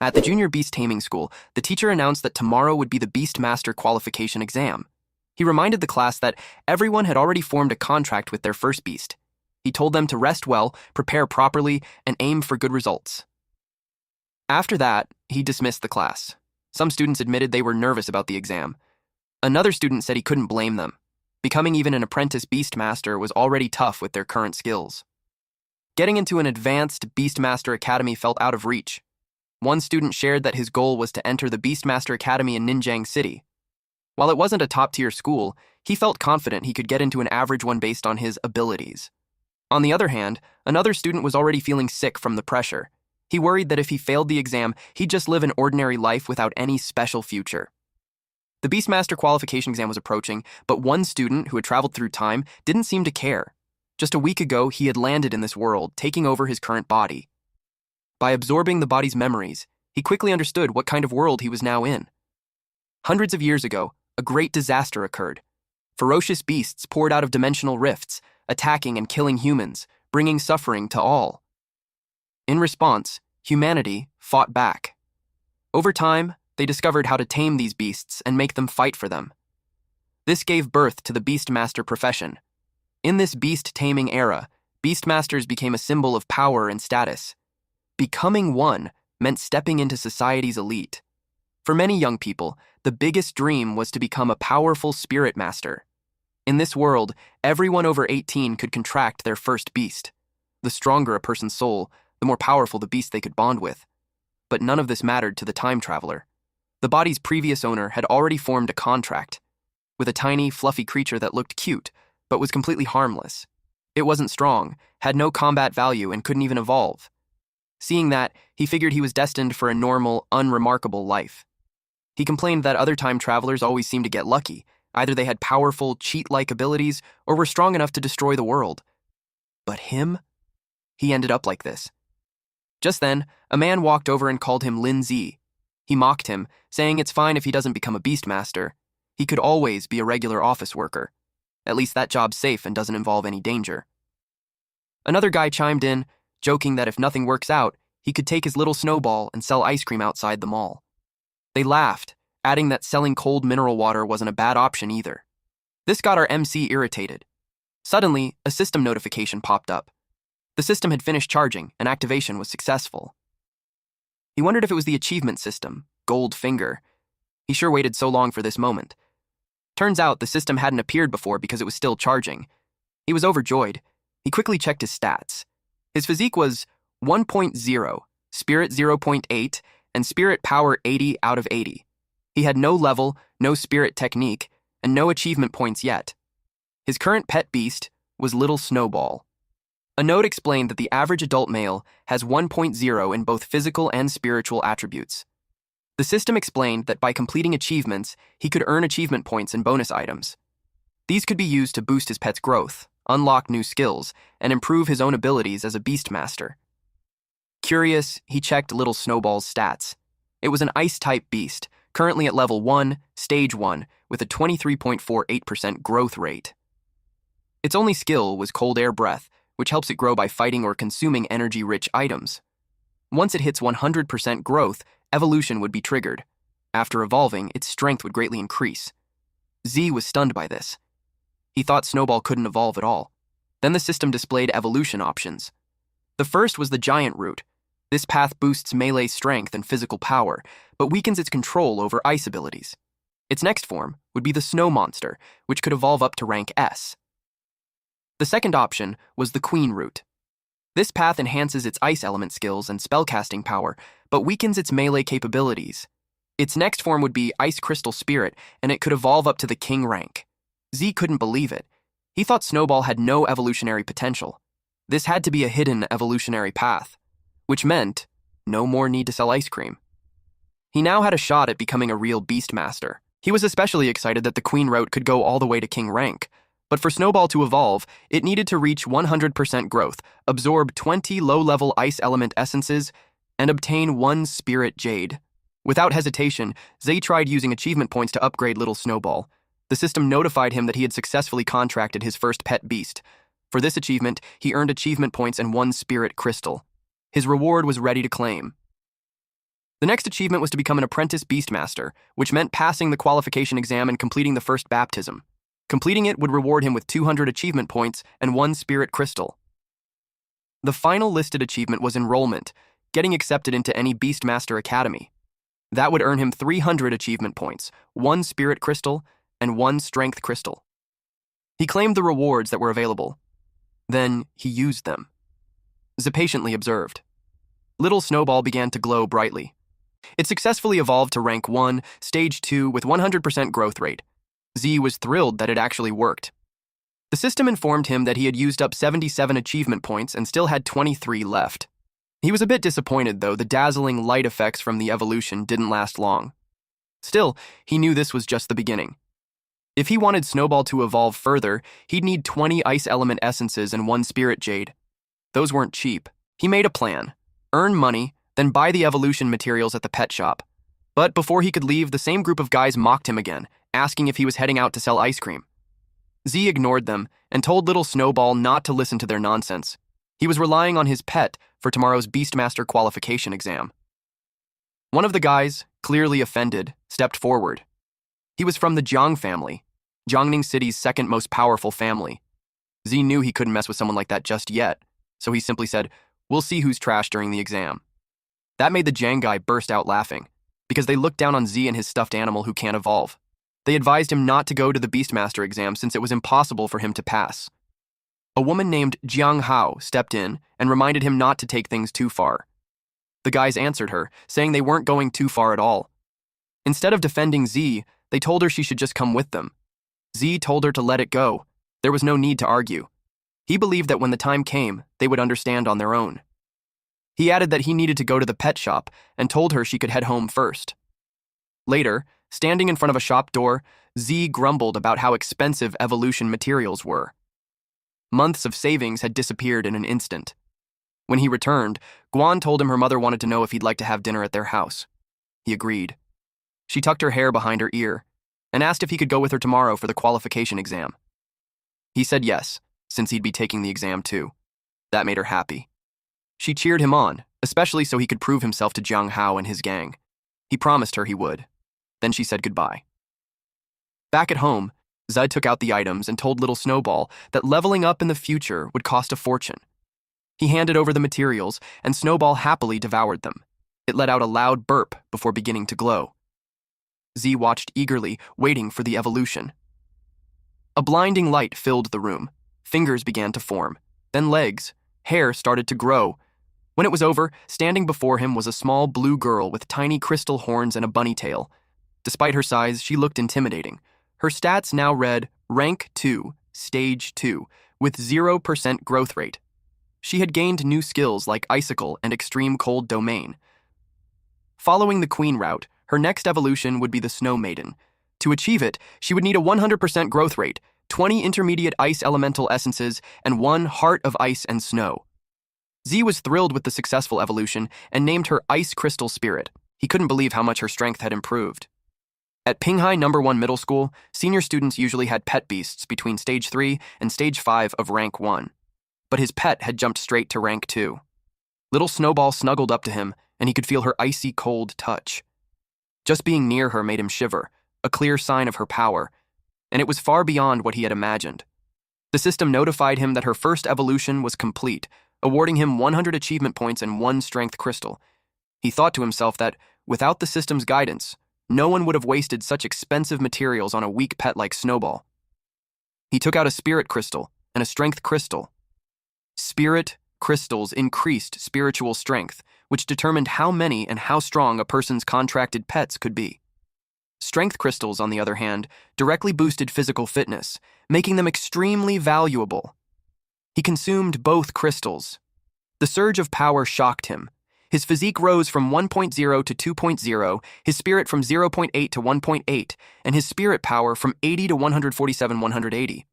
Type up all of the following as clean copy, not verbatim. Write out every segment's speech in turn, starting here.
At the Junior Beast Taming School, the teacher announced that tomorrow would be the Beast Master qualification exam. He reminded the class that everyone had already formed a contract with their first beast. He told them to rest well, prepare properly, and aim for good results. After that, he dismissed the class. Some students admitted they were nervous about the exam. Another student said he couldn't blame them. Becoming even an apprentice Beastmaster was already tough with their current skills. Getting into an advanced Beastmaster Academy felt out of reach. One student shared that his goal was to enter the Beastmaster Academy in Ninjang City. While it wasn't a top-tier school, he felt confident he could get into an average one based on his abilities. On the other hand, another student was already feeling sick from the pressure. He worried that if he failed the exam, he'd just live an ordinary life without any special future. The Beastmaster qualification exam was approaching, but one student who had traveled through time didn't seem to care. Just a week ago, he had landed in this world, taking over his current body. By absorbing the body's memories, he quickly understood what kind of world he was now in. Hundreds of years ago, a great disaster occurred. Ferocious beasts poured out of dimensional rifts, attacking and killing humans, bringing suffering to all. In response, humanity fought back. Over time, they discovered how to tame these beasts and make them fight for them. This gave birth to the Beastmaster profession. In this beast-taming era, Beastmasters became a symbol of power and status. Becoming one meant stepping into society's elite. For many young people, the biggest dream was to become a powerful spirit master. In this world, everyone over 18 could contract their first beast. The stronger a person's soul, the more powerful the beast they could bond with. But none of this mattered to the time traveler. The body's previous owner had already formed a contract with a tiny, fluffy creature that looked cute, but was completely harmless. It wasn't strong, had no combat value, and couldn't even evolve. Seeing that, he figured he was destined for a normal, unremarkable life. He complained that other time travelers always seemed to get lucky. Either they had powerful, cheat-like abilities, or were strong enough to destroy the world. But him? He ended up like this. Just then, a man walked over and called him Lin Zi. He mocked him, saying it's fine if he doesn't become a Beastmaster. He could always be a regular office worker. At least that job's safe and doesn't involve any danger. Another guy chimed in, joking that if nothing works out, he could take his little Snowball and sell ice cream outside the mall. They laughed, adding that selling cold mineral water wasn't a bad option either. This got our MC irritated. Suddenly, a system notification popped up. The system had finished charging, and activation was successful. He wondered if it was the achievement system, Gold Finger. He sure waited so long for this moment. Turns out the system hadn't appeared before because it was still charging. He was overjoyed. He quickly checked his stats. His physique was 1.0, Spirit 0.8, and Spirit Power 80 out of 80. He had no level, no spirit technique, and no achievement points yet. His current pet beast was Little Snowball. A note explained that the average adult male has 1.0 in both physical and spiritual attributes. The system explained that by completing achievements, he could earn achievement points and bonus items. These could be used to boost his pet's growth, unlock new skills, and improve his own abilities as a Beastmaster. Curious, he checked Little Snowball's stats. It was an Ice-type beast, currently at level 1, Stage 1, with a 23.48% growth rate. Its only skill was Cold Air Breath, which helps it grow by fighting or consuming energy-rich items. Once it hits 100% growth, evolution would be triggered. After evolving, its strength would greatly increase. Z was stunned by this. He thought Snowball couldn't evolve at all. Then the system displayed evolution options. The first was the Giant Route. This path boosts melee strength and physical power, but weakens its control over ice abilities. Its next form would be the Snow Monster, which could evolve up to rank S. The second option was the Queen Route. This path enhances its ice element skills and spellcasting power, but weakens its melee capabilities. Its next form would be Ice Crystal Spirit, and it could evolve up to the King rank. Z couldn't believe it. He thought Snowball had no evolutionary potential. This had to be a hidden evolutionary path, which meant no more need to sell ice cream. He now had a shot at becoming a real Beastmaster. He was especially excited that the Queen Route could go all the way to King rank. But for Snowball to evolve, it needed to reach 100% growth, absorb 20 low-level ice element essences, and obtain 1 Spirit Jade. Without hesitation, Zay tried using achievement points to upgrade Little Snowball. The system notified him that he had successfully contracted his first pet beast. For this achievement, he earned achievement points and 1 Spirit Crystal. His reward was ready to claim. The next achievement was to become an apprentice beastmaster, which meant passing the qualification exam and completing the first baptism. Completing it would reward him with 200 achievement points and 1 spirit crystal. The final listed achievement was enrollment, getting accepted into any beastmaster academy. That would earn him 300 achievement points, 1 spirit crystal, and 1 strength crystal. He claimed the rewards that were available. Then he used them. Z patiently observed. Little Snowball began to glow brightly. It successfully evolved to rank 1, stage 2 with 100% growth rate. Z was thrilled that it actually worked. The system informed him that he had used up 77 achievement points and still had 23 left. He was a bit disappointed, though the dazzling light effects from the evolution didn't last long. Still, he knew this was just the beginning. If he wanted Snowball to evolve further, he'd need 20 ice element essences and 1 spirit jade. Those weren't cheap. He made a plan. Earn money, then buy the evolution materials at the pet shop. But before he could leave, the same group of guys mocked him again, asking if he was heading out to sell ice cream. Z ignored them and told little Snowball not to listen to their nonsense. He was relying on his pet for tomorrow's Beastmaster qualification exam. One of the guys, clearly offended, stepped forward. He was from the Jiang family, Jiangning City's second most powerful family. Z knew he couldn't mess with someone like that just yet, so he simply said, "We'll see who's trash during the exam." That made the Jiang guy burst out laughing, because they looked down on Z and his stuffed animal who can't evolve. They advised him not to go to the Beastmaster exam since it was impossible for him to pass. A woman named Jiang Hao stepped in and reminded him not to take things too far. The guys answered her, saying they weren't going too far at all. Instead of defending Z, they told her she should just come with them. Z told her to let it go. There was no need to argue. He believed that when the time came, they would understand on their own. He added that he needed to go to the pet shop and told her she could head home first. Later, standing in front of a shop door, Z grumbled about how expensive evolution materials were. Months of savings had disappeared in an instant. When he returned, Guan told him her mother wanted to know if he'd like to have dinner at their house. He agreed. She tucked her hair behind her ear and asked if he could go with her tomorrow for the qualification exam. He said yes, since he'd be taking the exam too. That made her happy. She cheered him on, especially so he could prove himself to Jiang Hao and his gang. He promised her he would. Then she said goodbye. Back at home, Zud took out the items and told little Snowball that leveling up in the future would cost a fortune. He handed over the materials, and Snowball happily devoured them. It let out a loud burp before beginning to glow. Z watched eagerly, waiting for the evolution. A blinding light filled the room. Fingers began to form, then legs. Hair started to grow. When it was over, standing before him was a small blue girl with tiny crystal horns and a bunny tail. Despite her size, she looked intimidating. Her stats now read Rank 2, Stage 2, with 0% growth rate. She had gained new skills like Icicle and Extreme Cold Domain. Following the Queen route, her next evolution would be the Snow Maiden. To achieve it, she would need a 100% growth rate, 20 intermediate ice elemental essences, and 1 Heart of Ice and Snow. Z was thrilled with the successful evolution and named her Ice Crystal Spirit. He couldn't believe how much her strength had improved. At Pinghai No. 1 Middle School, senior students usually had pet beasts between Stage 3 and Stage 5 of Rank 1. But his pet had jumped straight to Rank 2. Little Snowball snuggled up to him, and he could feel her icy cold touch. Just being near her made him shiver, a clear sign of her power, and it was far beyond what he had imagined. The system notified him that her first evolution was complete, awarding him 100 achievement points and 1 strength crystal. He thought to himself that, without the system's guidance, no one would have wasted such expensive materials on a weak pet like Snowball. He took out a spirit crystal and a strength crystal. Spirit crystals increased spiritual strength, which determined how many and how strong a person's contracted pets could be. Strength crystals, on the other hand, directly boosted physical fitness, making them extremely valuable. He consumed both crystals. The surge of power shocked him. His physique rose from 1.0 to 2.0, his spirit from 0.8 to 1.8, and his spirit power from 80 to 147/180.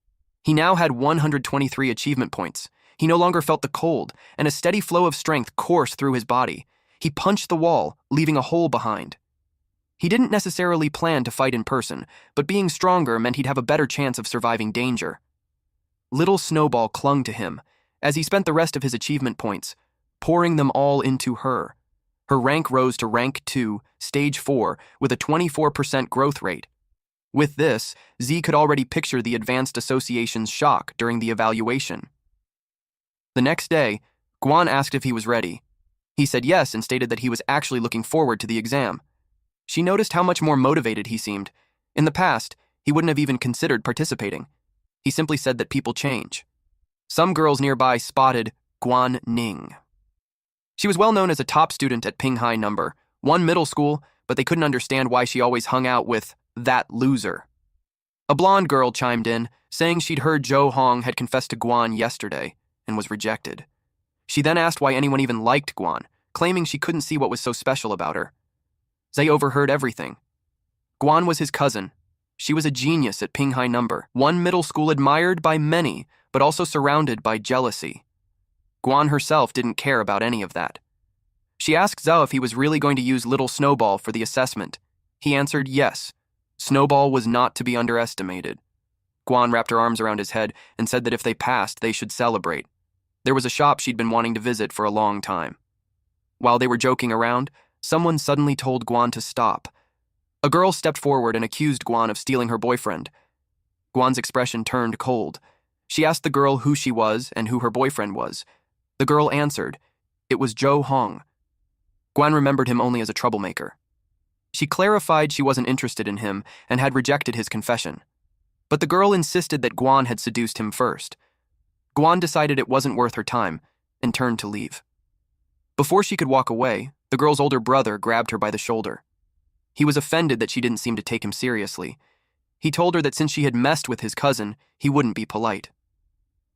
He now had 123 achievement points. He no longer felt the cold, and a steady flow of strength coursed through his body. He punched the wall, leaving a hole behind. He didn't necessarily plan to fight in person, but being stronger meant he'd have a better chance of surviving danger. Little Snowball clung to him as he spent the rest of his achievement points, pouring them all into her. Her rank rose to rank 2, stage 4, with a 24% growth rate. With this, Z could already picture the Advanced Association's shock during the evaluation. The next day, Guan asked if he was ready. He said yes and stated that he was actually looking forward to the exam. She noticed how much more motivated he seemed. In the past, he wouldn't have even considered participating. He simply said that people change. Some girls nearby spotted Guan Ning. She was well known as a top student at Ping High No. 1 middle school, but they couldn't understand why she always hung out with that loser. A blonde girl chimed in, saying she'd heard Zhou Hong had confessed to Guan yesterday and was rejected. She then asked why anyone even liked Guan, claiming she couldn't see what was so special about her. Zay overheard everything. Guan was his cousin. She was a genius at Ping High No. 1 middle school, admired by many, but also surrounded by jealousy. Guan herself didn't care about any of that. She asked Zhao if he was really going to use little Snowball for the assessment. He answered yes. Snowball was not to be underestimated. Guan wrapped her arms around his head and said that if they passed, they should celebrate. There was a shop she'd been wanting to visit for a long time. While they were joking around, someone suddenly told Guan to stop. A girl stepped forward and accused Guan of stealing her boyfriend. Guan's expression turned cold. She asked the girl who she was and who her boyfriend was. The girl answered. It was Zhou Hong. Guan remembered him only as a troublemaker. She clarified she wasn't interested in him and had rejected his confession. But the girl insisted that Guan had seduced him first. Guan decided it wasn't worth her time and turned to leave. Before she could walk away, the girl's older brother grabbed her by the shoulder. He was offended that she didn't seem to take him seriously. He told her that since she had messed with his cousin, he wouldn't be polite.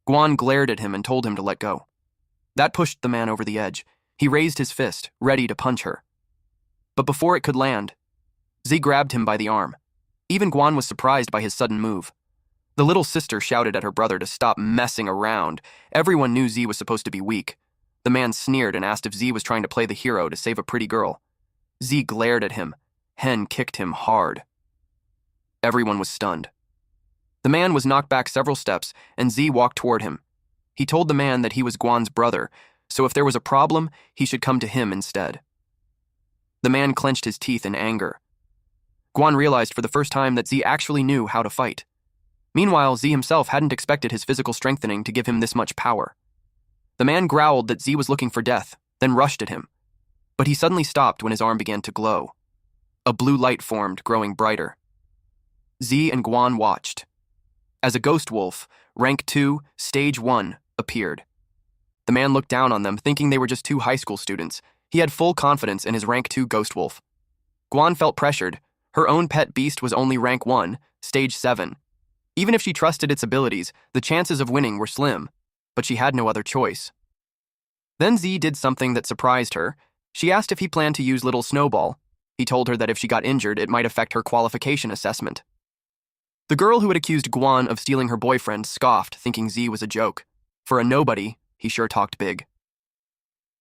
Guan glared at him and told him to let go. That pushed the man over the edge. He raised his fist, ready to punch her. But before it could land, Z grabbed him by the arm. Even Guan was surprised by his sudden move. The little sister shouted at her brother to stop messing around. Everyone knew Z was supposed to be weak. The man sneered and asked if Z was trying to play the hero to save a pretty girl. Z glared at him. Hen kicked him hard. Everyone was stunned. The man was knocked back several steps, and Z walked toward him. He told the man that he was Guan's brother, so if there was a problem, he should come to him instead. The man clenched his teeth in anger. Guan realized for the first time that Z actually knew how to fight. Meanwhile, Z himself hadn't expected his physical strengthening to give him this much power. The man growled that Z was looking for death, then rushed at him. But he suddenly stopped when his arm began to glow. A blue light formed, growing brighter. Z and Guan watched. As a ghost wolf, rank 2, stage 1, appeared. The man looked down on them, thinking they were just 2 high school students. He had full confidence in his rank 2 ghost wolf. Guan felt pressured. Her own pet beast was only rank 1, stage 7. Even if she trusted its abilities, the chances of winning were slim, but she had no other choice. Then Z did something that surprised her. She asked if he planned to use little Snowball. He told her that if she got injured, it might affect her qualification assessment. The girl who had accused Guan of stealing her boyfriend scoffed, thinking Z was a joke. For a nobody, he sure talked big.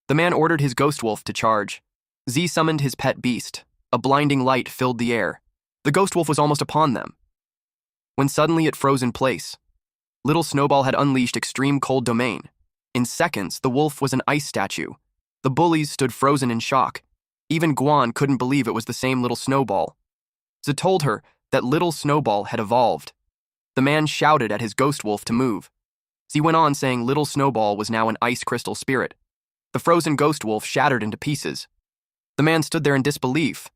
The man ordered his ghost wolf to charge. Z summoned his pet beast. A blinding light filled the air. The ghost wolf was almost upon them, when suddenly it froze in place. Little Snowball had unleashed extreme cold domain. In seconds, the wolf was an ice statue. The bullies stood frozen in shock. Even Guan couldn't believe it was the same little Snowball. Z told her that little Snowball had evolved. The man shouted at his ghost wolf to move. Z went on saying little Snowball was now an ice crystal spirit. The frozen ghost wolf shattered into pieces. The man stood there in disbelief.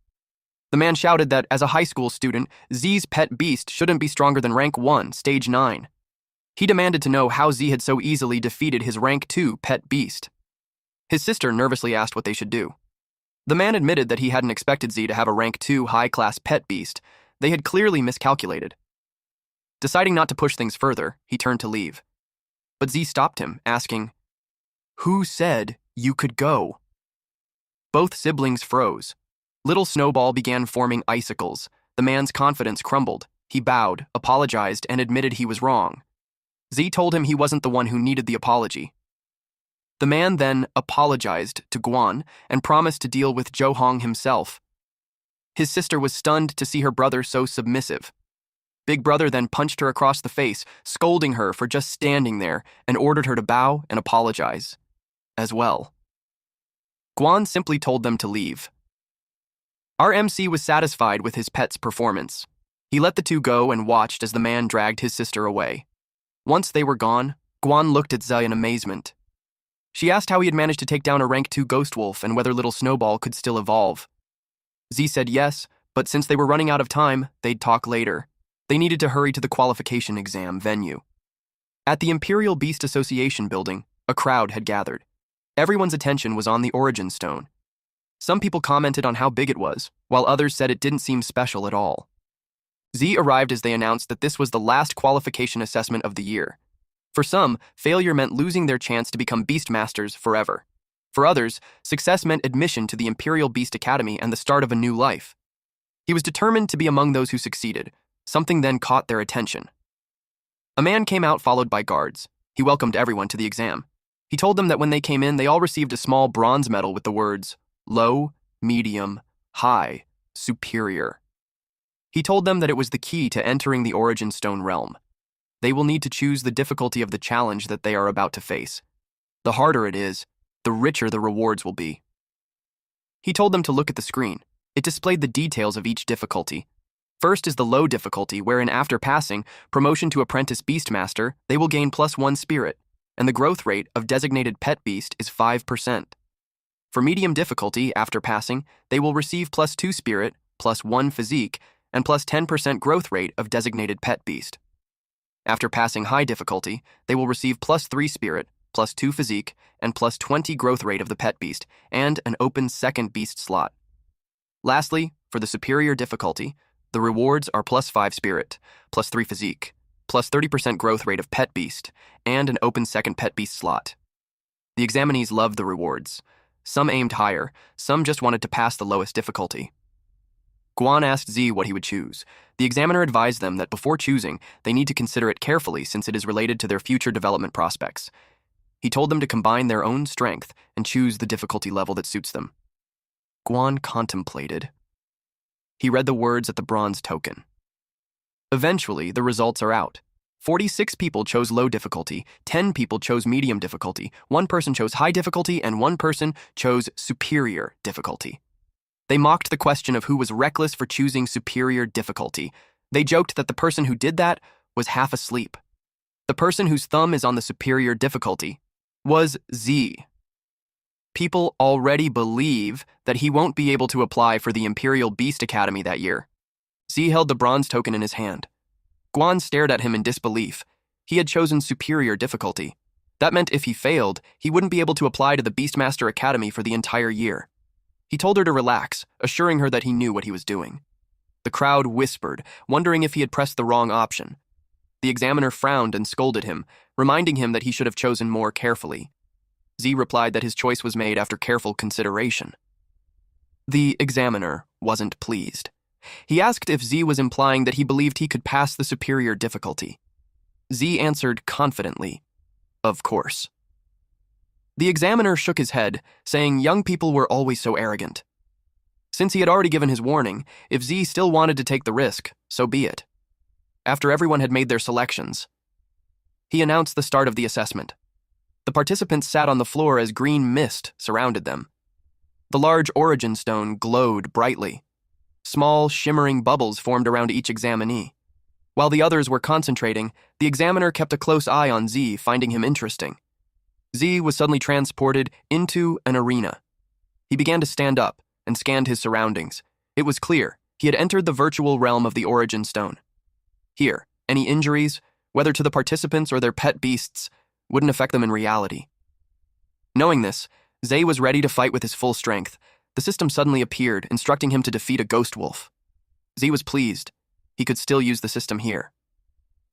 The man shouted that, as a high school student, Z's pet beast shouldn't be stronger than rank 1, stage 9. He demanded to know how Z had so easily defeated his rank 2 pet beast. His sister nervously asked what they should do. The man admitted that he hadn't expected Z to have a rank 2 high-class pet beast. They had clearly miscalculated. Deciding not to push things further, he turned to leave. But Z stopped him, asking, "Who said you could go?" Both siblings froze. Little Snowball began forming icicles. The man's confidence crumbled. He bowed, apologized, and admitted he was wrong. Z told him he wasn't the one who needed the apology. The man then apologized to Guan and promised to deal with Zhou Hong himself. His sister was stunned to see her brother so submissive. Big Brother then punched her across the face, scolding her for just standing there, and ordered her to bow and apologize as well. Guan simply told them to leave. Our MC was satisfied with his pet's performance. He let the two go and watched as the man dragged his sister away. Once they were gone, Guan looked at Zhe in amazement. She asked how he had managed to take down a rank 2 ghost wolf and whether little Snowball could still evolve. Zhe said yes, but since they were running out of time, they'd talk later. They needed to hurry to the qualification exam venue. At the Imperial Beast Association building, a crowd had gathered. Everyone's attention was on the Origin Stone. Some people commented on how big it was, while others said it didn't seem special at all. Zhe arrived as they announced that this was the last qualification assessment of the year. For some, failure meant losing their chance to become Beastmasters forever. For others, success meant admission to the Imperial Beast Academy and the start of a new life. He was determined to be among those who succeeded. Something then caught their attention. A man came out followed by guards. He welcomed everyone to the exam. He told them that when they came in, they all received a small bronze medal with the words, low, medium, high, superior. He told them that it was the key to entering the Origin Stone realm. They will need to choose the difficulty of the challenge that they are about to face. The harder it is, the richer the rewards will be. He told them to look at the screen. It displayed the details of each difficulty. First is the low difficulty, wherein after passing promotion to Apprentice Beastmaster, they will gain +1 spirit, and the growth rate of designated pet beast is 5%. For medium difficulty, after passing, they will receive +2 spirit, +1 physique, and +10% growth rate of designated pet beast. After passing high difficulty, they will receive +3 spirit, +2 physique, and +20 growth rate of the pet beast, and an open second beast slot. Lastly, for the superior difficulty, the rewards are +5 spirit, +3 physique, +30% growth rate of pet beast, and an open second pet beast slot. The examinees loved the rewards. Some aimed higher, some just wanted to pass the lowest difficulty. Guan asked Zhe what he would choose. The examiner advised them that before choosing, they need to consider it carefully since it is related to their future development prospects. He told them to combine their own strength and choose the difficulty level that suits them. Guan contemplated. He read the words at the bronze token. Eventually, the results are out. 46 people chose low difficulty, 10 people chose medium difficulty, 1 person chose high difficulty, and 1 person chose superior difficulty. They mocked the question of who was reckless for choosing superior difficulty. They joked that the person who did that was half asleep. The person whose thumb is on the superior difficulty was Zhe. People already believe that he won't be able to apply for the Imperial Beast Academy that year. Zhe held the bronze token in his hand. Guan stared at him in disbelief. He had chosen superior difficulty. That meant if he failed, he wouldn't be able to apply to the Beastmaster Academy for the entire year. He told her to relax, assuring her that he knew what he was doing. The crowd whispered, wondering if he had pressed the wrong option. The examiner frowned and scolded him, reminding him that he should have chosen more carefully. Zhe replied that his choice was made after careful consideration. The examiner wasn't pleased. He asked if Zhe was implying that he believed he could pass the superior difficulty. Zhe answered confidently, "Of course." The examiner shook his head, saying young people were always so arrogant. Since he had already given his warning, if Zhe still wanted to take the risk, so be it. After everyone had made their selections, he announced the start of the assessment. The participants sat on the floor as green mist surrounded them. The large Origin Stone glowed brightly. Small, shimmering bubbles formed around each examinee. While the others were concentrating, the examiner kept a close eye on Zhe, finding him interesting. Zhe was suddenly transported into an arena. He began to stand up and scanned his surroundings. It was clear he had entered the virtual realm of the Origin Stone. Here, any injuries, whether to the participants or their pet beasts, wouldn't affect them in reality. Knowing this, Zhe was ready to fight with his full strength. The system suddenly appeared, instructing him to defeat a ghost wolf. Zhe was pleased. He could still use the system here.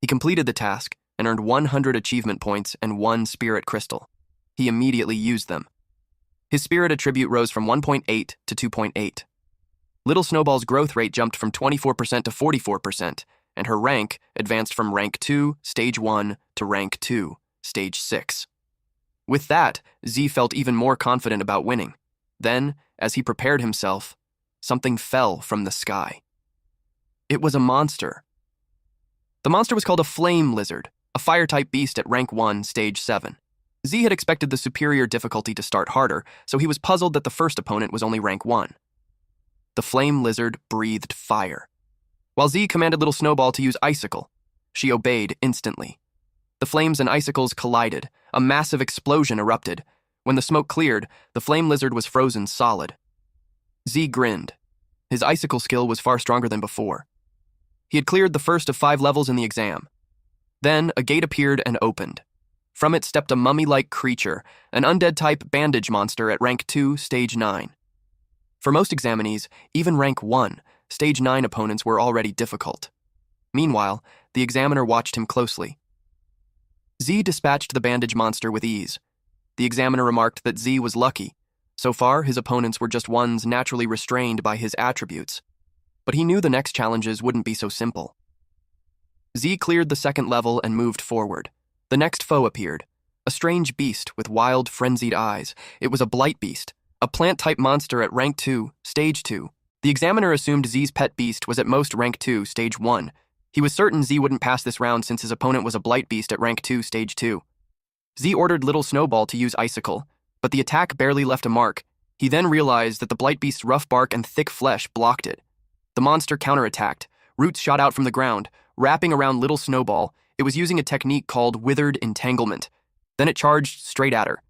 He completed the task and earned 100 achievement points and 1 spirit crystal. He immediately used them. His spirit attribute rose from 1.8 to 2.8. Little Snowball's growth rate jumped from 24% to 44%, and her rank advanced from rank 2, stage 1, to rank 2, stage 6. With that, Zhe felt even more confident about winning. Then, as he prepared himself, something fell from the sky. It was a monster. The monster was called a flame lizard, a fire-type beast at rank 1, stage 7. Z had expected the superior difficulty to start harder, so he was puzzled that the first opponent was only rank 1. The flame lizard breathed fire, while Z commanded little Snowball to use icicle. She obeyed instantly. The flames and icicles collided. A massive explosion erupted. When the smoke cleared, the flame lizard was frozen solid. Z grinned. His icicle skill was far stronger than before. He had cleared the first of 5 levels in the exam. Then a gate appeared and opened. From it stepped a mummy-like creature, an undead-type bandage monster at rank 2, stage 9. For most examinees, even rank 1, stage 9 opponents were already difficult. Meanwhile, the examiner watched him closely. Z dispatched the bandage monster with ease. The examiner remarked that Z was lucky. So far, his opponents were just ones naturally restrained by his attributes. But he knew the next challenges wouldn't be so simple. Z cleared the second level and moved forward. The next foe appeared, a strange beast with wild, frenzied eyes. It was a blight beast, a plant-type monster at rank 2, stage 2. The examiner assumed Z's pet beast was at most rank 2, stage 1. He was certain Z wouldn't pass this round since his opponent was a blight beast at rank 2, stage 2. Z ordered little Snowball to use icicle, but the attack barely left a mark. He then realized that the blight beast's rough bark and thick flesh blocked it. The monster counterattacked. Roots shot out from the ground, wrapping around little Snowball. It was using a technique called withered entanglement. Then it charged straight at her.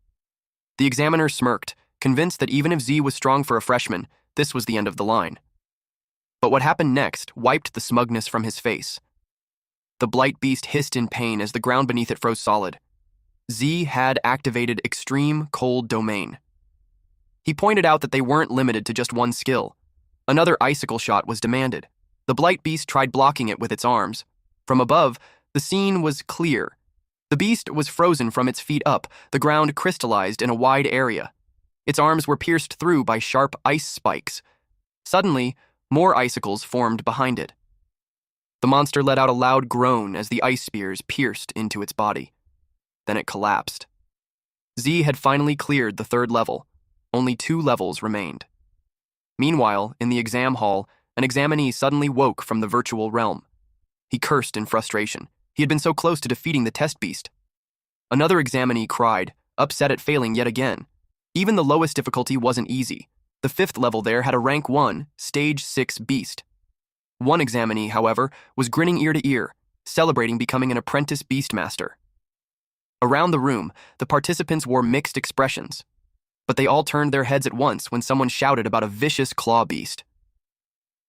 The examiner smirked, convinced that even if Z was strong for a freshman, this was the end of the line. But what happened next wiped the smugness from his face. The blight beast hissed in pain as the ground beneath it froze solid. Z had activated Extreme Cold Domain. He pointed out that they weren't limited to just one skill. Another icicle shot was demanded. The blight beast tried blocking it with its arms. From above, the scene was clear. The beast was frozen from its feet up, the ground crystallized in a wide area. Its arms were pierced through by sharp ice spikes. Suddenly, more icicles formed behind it. The monster let out a loud groan as the ice spears pierced into its body. Then it collapsed. Z had finally cleared the third level. Only 2 levels remained. Meanwhile, in the exam hall, an examinee suddenly woke from the virtual realm. He cursed in frustration. He had been so close to defeating the test beast. Another examinee cried, upset at failing yet again. Even the lowest difficulty wasn't easy. The 5th level there had a rank 1, stage 6 beast. One examinee, however, was grinning ear to ear, celebrating becoming an apprentice beastmaster. Around the room, the participants wore mixed expressions, but they all turned their heads at once when someone shouted about a vicious claw beast.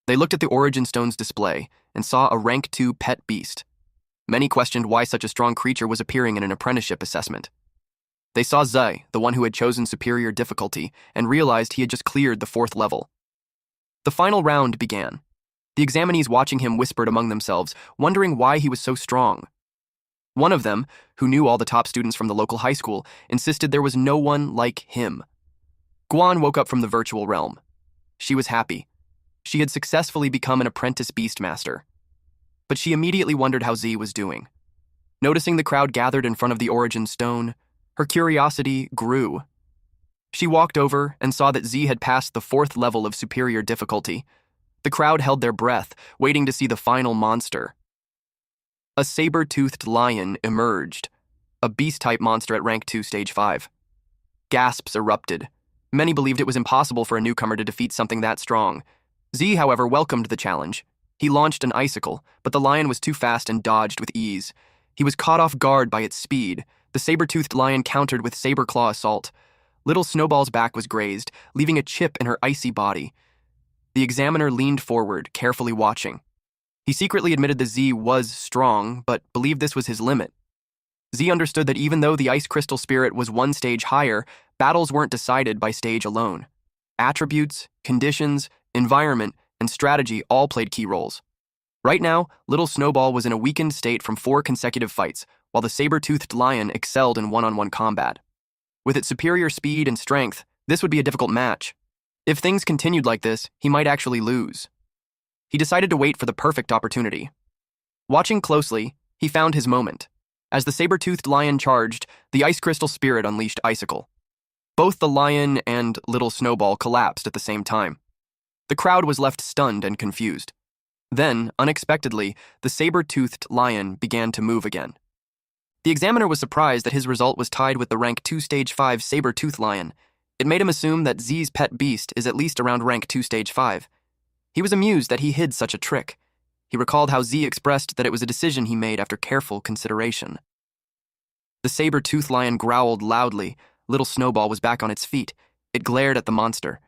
They looked at the Origin Stone's display and saw a rank 2 pet beast. Many questioned why such a strong creature was appearing in an apprenticeship assessment. They saw Zai, the one who had chosen superior difficulty, and realized he had just cleared the 4th level. The final round began. The examinees watching him whispered among themselves, wondering why he was so strong. One of them, who knew all the top students from the local high school, insisted there was no one like him. Guan woke up from the virtual realm. She was happy. She had successfully become an apprentice beastmaster. But she immediately wondered how Z was doing. Noticing the crowd gathered in front of the Origin Stone, her curiosity grew. She walked over and saw that Z had passed the 4th level of superior difficulty. The crowd held their breath, waiting to see the final monster. A saber-toothed lion emerged, a beast-type monster at rank 2, stage 5. Gasps erupted. Many believed it was impossible for a newcomer to defeat something that strong. Z, however, welcomed the challenge. He launched an icicle, but the lion was too fast and dodged with ease. He was caught off guard by its speed. The saber-toothed lion countered with saber-claw assault. Little Snowball's back was grazed, leaving a chip in her icy body. The examiner leaned forward, carefully watching. He secretly admitted that Z was strong, but believed this was his limit. Z understood that even though the ice crystal spirit was 1 stage higher, battles weren't decided by stage alone. Attributes, conditions, environment, and strategy all played key roles. Right now, little Snowball was in a weakened state from 4 consecutive fights, while the saber-toothed lion excelled in one-on-one combat. With its superior speed and strength, this would be a difficult match. If things continued like this, he might actually lose. He decided to wait for the perfect opportunity. Watching closely, he found his moment. As the saber-toothed lion charged, the ice crystal spirit unleashed icicle. Both the lion and little Snowball collapsed at the same time. The crowd was left stunned and confused. Then, unexpectedly, the saber-toothed lion began to move again. The examiner was surprised that his result was tied with the rank 2 stage 5 saber-tooth lion. It made him assume that Z's pet beast is at least around rank 2 stage 5. He was amused that he hid such a trick. He recalled how Z expressed that it was a decision he made after careful consideration. The saber-tooth lion growled loudly. Little Snowball was back on its feet. It glared at the monster.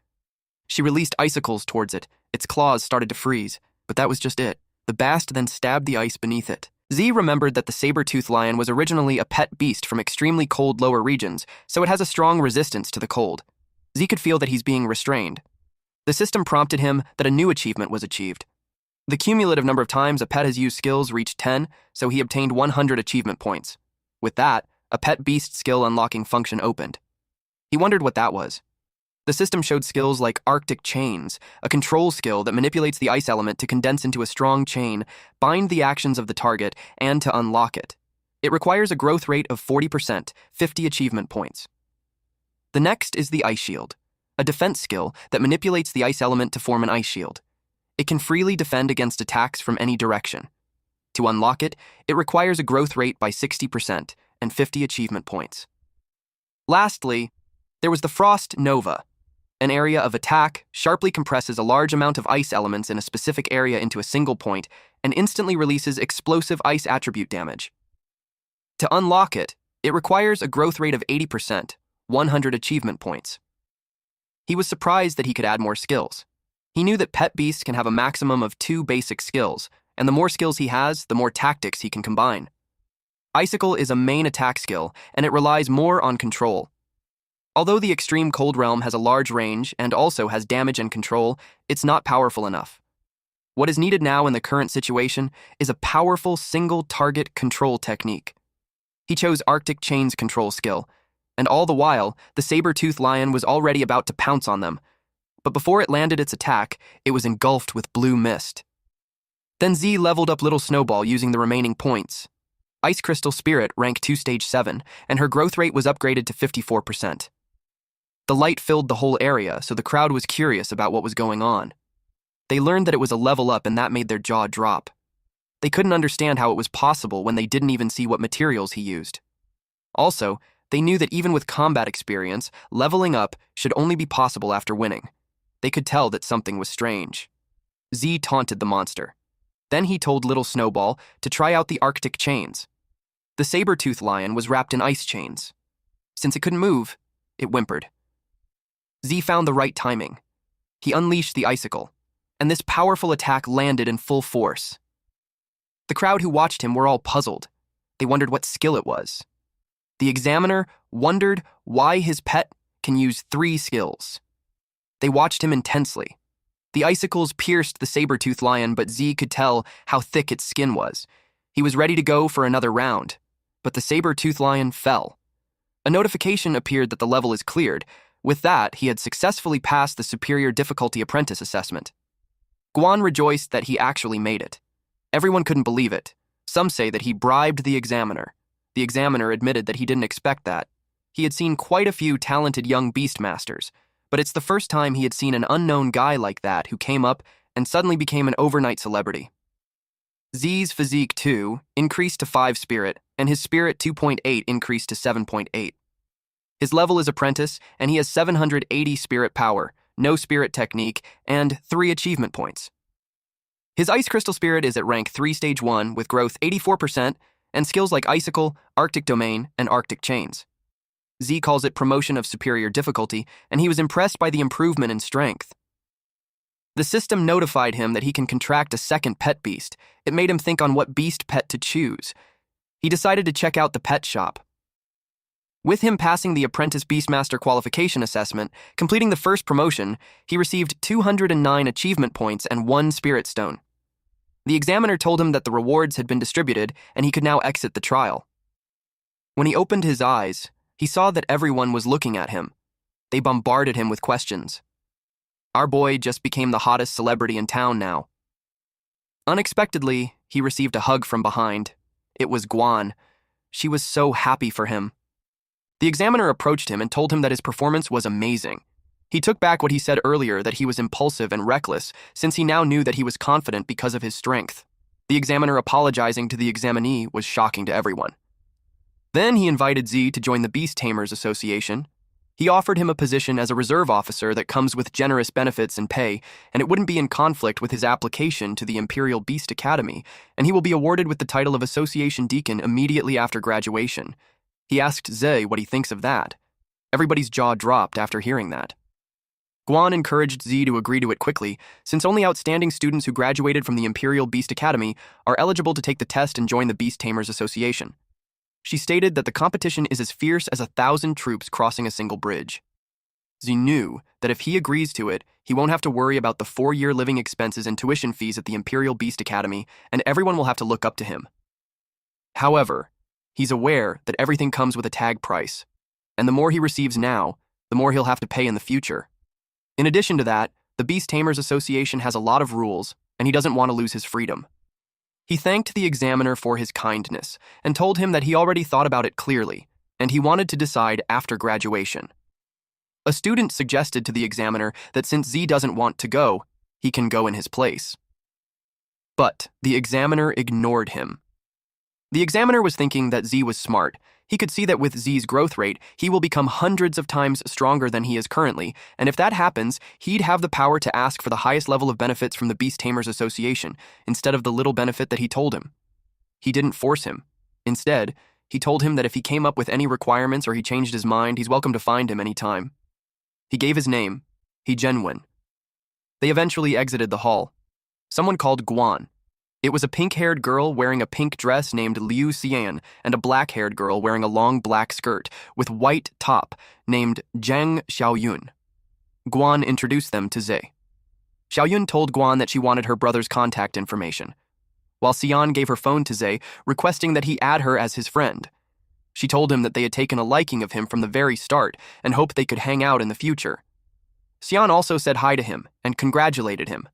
She released icicles towards it. Its claws started to freeze, but that was just it. The bast then stabbed the ice beneath it. Z remembered that the saber-tooth lion was originally a pet beast from extremely cold lower regions, so it has a strong resistance to the cold. Z could feel that he's being restrained. The system prompted him that a new achievement was achieved. The cumulative number of times a pet has used skills reached 10, so he obtained 100 achievement points. With that, a pet beast skill unlocking function opened. He wondered what that was. The system showed skills like Arctic Chains, a control skill that manipulates the ice element to condense into a strong chain, bind the actions of the target, and to unlock it. It requires a growth rate of 40%, 50 achievement points. The next is the Ice Shield, a defense skill that manipulates the ice element to form an ice shield. It can freely defend against attacks from any direction. To unlock it, it requires a growth rate by 60% and 50 achievement points. Lastly, there was the Frost Nova. An area of attack sharply compresses a large amount of ice elements in a specific area into a single point and instantly releases explosive ice attribute damage. To unlock it, it requires a growth rate of 80%, 100 achievement points. He was surprised that he could add more skills. He knew that pet beasts can have a maximum of 2 basic skills, and the more skills he has, the more tactics he can combine. Icicle is a main attack skill, and it relies more on control. Although the extreme cold realm has a large range and also has damage and control, it's not powerful enough. What is needed now in the current situation is a powerful single-target control technique. He chose Arctic Chains control skill, and all the while, the saber-tooth lion was already about to pounce on them. But before it landed its attack, it was engulfed with blue mist. Then Z leveled up Little Snowball using the remaining points. Ice Crystal Spirit ranked 2 stage 7, and her growth rate was upgraded to 54%. The light filled the whole area, so the crowd was curious about what was going on. They learned that it was a level up, and that made their jaw drop. They couldn't understand how it was possible when they didn't even see what materials he used. Also, they knew that even with combat experience, leveling up should only be possible after winning. They could tell that something was strange. Z taunted the monster. Then he told Little Snowball to try out the Arctic Chains. The saber-tooth lion was wrapped in ice chains. Since it couldn't move, it whimpered. Z found the right timing. He unleashed the icicle, and this powerful attack landed in full force. The crowd who watched him were all puzzled. They wondered what skill it was. The examiner wondered why his pet can use 3 skills. They watched him intensely. The icicles pierced the saber-tooth lion, but Z could tell how thick its skin was. He was ready to go for another round, but the saber-tooth lion fell. A notification appeared that the level is cleared. With that, he had successfully passed the Superior Difficulty Apprentice assessment. Guan rejoiced that he actually made it. Everyone couldn't believe it. Some say that he bribed the examiner. The examiner admitted that he didn't expect that. He had seen quite a few talented young beastmasters, but it's the first time he had seen an unknown guy like that who came up and suddenly became an overnight celebrity. Z's physique 2 increased to 5 spirit, and his spirit 2.8 increased to 7.8. His level is apprentice, and he has 780 spirit power, no spirit technique, and 3 achievement points. His ice crystal spirit is at rank 3 stage 1 with growth 84% and skills like icicle, Arctic domain, and Arctic chains. Z calls it promotion of superior difficulty, and he was impressed by the improvement in strength. The system notified him that he can contract a second pet beast. It made him think on what beast pet to choose. He decided to check out the pet shop. With him passing the Apprentice Beastmaster Qualification Assessment, completing the first promotion, he received 209 achievement points and 1 Spirit Stone. The examiner told him that the rewards had been distributed and he could now exit the trial. When he opened his eyes, he saw that everyone was looking at him. They bombarded him with questions. Our boy just became the hottest celebrity in town now. Unexpectedly, he received a hug from behind. It was Guan. She was so happy for him. The examiner approached him and told him that his performance was amazing. He took back what he said earlier that he was impulsive and reckless, since he now knew that he was confident because of his strength. The examiner apologizing to the examinee was shocking to everyone. Then he invited Z to join the Beast Tamers Association. He offered him a position as a reserve officer that comes with generous benefits and pay, and it wouldn't be in conflict with his application to the Imperial Beast Academy, and he will be awarded with the title of Association Deacon immediately after graduation. He asked Z what he thinks of that. Everybody's jaw dropped after hearing that. Guan encouraged Z to agree to it quickly, since only outstanding students who graduated from the Imperial Beast Academy are eligible to take the test and join the Beast Tamers Association. She stated that the competition is as fierce as 1,000 troops crossing a single bridge. Z knew that if he agrees to it, he won't have to worry about the 4-year living expenses and tuition fees at the Imperial Beast Academy, and everyone will have to look up to him. However, he's aware that everything comes with a tag price, and the more he receives now, the more he'll have to pay in the future. In addition to that, the Beast Tamers Association has a lot of rules, and he doesn't want to lose his freedom. He thanked the examiner for his kindness and told him that he already thought about it clearly, and he wanted to decide after graduation. A student suggested to the examiner that since Z doesn't want to go, he can go in his place. But the examiner ignored him. The examiner was thinking that Z was smart. He could see that with Z's growth rate, he will become hundreds of times stronger than he is currently, and if that happens, he'd have the power to ask for the highest level of benefits from the Beast Tamers Association, instead of the little benefit that he told him. He didn't force him. Instead, he told him that if he came up with any requirements or he changed his mind, he's welcome to find him any time. He gave his name, He Genwen. They eventually exited the hall. Someone called Guan. It was a pink-haired girl wearing a pink dress named Liu Xian and a black-haired girl wearing a long black skirt with white top named Zhang Xiaoyun. Guan introduced them to Ze. Xiaoyun told Guan that she wanted her brother's contact information, while Xian gave her phone to Ze, requesting that he add her as his friend. She told him that they had taken a liking of him from the very start and hoped they could hang out in the future. Xian also said hi to him and congratulated him.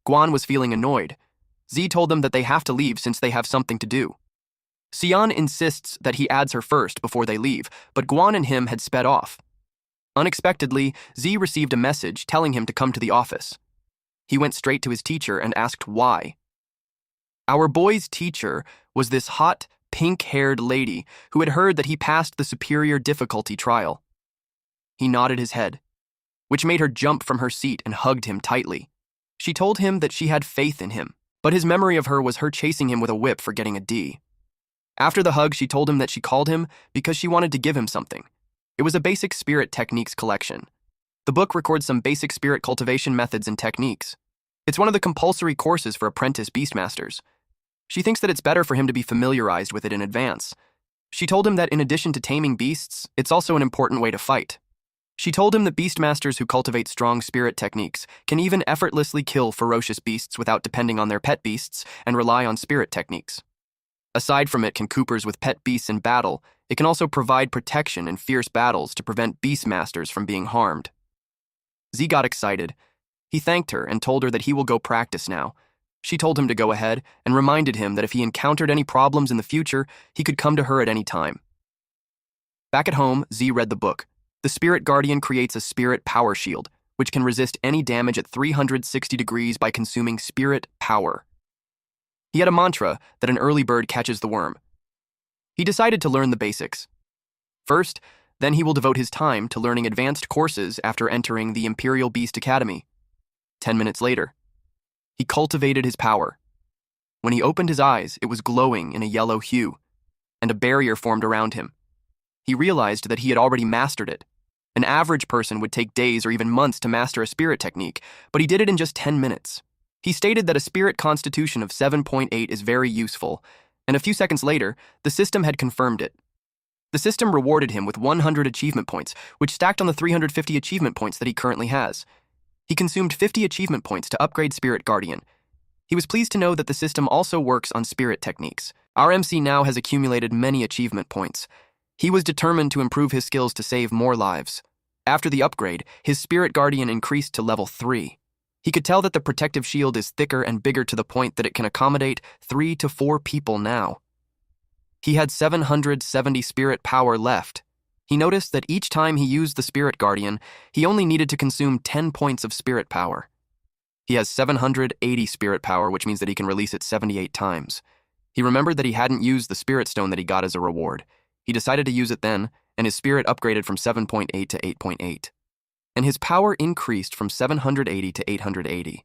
Guan was feeling annoyed. Z told them that they have to leave since they have something to do. Xian insists that he adds her first before they leave, but Guan and him had sped off. Unexpectedly, Z received a message telling him to come to the office. He went straight to his teacher and asked why. Our boy's teacher was this hot, pink-haired lady who had heard that he passed the superior difficulty trial. He nodded his head, which made her jump from her seat and hugged him tightly. She told him that she had faith in him, but his memory of her was her chasing him with a whip for getting a D. After the hug, she told him that she called him because she wanted to give him something. It was a basic spirit techniques collection. The book records some basic spirit cultivation methods and techniques. It's one of the compulsory courses for apprentice beastmasters. She thinks that it's better for him to be familiarized with it in advance. She told him that in addition to taming beasts, it's also an important way to fight. She told him that beastmasters who cultivate strong spirit techniques can even effortlessly kill ferocious beasts without depending on their pet beasts and rely on spirit techniques. Aside from it can coopers with pet beasts in battle, it can also provide protection in fierce battles to prevent beastmasters from being harmed. Z got excited. He thanked her and told her that he will go practice now. She told him to go ahead and reminded him that if he encountered any problems in the future, he could come to her at any time. Back at home, Z read the book. The Spirit Guardian creates a spirit power shield, which can resist any damage at 360 degrees by consuming spirit power. He had a mantra that an early bird catches the worm. He decided to learn the basics. First, then he will devote his time to learning advanced courses after entering the Imperial Beast Academy. 10 minutes later, he cultivated his power. When he opened his eyes, it was glowing in a yellow hue, and a barrier formed around him. He realized that he had already mastered it. An average person would take days or even months to master a spirit technique, but he did it in just 10 minutes. He stated that a spirit constitution of 7.8 is very useful, and a few seconds later, the system had confirmed it. The system rewarded him with 100 achievement points, which stacked on the 350 achievement points that he currently has. He consumed 50 achievement points to upgrade Spirit Guardian. He was pleased to know that the system also works on spirit techniques. Our MC now has accumulated many achievement points. He was determined to improve his skills to save more lives. After the upgrade, his Spirit Guardian increased to level 3. He could tell that the protective shield is thicker and bigger to the point that it can accommodate 3 to 4 people now. He had 770 spirit power left. He noticed that each time he used the Spirit Guardian, he only needed to consume 10 points of spirit power. He has 780 spirit power, which means that he can release it 78 times. He remembered that he hadn't used the Spirit Stone that he got as a reward. He decided to use it then, and his spirit upgraded from 7.8 to 8.8. And his power increased from 780 to 880.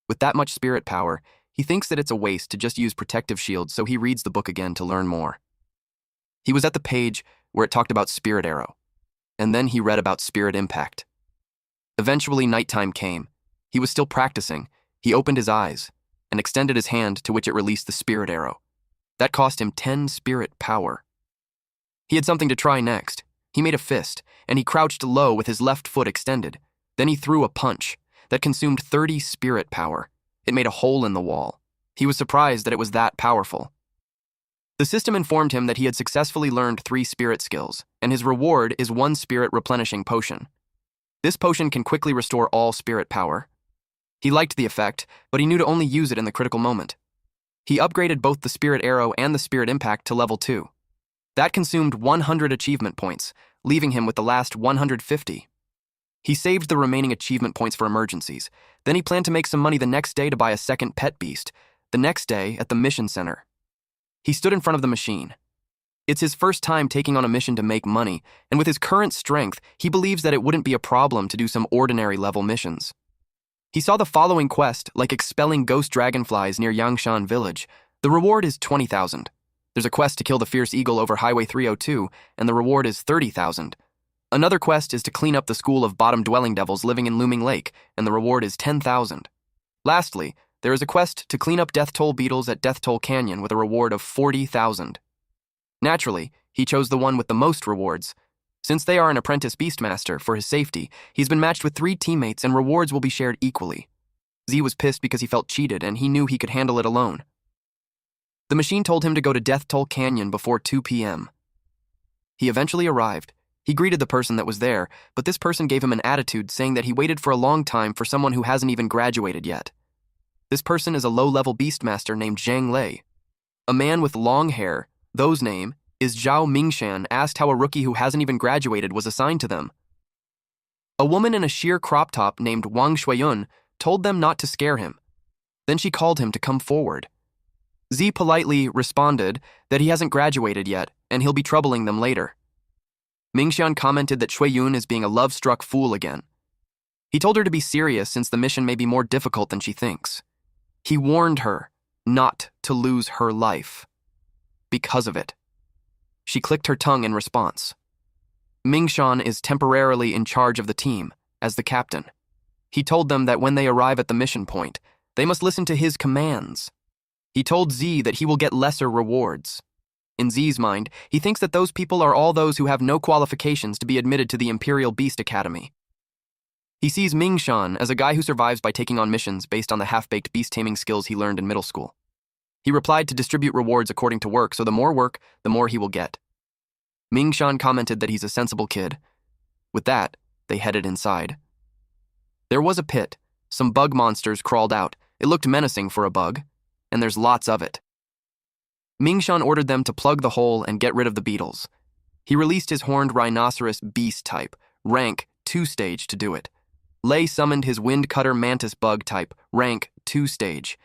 With that much spirit power, he thinks that it's a waste to just use protective shields, so he reads the book again to learn more. He was at the page where it talked about Spirit Arrow, and then he read about Spirit Impact. Eventually, nighttime came. He was still practicing. He opened his eyes and extended his hand, to which it released the Spirit Arrow. That cost him 10 spirit power. He had something to try next. He made a fist, and he crouched low with his left foot extended. Then he threw a punch that consumed 30 spirit power. It made a hole in the wall. He was surprised that it was that powerful. The system informed him that he had successfully learned 3 spirit skills, and his reward is 1 spirit replenishing potion. This potion can quickly restore all spirit power. He liked the effect, but he knew to only use it in the critical moment. He upgraded both the Spirit Arrow and the Spirit Impact to level 2. That consumed 100 achievement points, leaving him with the last 150. He saved the remaining achievement points for emergencies. Then he planned to make some money the next day to buy a second pet beast, the next day at the mission center. He stood in front of the machine. It's his first time taking on a mission to make money, and with his current strength, he believes that it wouldn't be a problem to do some ordinary level missions. He saw the following quest, like expelling ghost dragonflies near Yangshan village. The reward is 20,000. There's a quest to kill the fierce eagle over Highway 302, and the reward is 30,000. Another quest is to clean up the school of bottom-dwelling devils living in Looming Lake, and the reward is 10,000. Lastly, there is a quest to clean up Death Toll beetles at Death Toll Canyon with a reward of 40,000. Naturally, he chose the one with the most rewards. Since they are an apprentice beastmaster, for his safety, he's been matched with 3 teammates and rewards will be shared equally. Z was pissed because he felt cheated and he knew he could handle it alone. The machine told him to go to Death Toll Canyon before 2 p.m. He eventually arrived. He greeted the person that was there, but this person gave him an attitude saying that he waited for a long time for someone who hasn't even graduated yet. This person is a low-level beastmaster named Zhang Lei. A man with long hair, whose name is Zhao Mingshan, asked how a rookie who hasn't even graduated was assigned to them. A woman in a sheer crop top named Wang Shuiyun told them not to scare him. Then she called him to come forward. Z politely responded that he hasn't graduated yet and he'll be troubling them later. Mingshan commented that Shuiyun is being a love-struck fool again. He told her to be serious since the mission may be more difficult than she thinks. He warned her not to lose her life because of it. She clicked her tongue in response. Mingshan is temporarily in charge of the team as the captain. He told them that when they arrive at the mission point, they must listen to his commands. He told Z that he will get lesser rewards. In Z's mind, he thinks that those people are all those who have no qualifications to be admitted to the Imperial Beast Academy. He sees Mingshan as a guy who survives by taking on missions based on the half-baked beast-taming skills he learned in middle school. He replied to distribute rewards according to work, so the more he will get. Mingshan commented that he's a sensible kid. With that, they headed inside. There was a pit. Some bug monsters crawled out. It looked menacing for a bug, and there's lots of it. Mingshan ordered them to plug the hole and get rid of the beetles. He released his horned rhinoceros beast type, rank 2 stage, to do it. Lei summoned his wind cutter mantis bug type, rank 2 stage.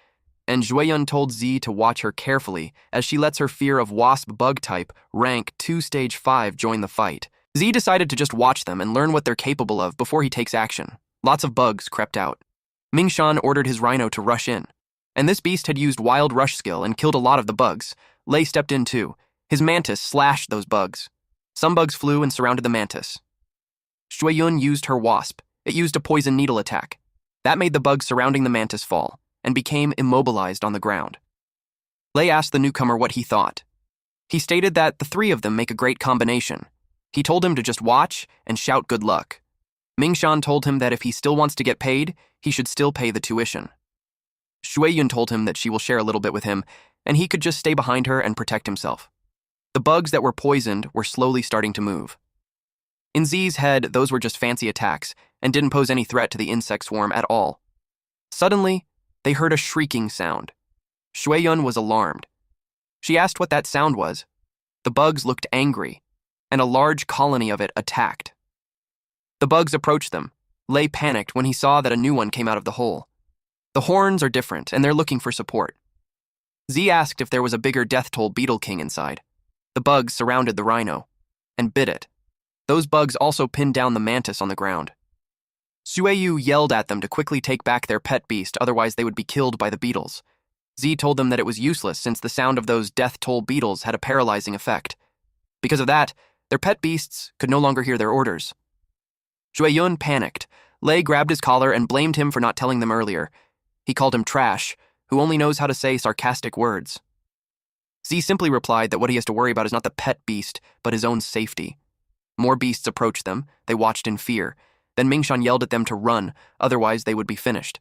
And Zhuiyun told Z to watch her carefully as she lets her fear of wasp bug type, rank 2 stage 5, join the fight. Z decided to just watch them and learn what they're capable of before he takes action. Lots of bugs crept out. Mingshan ordered his rhino to rush in. And this beast had used wild rush skill and killed a lot of the bugs. Lei stepped in too. His mantis slashed those bugs. Some bugs flew and surrounded the mantis. Shuiyun used her wasp. It used a poison needle attack. That made the bugs surrounding the mantis fall and became immobilized on the ground. Lei asked the newcomer what he thought. He stated that the 3 of them make a great combination. He told him to just watch and shout good luck. Mingshan told him that if he still wants to get paid, he should still pay the tuition. Shuiyun told him that she will share a little bit with him, and he could just stay behind her and protect himself. The bugs that were poisoned were slowly starting to move. In Z's head, those were just fancy attacks and didn't pose any threat to the insect swarm at all. Suddenly, they heard a shrieking sound. Shuiyun was alarmed. She asked what that sound was. The bugs looked angry, and a large colony of it attacked. The bugs approached them. Lei panicked when he saw that a new one came out of the hole. The horns are different, and they're looking for support. Z asked if there was a bigger Death Toll Beetle King inside. The bugs surrounded the rhino and bit it. Those bugs also pinned down the mantis on the ground. Sueyu yelled at them to quickly take back their pet beast, otherwise they would be killed by the beetles. Z told them that it was useless since the sound of those death toll beetles had a paralyzing effect. Because of that, their pet beasts could no longer hear their orders. Jueyun panicked. Lei grabbed his collar and blamed him for not telling them earlier. He called him trash, who only knows how to say sarcastic words. Z simply replied that what he has to worry about is not the pet beast, but his own safety. More beasts approached them. They watched in fear. Then Mingshan yelled at them to run, otherwise they would be finished.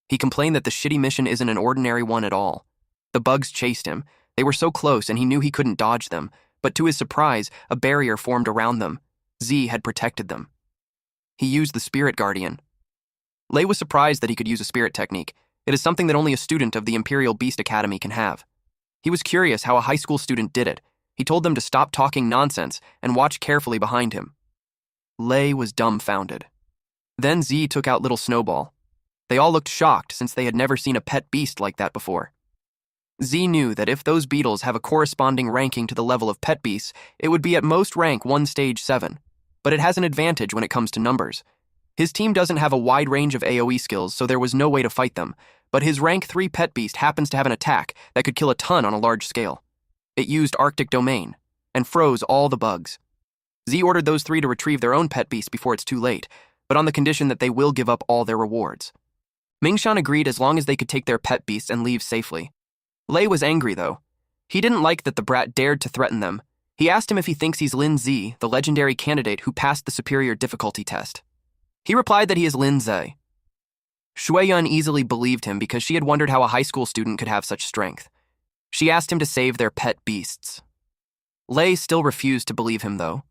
He complained that the shitty mission isn't an ordinary one at all. The bugs chased him. They were so close and he knew he couldn't dodge them, but to his surprise, a barrier formed around them. Z had protected them. He used the Spirit Guardian. Lei was surprised that he could use a spirit technique. It is something that only a student of the Imperial Beast Academy can have. He was curious how a high school student did it. He told them to stop talking nonsense and watch carefully behind him. Lei was dumbfounded. Then Z took out little Snowball. They all looked shocked since they had never seen a pet beast like that before. Z knew that if those beetles have a corresponding ranking to the level of pet beasts, it would be at most rank 1 stage 7, but it has an advantage when it comes to numbers. His team doesn't have a wide range of AoE skills, so there was no way to fight them, but his rank 3 pet beast happens to have an attack that could kill a ton on a large scale. It used Arctic Domain and froze all the bugs. Z ordered those 3 to retrieve their own pet beast before it's too late, but on the condition that they will give up all their rewards. Mingshan agreed as long as they could take their pet beasts and leave safely. Lei was angry, though. He didn't like that the brat dared to threaten them. He asked him if he thinks he's Lin Zi, the legendary candidate who passed the superior difficulty test. He replied that he is Lin Zi. Shueyun easily believed him because she had wondered how a high school student could have such strength. She asked him to save their pet beasts. Lei still refused to believe him, though.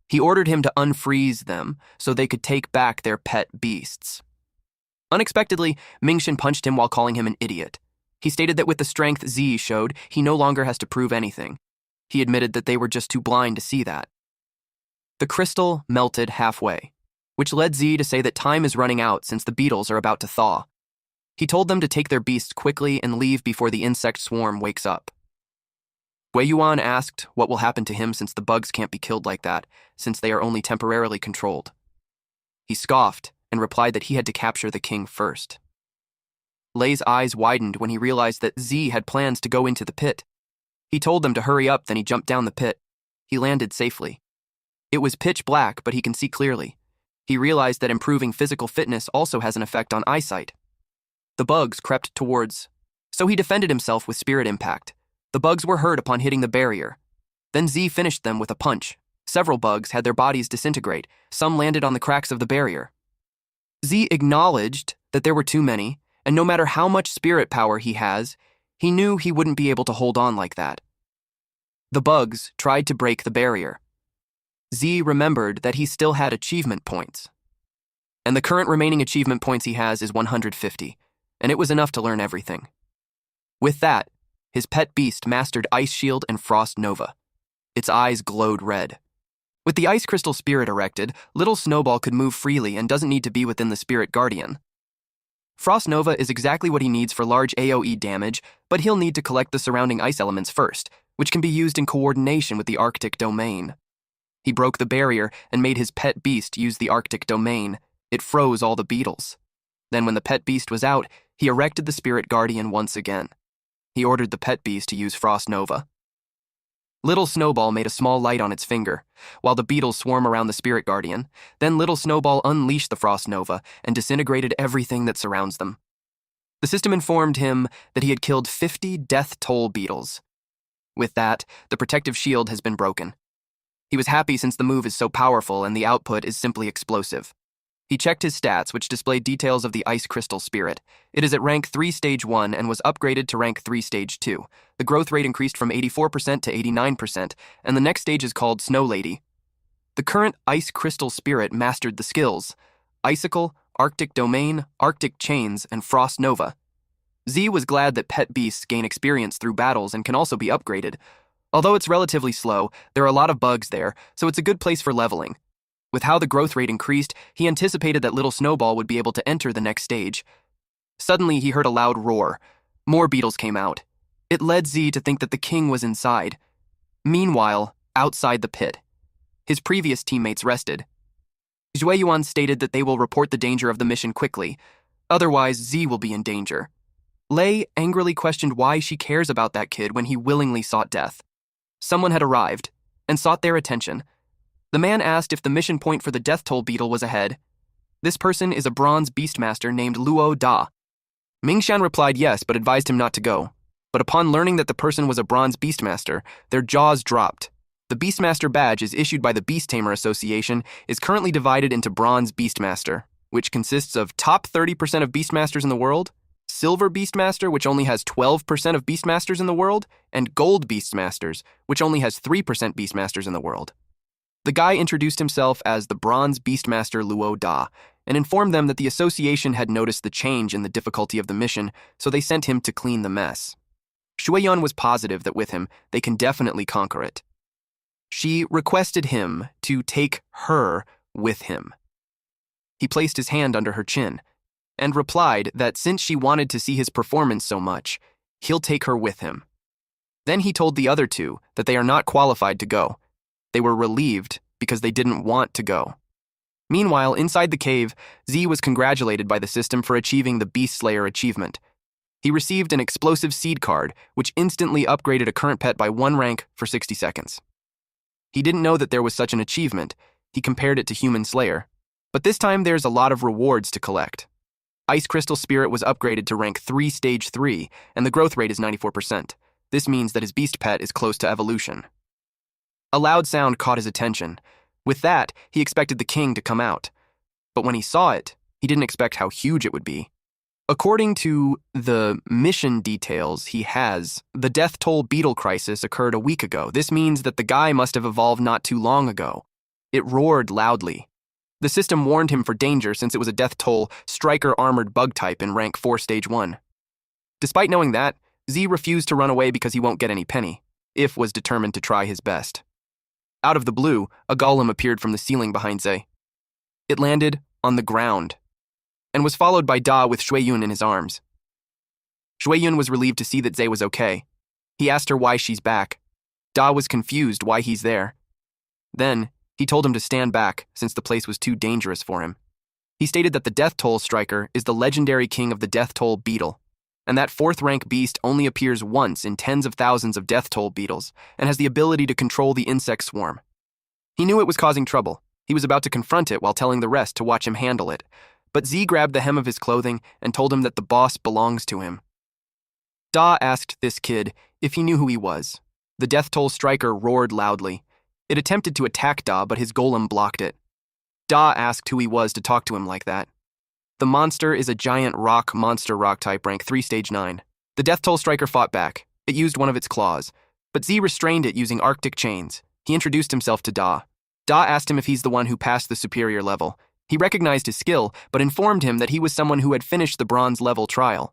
He ordered him to unfreeze them so they could take back their pet beasts. Unexpectedly, Mingshan punched him while calling him an idiot. He stated that with the strength Z showed, he no longer has to prove anything. He admitted that they were just too blind to see that. The crystal melted halfway, which led Z to say that time is running out since the beetles are about to thaw. He told them to take their beasts quickly and leave before the insect swarm wakes up. Wei Yuan asked what will happen to him since the bugs can't be killed like that, since they are only temporarily controlled. He scoffed and replied that he had to capture the king first. Lei's eyes widened when he realized that Z had plans to go into the pit. He told them to hurry up, then he jumped down the pit. He landed safely. It was pitch black, but he can see clearly. He realized that improving physical fitness also has an effect on eyesight. The bugs crept towards, so he defended himself with spirit impact. The bugs were hurt upon hitting the barrier. Then Z finished them with a punch. Several bugs had their bodies disintegrate. Some landed on the cracks of the barrier. Z acknowledged that there were too many, and no matter how much spirit power he has, he knew he wouldn't be able to hold on like that. The bugs tried to break the barrier. Z remembered that he still had achievement points. And the current remaining achievement points he has is 150, and it was enough to learn everything. With that, his pet beast mastered Ice Shield and Frost Nova. Its eyes glowed red. With the Ice Crystal Spirit erected, little Snowball could move freely and doesn't need to be within the Spirit Guardian. Frost Nova is exactly what he needs for large AoE damage, but he'll need to collect the surrounding ice elements first, which can be used in coordination with the Arctic Domain. He broke the barrier and made his pet beast use the Arctic Domain. It froze all the beetles. Then when the pet beast was out, he erected the Spirit Guardian once again. He ordered the pet beast to use Frost Nova. Little Snowball made a small light on its finger, while the beetles swarm around the Spirit Guardian. Then Little Snowball unleashed the Frost Nova and disintegrated everything that surrounds them. The system informed him that he had killed 50 death toll beetles. With that, the protective shield has been broken. He was happy since the move is so powerful and the output is simply explosive. He checked his stats, which displayed details of the Ice Crystal Spirit. It is at rank 3 Stage 1 and was upgraded to rank 3 Stage 2. The growth rate increased from 84% to 89%, and the next stage is called Snow Lady. The current Ice Crystal Spirit mastered the skills Icicle, Arctic Domain, Arctic Chains, and Frost Nova. Z was glad that pet beasts gain experience through battles and can also be upgraded. Although it's relatively slow, there are a lot of bugs there, so it's a good place for leveling. With how the growth rate increased, he anticipated that Little Snowball would be able to enter the next stage. Suddenly, he heard a loud roar. More beetles came out. It led Z to think that the king was inside. Meanwhile, outside the pit, his previous teammates rested. Zhui Yuan stated that they will report the danger of the mission quickly, otherwise Z will be in danger. Lei angrily questioned why she cares about that kid when he willingly sought death. Someone had arrived and sought their attention. The man asked if the mission point for the death toll beetle was ahead. This person is a bronze beastmaster named Luo Da. Mingshan replied yes, but advised him not to go. But upon learning that the person was a bronze beastmaster, their jaws dropped. The Beastmaster badge is issued by the Beast Tamer Association, is currently divided into Bronze Beastmaster, which consists of top 30% of Beastmasters in the world, Silver Beastmaster, which only has 12% of Beastmasters in the world, and Gold Beastmasters, which only has 3% Beastmasters in the world. The guy introduced himself as the Bronze Beastmaster Luo Da, and informed them that the association had noticed the change in the difficulty of the mission, so they sent him to clean the mess. Shueyan was positive that with him, they can definitely conquer it. She requested him to take her with him. He placed his hand under her chin and replied that since she wanted to see his performance so much, he'll take her with him. Then he told the other two that they are not qualified to go. They were relieved because they didn't want to go. Meanwhile, inside the cave, Z was congratulated by the system for achieving the Beast Slayer achievement. He received an explosive seed card, which instantly upgraded a current pet by 1 rank for 60 seconds. He didn't know that there was such an achievement. He compared it to Human Slayer. But this time there's a lot of rewards to collect. Ice Crystal Spirit was upgraded to rank 3 stage 3, and the growth rate is 94%. This means that his beast pet is close to evolution. A loud sound caught his attention. With that, he expected the king to come out. But when he saw it, he didn't expect how huge it would be. According to the mission details he has, the death toll beetle crisis occurred a week ago. This means that the guy must have evolved not too long ago. It roared loudly. The system warned him for danger since it was a death toll striker armored bug type in rank 4 stage 1. Despite knowing that, Z refused to run away because he won't get any penny. If was determined to try his best. Out of the blue, a golem appeared from the ceiling behind Zay. It landed on the ground and was followed by Da with Shueyun in his arms. Shueyun was relieved to see that Zay was okay. He asked her why she's back. Da was confused why he's there. Then, he told him to stand back since the place was too dangerous for him. He stated that the Death Toll Striker is the legendary king of the Death Toll Beetle, and that 4th rank beast only appears once in tens of thousands of Death Toll beetles and has the ability to control the insect swarm. He knew it was causing trouble. He was about to confront it while telling the rest to watch him handle it. But Z grabbed the hem of his clothing and told him that the boss belongs to him. Da asked this kid if he knew who he was. The Death Toll Striker roared loudly. It attempted to attack Da, but his golem blocked it. Da asked who he was to talk to him like that. The monster is a giant monster rock type rank 3 stage 9. The Death Toll Striker fought back. It used one of its claws, but Z restrained it using Arctic chains. He introduced himself to Da. Da asked him if he's the one who passed the superior level. He recognized his skill, but informed him that he was someone who had finished the bronze level trial.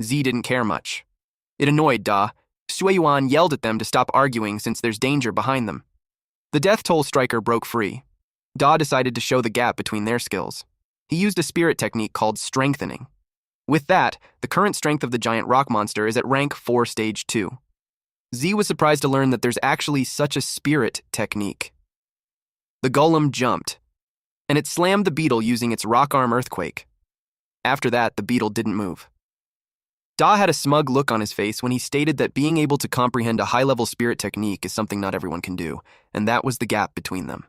Z didn't care much. It annoyed Da. Shueyuan yelled at them to stop arguing since there's danger behind them. The Death Toll Striker broke free. Da decided to show the gap between their skills. He used a spirit technique called strengthening. With that, the current strength of the giant rock monster is at rank 4 stage 2. Z was surprised to learn that there's actually such a spirit technique. The golem jumped, and it slammed the beetle using its rock arm earthquake. After that, the beetle didn't move. Da had a smug look on his face when he stated that being able to comprehend a high-level spirit technique is something not everyone can do, and that was the gap between them.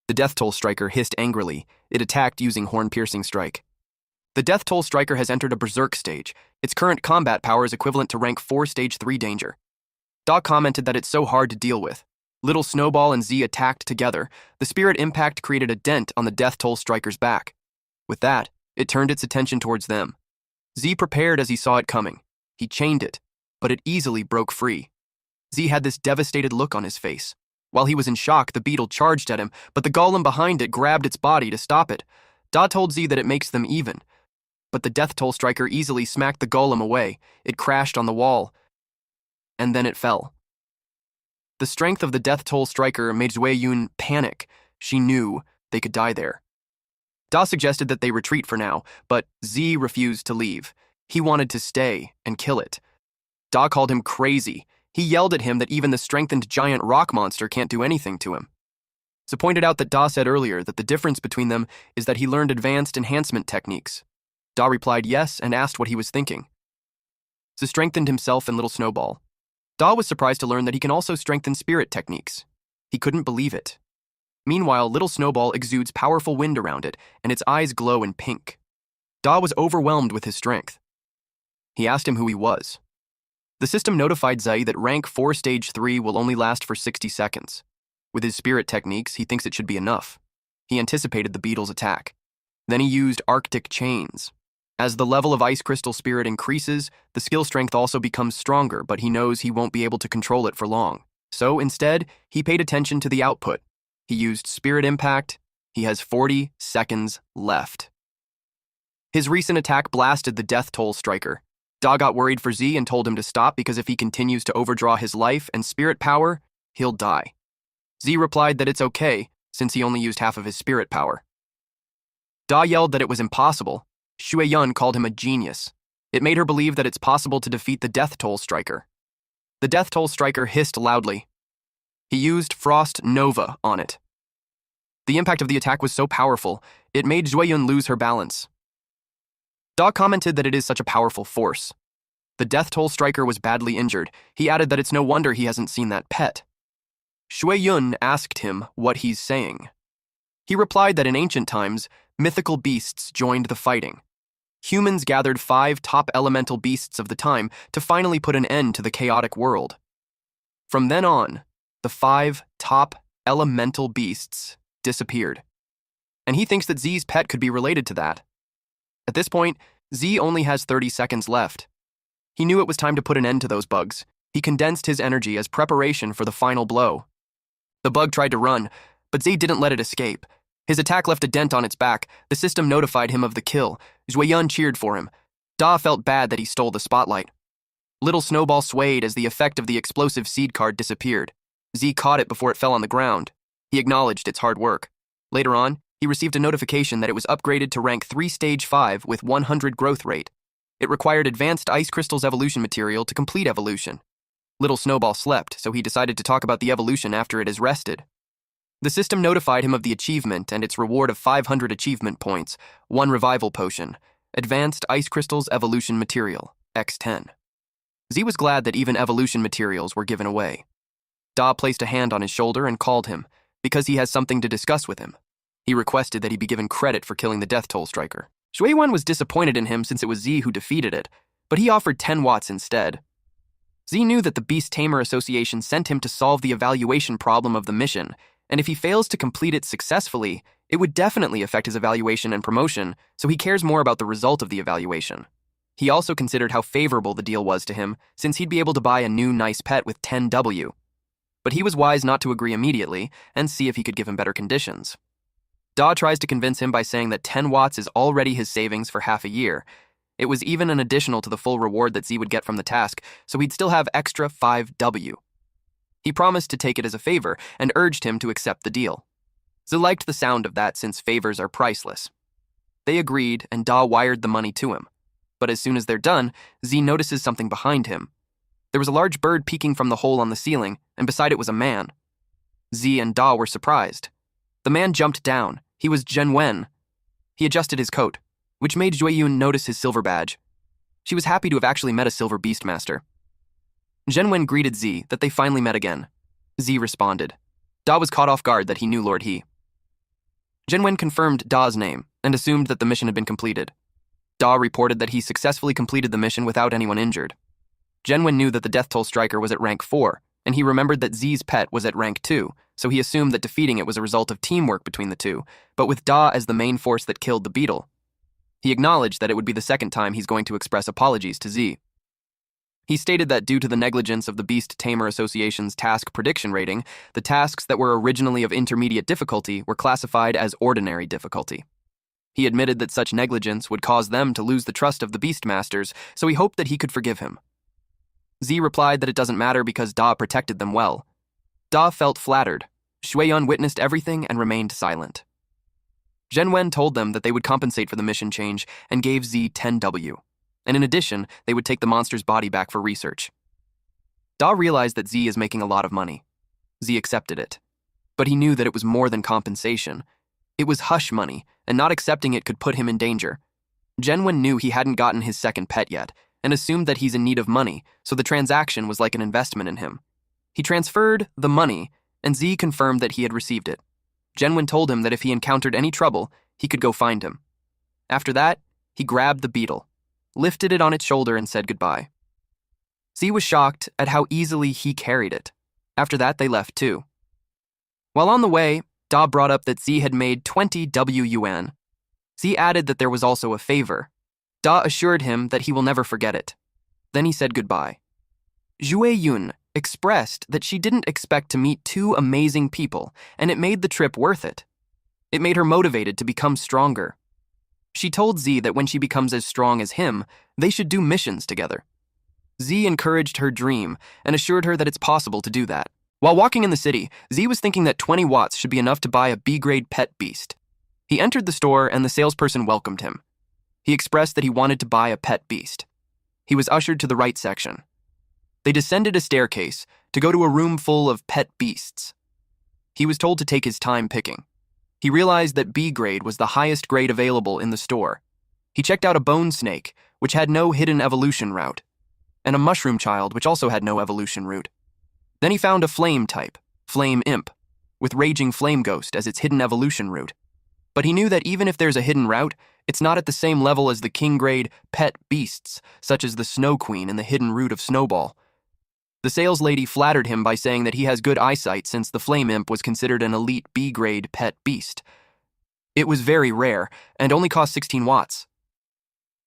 The Death Toll Striker hissed angrily. It attacked using horn-piercing strike. The Death Toll Striker has entered a berserk stage. Its current combat power is equivalent to rank 4 stage 3 danger. Da commented that it's so hard to deal with. Little Snowball and Z attacked together. The spirit impact created a dent on the Death Toll Striker's back. With that, it turned its attention towards them. Z prepared as he saw it coming. He chained it, but it easily broke free. Z had this devastated look on his face. While he was in shock, the beetle charged at him, but the golem behind it grabbed its body to stop it. Da told Z that it makes them even. But the Death Toll Striker easily smacked the golem away. It crashed on the wall, and then it fell. The strength of the Death Toll Striker made Shueyun panic. She knew they could die there. Da suggested that they retreat for now, but Z refused to leave. He wanted to stay and kill it. Da called him crazy. He yelled at him that even the strengthened giant rock monster can't do anything to him. So pointed out that Da said earlier that the difference between them is that he learned advanced enhancement techniques. Da replied yes and asked what he was thinking. So strengthened himself and Little Snowball. Da was surprised to learn that he can also strengthen spirit techniques. He couldn't believe it. Meanwhile, Little Snowball exudes powerful wind around it, and its eyes glow in pink. Da was overwhelmed with his strength. He asked him who he was. The system notified Zai that rank 4 stage 3 will only last for 60 seconds. With his spirit techniques, he thinks it should be enough. He anticipated the beetle's attack. Then he used Arctic Chains. As the level of Ice Crystal Spirit increases, the skill strength also becomes stronger, but he knows he won't be able to control it for long. So instead, he paid attention to the output. He used Spirit Impact. He has 40 seconds left. His recent attack blasted the Death Toll Striker. Da got worried for Z and told him to stop because if he continues to overdraw his life and spirit power, he'll die. Z replied that it's okay, since he only used half of his spirit power. Da yelled that it was impossible. Shui Yun called him a genius. It made her believe that it's possible to defeat the Death Toll Striker. The Death Toll Striker hissed loudly. He used Frost Nova on it. The impact of the attack was so powerful, it made Shui Yun lose her balance. Da commented that it is such a powerful force. The Death Toll Striker was badly injured. He added that it's no wonder he hasn't seen that pet. Shui Yun asked him what he's saying. He replied that in ancient times, mythical beasts joined the fighting. Humans gathered 5 top elemental beasts of the time to finally put an end to the chaotic world. From then on, the 5 top elemental beasts disappeared. And he thinks that Z's pet could be related to that. At this point, Z only has 30 seconds left. He knew it was time to put an end to those bugs. He condensed his energy as preparation for the final blow. The bug tried to run, but Z didn't let it escape. His attack left a dent on its back. The system notified him of the kill. Shui Yun cheered for him. Da felt bad that he stole the spotlight. Little Snowball swayed as the effect of the explosive seed card disappeared. Z caught it before it fell on the ground. He acknowledged its hard work. Later on, he received a notification that it was upgraded to rank 3 stage 5 with 100 growth rate. It required advanced Ice Crystal's evolution material to complete evolution. Little Snowball slept, so he decided to talk about the evolution after it has rested. The system notified him of the achievement and its reward of 500 achievement points, 1 revival potion, advanced Ice Crystal's evolution material, X10. Z was glad that even evolution materials were given away. Da placed a hand on his shoulder and called him, because he has something to discuss with him. He requested that he be given credit for killing the Death Toll Striker. Shui Yun was disappointed in him since it was Z who defeated it, but he offered 10 watts instead. Z knew that the Beast Tamer Association sent him to solve the evaluation problem of the mission, and if he fails to complete it successfully, it would definitely affect his evaluation and promotion, so he cares more about the result of the evaluation. He also considered how favorable the deal was to him, since he'd be able to buy a new nice pet with 10W. But he was wise not to agree immediately and see if he could give him better conditions. Da tries to convince him by saying that 10 watts is already his savings for half a year. It was even an additional to the full reward that Z would get from the task, so he'd still have extra 5W. He promised to take it as a favor and urged him to accept the deal. Z liked the sound of that since favors are priceless. They agreed and Da wired the money to him. But as soon as they're done, Z notices something behind him. There was a large bird peeking from the hole on the ceiling, and beside it was a man. Z and Da were surprised. The man jumped down. He was Zhen Wen. He adjusted his coat, which made Shui Yun notice his silver badge. She was happy to have actually met a silver beastmaster. Zhen Wen greeted Z that they finally met again. Z responded. Da was caught off guard that he knew Lord He. Zhen Wen confirmed Da's name and assumed that the mission had been completed. Da reported that he successfully completed the mission without anyone injured. Zhen Wen knew that the Death Toll Striker was at rank 4, and he remembered that Z's pet was at rank 2, so he assumed that defeating it was a result of teamwork between the two, but with Da as the main force that killed the beetle. He acknowledged that it would be the second time he's going to express apologies to Z. He stated that due to the negligence of the Beast Tamer Association's task prediction rating, the tasks that were originally of intermediate difficulty were classified as ordinary difficulty. He admitted that such negligence would cause them to lose the trust of the Beastmasters, so he hoped that he could forgive him. Z replied that it doesn't matter because Da protected them well. Da felt flattered. Shui Yun witnessed everything and remained silent. Zhen Wen told them that they would compensate for the mission change and gave Z 10W. And in addition, they would take the monster's body back for research. Da realized that Z is making a lot of money. Z accepted it. But he knew that it was more than compensation. It was hush money, and not accepting it could put him in danger. Genwen knew he hadn't gotten his second pet yet, and assumed that he's in need of money, so the transaction was like an investment in him. He transferred the money, and Z confirmed that he had received it. Genwen told him that if he encountered any trouble, he could go find him. After that, he grabbed the beetle, lifted it on its shoulder, and said goodbye. Z was shocked at how easily he carried it. After that, they left too. While on the way, Da brought up that Z had made 20 WUN. Z added that there was also a favor. Da assured him that he will never forget it. Then he said goodbye. Jue Yun expressed that she didn't expect to meet two amazing people, and it made the trip worth it. It made her motivated to become stronger. She told Z that when she becomes as strong as him, they should do missions together. Z encouraged her dream and assured her that it's possible to do that. While walking in the city, Z was thinking that 20 watts should be enough to buy a B-grade pet beast. He entered the store and the salesperson welcomed him. He expressed that he wanted to buy a pet beast. He was ushered to the right section. They descended a staircase to go to a room full of pet beasts. He was told to take his time picking. He realized that B-grade was the highest grade available in the store. He checked out a bone snake, which had no hidden evolution route, and a mushroom child, which also had no evolution route. Then he found a flame type, Flame Imp, with Raging Flame Ghost as its hidden evolution route. But he knew that even if there's a hidden route, it's not at the same level as the king-grade pet beasts, such as the Snow Queen and the hidden route of Snowball. The sales lady flattered him by saying that he has good eyesight since the Flame Imp was considered an elite B-grade pet beast. It was very rare, and only cost 16 watts.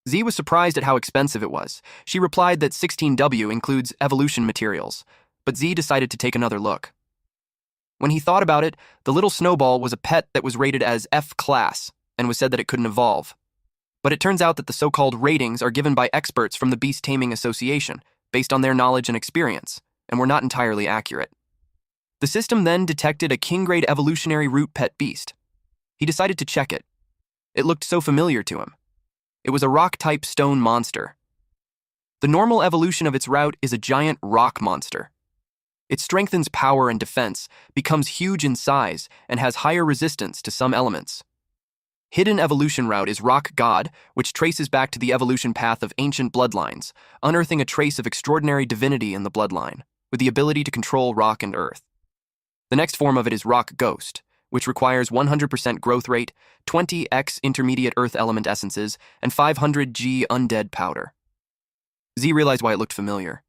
Z was surprised at how expensive it was. She replied that 16W includes evolution materials, but Z decided to take another look. When he thought about it, the little Snowball was a pet that was rated as F-class and was said that it couldn't evolve. But it turns out that the so-called ratings are given by experts from the Beast Taming Association, based on their knowledge and experience, and were not entirely accurate. The system then detected a king-grade evolutionary root pet beast. He decided to check it. It looked so familiar to him. It was a rock-type stone monster. The normal evolution of its route is a giant rock monster. It strengthens power and defense, becomes huge in size, and has higher resistance to some elements. Hidden evolution route is Rock God, which traces back to the evolution path of ancient bloodlines, unearthing a trace of extraordinary divinity in the bloodline, with the ability to control rock and earth. The next form of it is Rock Ghost, which requires 100% growth rate, 20x intermediate earth element essences, and 500G undead powder. Z realized why it looked familiar.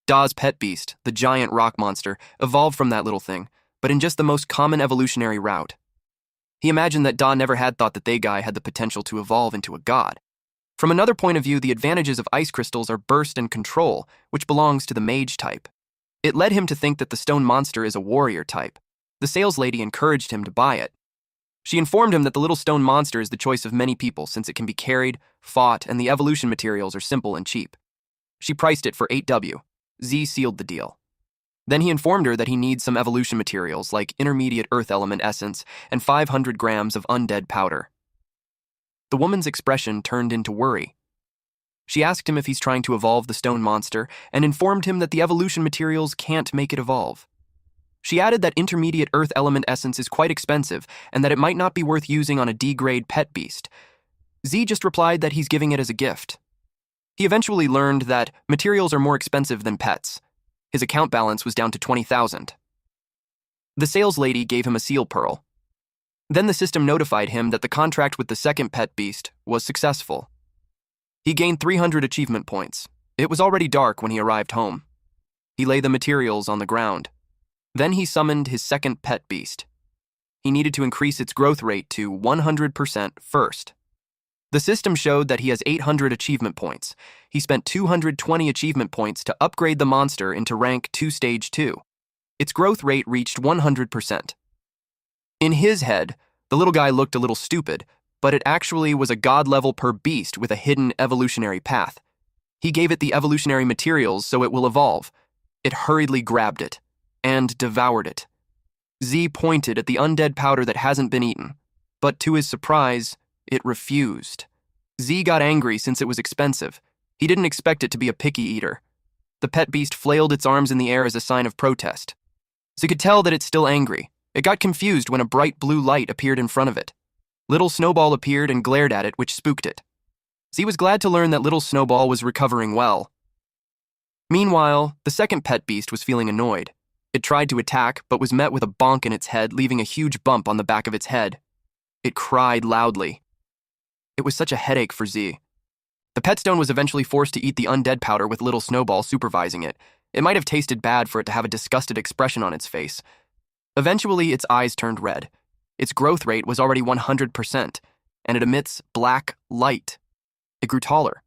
Da's pet beast, the giant rock monster, evolved from that little thing, but in just the most common evolutionary route. He imagined that Da never had thought that they guy had the potential to evolve into a god. From another point of view, the advantages of ice crystals are burst and control, which belongs to the mage type. It led him to think that the stone monster is a warrior type. The sales lady encouraged him to buy it. She informed him that the little stone monster is the choice of many people since it can be carried, fought, and the evolution materials are simple and cheap. She priced it for 8W. Z sealed the deal. Then he informed her that he needs some evolution materials like intermediate earth element essence and 500 grams of undead powder. The woman's expression turned into worry. She asked him if he's trying to evolve the stone monster and informed him that the evolution materials can't make it evolve. She added that intermediate earth element essence is quite expensive and that it might not be worth using on a D-grade pet beast. Z just replied that he's giving it as a gift. He eventually learned that materials are more expensive than pets. His account balance was down to 20,000. The sales lady gave him a seal pearl. Then the system notified him that the contract with the second pet beast was successful. He gained 300 achievement points. It was already dark when he arrived home. He laid the materials on the ground. Then he summoned his second pet beast. He needed to increase its growth rate to 100% first. The system showed that he has 800 achievement points. He spent 220 achievement points to upgrade the monster into rank 2 stage 2. Its growth rate reached 100%. In his head, the little guy looked a little stupid, but it actually was a god level per beast with a hidden evolutionary path. He gave it the evolutionary materials so it will evolve. It hurriedly grabbed it and devoured it. Z pointed at the undead powder that hasn't been eaten, but to his surprise, it refused. Z got angry since it was expensive. He didn't expect it to be a picky eater. The pet beast flailed its arms in the air as a sign of protest. Z could tell that it's still angry. It got confused when a bright blue light appeared in front of it. Little Snowball appeared and glared at it, which spooked it. Z was glad to learn that Little Snowball was recovering well. Meanwhile, the second pet beast was feeling annoyed. It tried to attack, but was met with a bonk in its head, leaving a huge bump on the back of its head. It cried loudly. It was such a headache for Z. The pet stone was eventually forced to eat the undead powder with Little Snowball supervising it. It might have tasted bad for it to have a disgusted expression on its face. Eventually, its eyes turned red. Its growth rate was already 100%, and it emits black light. It grew taller.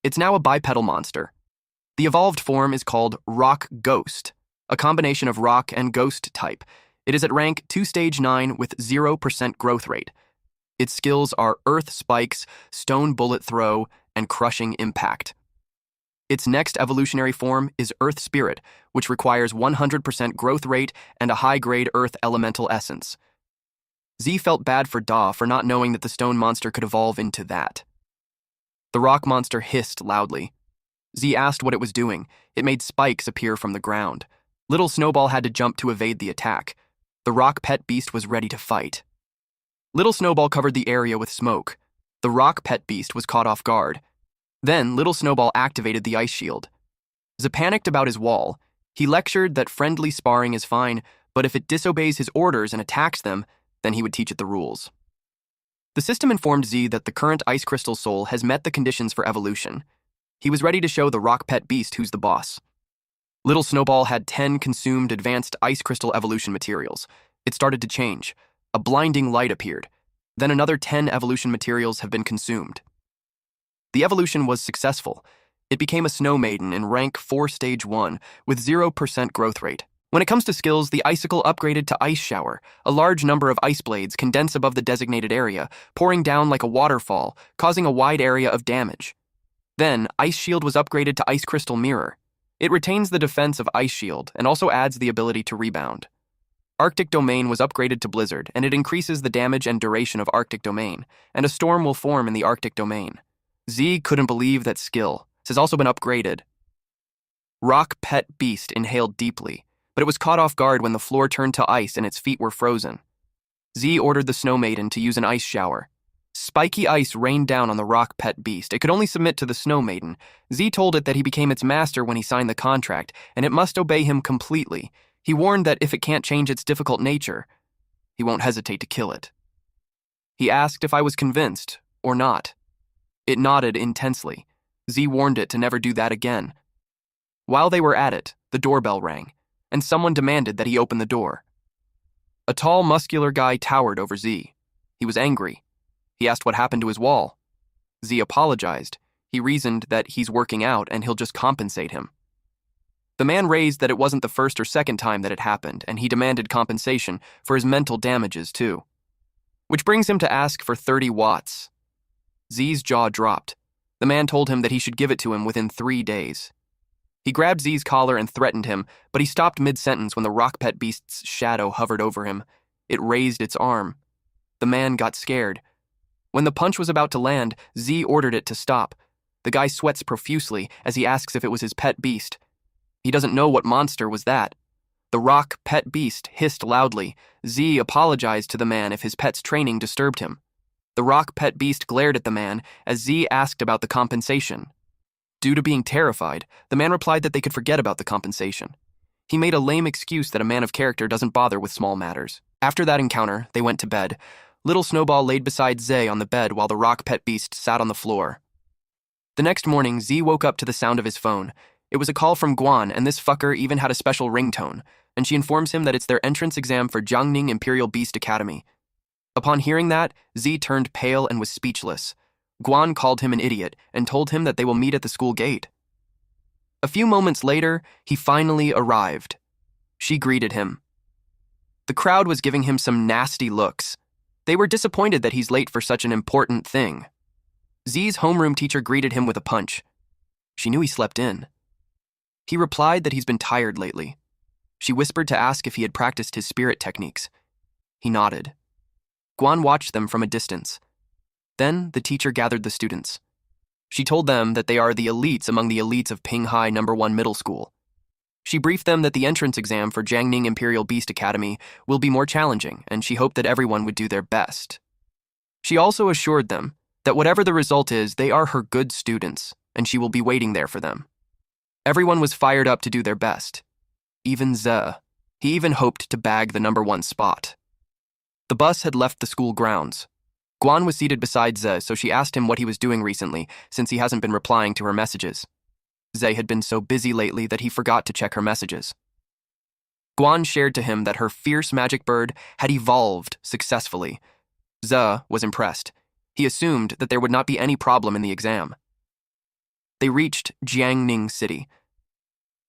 It's now a bipedal monster. The evolved form is called Rock Ghost, a combination of rock and ghost type. It is at rank 2 stage 9 with 0% growth rate. Its skills are Earth Spikes, Stone Bullet Throw, and Crushing Impact. Its next evolutionary form is Earth Spirit, which requires 100% growth rate and a high-grade Earth Elemental Essence. Z felt bad for Da for not knowing that the stone monster could evolve into that. The rock monster hissed loudly. Z asked what it was doing. It made spikes appear from the ground. Little Snowball had to jump to evade the attack. The rock pet beast was ready to fight. Little Snowball covered the area with smoke. The rock pet beast was caught off guard. Then Little Snowball activated the ice shield. Z panicked about his wall. He lectured that friendly sparring is fine, but if it disobeys his orders and attacks them, then he would teach it the rules. The system informed Z that the current Ice Crystal Soul has met the conditions for evolution. He was ready to show the rock pet beast who's the boss. Little Snowball had 10 consumed advanced Ice Crystal evolution materials. It started to change. A blinding light appeared. Then another 10 evolution materials have been consumed. The evolution was successful. It became a Snow Maiden in rank 4 stage 1 with 0% growth rate. When it comes to skills, the Icicle upgraded to Ice Shower. A large number of ice blades condense above the designated area, pouring down like a waterfall, causing a wide area of damage. Then, Ice Shield was upgraded to Ice Crystal Mirror. It retains the defense of Ice Shield and also adds the ability to rebound. Arctic Domain was upgraded to Blizzard, and it increases the damage and duration of Arctic Domain, and a storm will form in the Arctic Domain. Z couldn't believe that skill. This has also been upgraded. Rock Pet Beast inhaled deeply, but it was caught off guard when the floor turned to ice and its feet were frozen. Z ordered the Snow Maiden to use an ice shower. Spiky ice rained down on the rock pet beast. It could only submit to the Snow Maiden. Z told it that he became its master when he signed the contract, and it must obey him completely. He warned that if it can't change its difficult nature, he won't hesitate to kill it. He asked if I was convinced or not. It nodded intensely. Z warned it to never do that again. While they were at it, the doorbell rang, and someone demanded that he open the door. A tall, muscular guy towered over Z. He was angry. He asked what happened to his wall. Z apologized. He reasoned that he's working out and he'll just compensate him. The man raised that it wasn't the first or second time that it happened, and he demanded compensation for his mental damages, too. Which brings him to ask for 30 watts. Z's jaw dropped. The man told him that he should give it to him within 3 days. He grabbed Z's collar and threatened him, but he stopped mid-sentence when the rock pet beast's shadow hovered over him. It raised its arm. The man got scared. When the punch was about to land, Z ordered it to stop. The guy sweats profusely as he asks if it was his pet beast. He doesn't know what monster was that. The rock pet beast hissed loudly. Z apologized to the man if his pet's training disturbed him. The rock pet beast glared at the man as Z asked about the compensation. Due to being terrified, the man replied that they could forget about the compensation. He made a lame excuse that a man of character doesn't bother with small matters. After that encounter, they went to bed. Little Snowball laid beside Z on the bed while the rock pet beast sat on the floor. The next morning, Z woke up to the sound of his phone. It was a call from Guan, and this fucker even had a special ringtone, and she informs him that it's their entrance exam for Jiangning Imperial Beast Academy. Upon hearing that, Z turned pale and was speechless. Guan called him an idiot and told him that they will meet at the school gate. A few moments later, he finally arrived. She greeted him. The crowd was giving him some nasty looks. They were disappointed that he's late for such an important thing. Z's homeroom teacher greeted him with a punch. She knew he slept in. He replied that he's been tired lately. She whispered to ask if he had practiced his spirit techniques. He nodded. Guan watched them from a distance. Then the teacher gathered the students. She told them that they are the elites among the elites of Pinghai #1 Middle School. She briefed them that the entrance exam for Jiangning Imperial Beast Academy will be more challenging, and she hoped that everyone would do their best. She also assured them that whatever the result is, they are her good students, and she will be waiting there for them. Everyone was fired up to do their best. Even Ze. He even hoped to bag the #1 spot. The bus had left the school grounds. Guan was seated beside Ze, so she asked him what he was doing recently, since he hasn't been replying to her messages. Ze had been so busy lately that he forgot to check her messages. Guan shared to him that her fierce magic bird had evolved successfully. Ze was impressed. He assumed that there would not be any problem in the exam. They reached Jiangning City.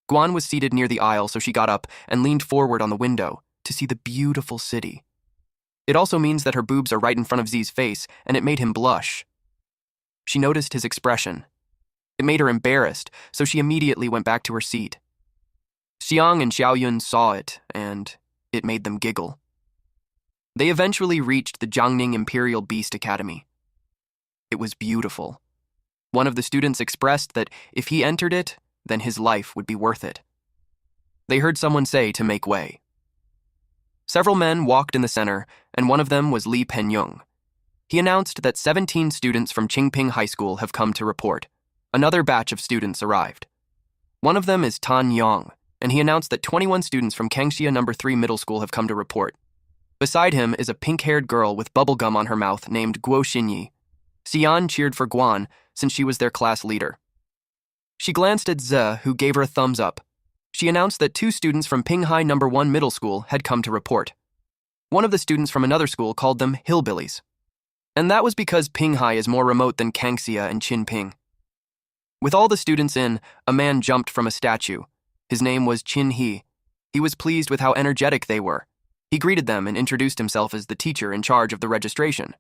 Guan was seated near the aisle, so she got up and leaned forward on the window to see the beautiful city. It also means that her boobs are right in front of Z's face, and it made him blush. She noticed his expression. It made her embarrassed, so she immediately went back to her seat. Xiang and Xiaoyun saw it, and it made them giggle. They eventually reached the Jiangning Imperial Beast Academy. It was beautiful. One of the students expressed that if he entered it, then his life would be worth it. They heard someone say to make way. Several men walked in the center, and one of them was Li Penyong. He announced that 17 students from Qingping High School have come to report. Another batch of students arrived. One of them is Tan Yang, and he announced that 21 students from Kangxia #3 Middle School have come to report. Beside him is a pink-haired girl with bubblegum on her mouth named Guo Xinyi. Xian cheered for Guan since she was their class leader. She glanced at Ze, who gave her a thumbs up. She announced that 2 students from Pinghai #1 Middle School had come to report. One of the students from another school called them hillbillies. And that was because Pinghai is more remote than Kangxia and Qinping. With all the students in, a man jumped from a statue. His name was Qin He. He was pleased with how energetic they were. He greeted them and introduced himself as the teacher in charge of the registration.